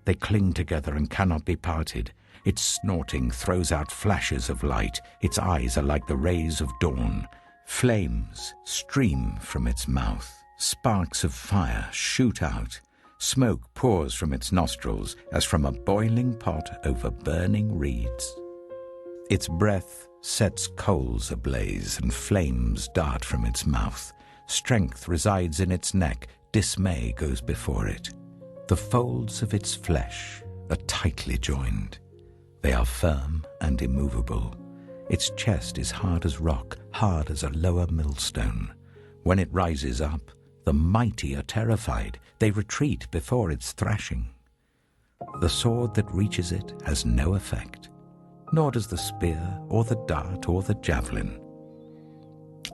They cling together and cannot be parted. Its snorting throws out flashes of light. Its eyes are like the rays of dawn. Flames stream from its mouth. Sparks of fire shoot out. Smoke pours from its nostrils as from a boiling pot over burning reeds. Its breath sets coals ablaze, and flames dart from its mouth. Strength resides in its neck, dismay goes before it. The folds of its flesh are tightly joined. They are firm and immovable. Its chest is hard as rock, hard as a lower millstone. When it rises up, the mighty are terrified. They retreat before its thrashing. The sword that reaches it has no effect, nor does the spear or the dart or the javelin.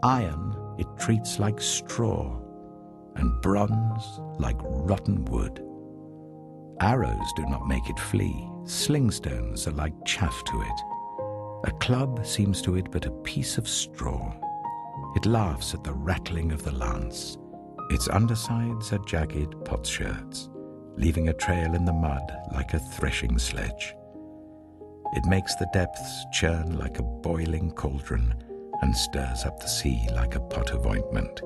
Iron it treats like straw, and bronze like rotten wood. Arrows do not make it flee. Slingstones are like chaff to it. A club seems to it but a piece of straw. It laughs at the rattling of the lance. Its undersides are jagged potsherds, leaving a trail in the mud like a threshing sledge. It makes the depths churn like a boiling cauldron and stirs up the sea like a pot of ointment.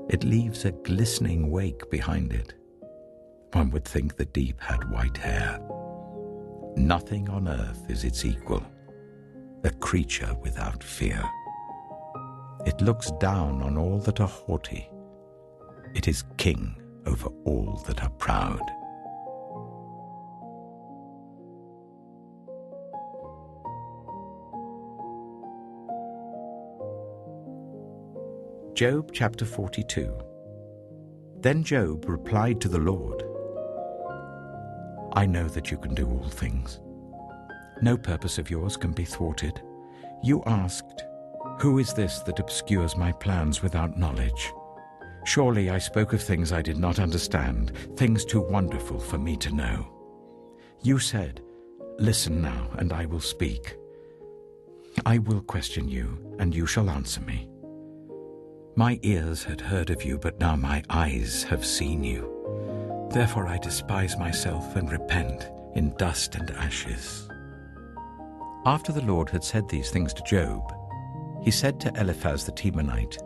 It leaves a glistening wake behind it. One would think the deep had white hair. Nothing on earth is its equal, a creature without fear. It looks down on all that are haughty. It is king over all that are proud. Job chapter 42. Then Job replied to the Lord, I know that you can do all things. No purpose of yours can be thwarted. You asked, who is this that obscures my plans without knowledge? Surely I spoke of things I did not understand, things too wonderful for me to know. You said, listen now, and I will speak. I will question you, and you shall answer me. My ears had heard of you, but now my eyes have seen you. Therefore I despise myself and repent. in dust and ashes." After the Lord had said these things to Job, he said to Eliphaz the Temanite,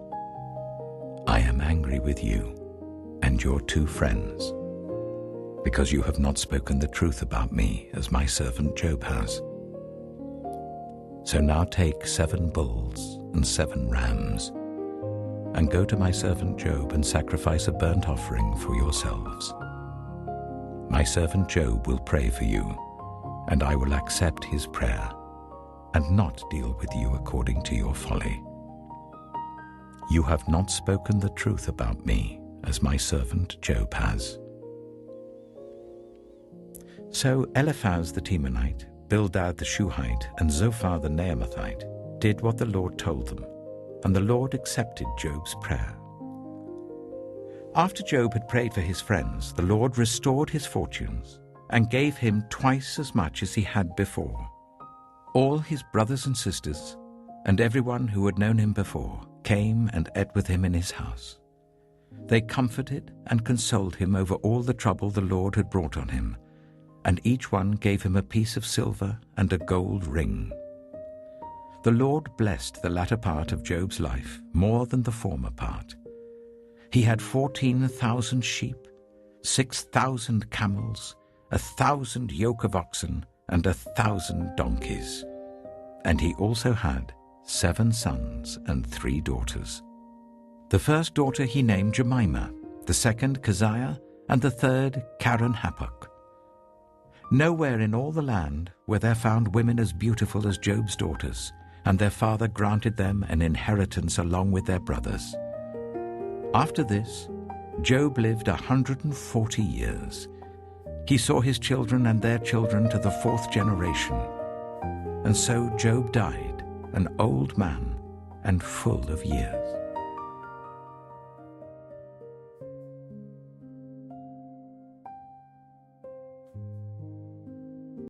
"I am angry with you and your 2 friends, because you have not spoken the truth about me as my servant Job has. So now take 7 bulls and 7 rams, and go to my servant Job and sacrifice a burnt offering for yourselves. My servant Job will pray for you, and I will accept his prayer, and not deal with you according to your folly. You have not spoken the truth about me, as my servant Job has." So Eliphaz the Temanite, Bildad the Shuhite, and Zophar the Naamathite did what the Lord told them, and the Lord accepted Job's prayer. After Job had prayed for his friends, the Lord restored his fortunes and gave him twice as much as he had before. All his brothers and sisters, and everyone who had known him before, came and ate with him in his house. They comforted and consoled him over all the trouble the Lord had brought on him, and each one gave him a piece of silver and a gold ring. The Lord blessed the latter part of Job's life more than the former part. He had 14,000 sheep, 6,000 camels, 1,000 yoke of oxen, and 1,000 donkeys. And he also had 7 sons and 3 daughters. The first daughter he named Jemimah, the second Keziah, and the third Habakkuk. Nowhere in all the land were there found women as beautiful as Job's daughters, and their father granted them an inheritance along with their brothers. After this, Job lived 140 years. He saw his children and their children to the 4th generation. And so Job died, an old man and full of years.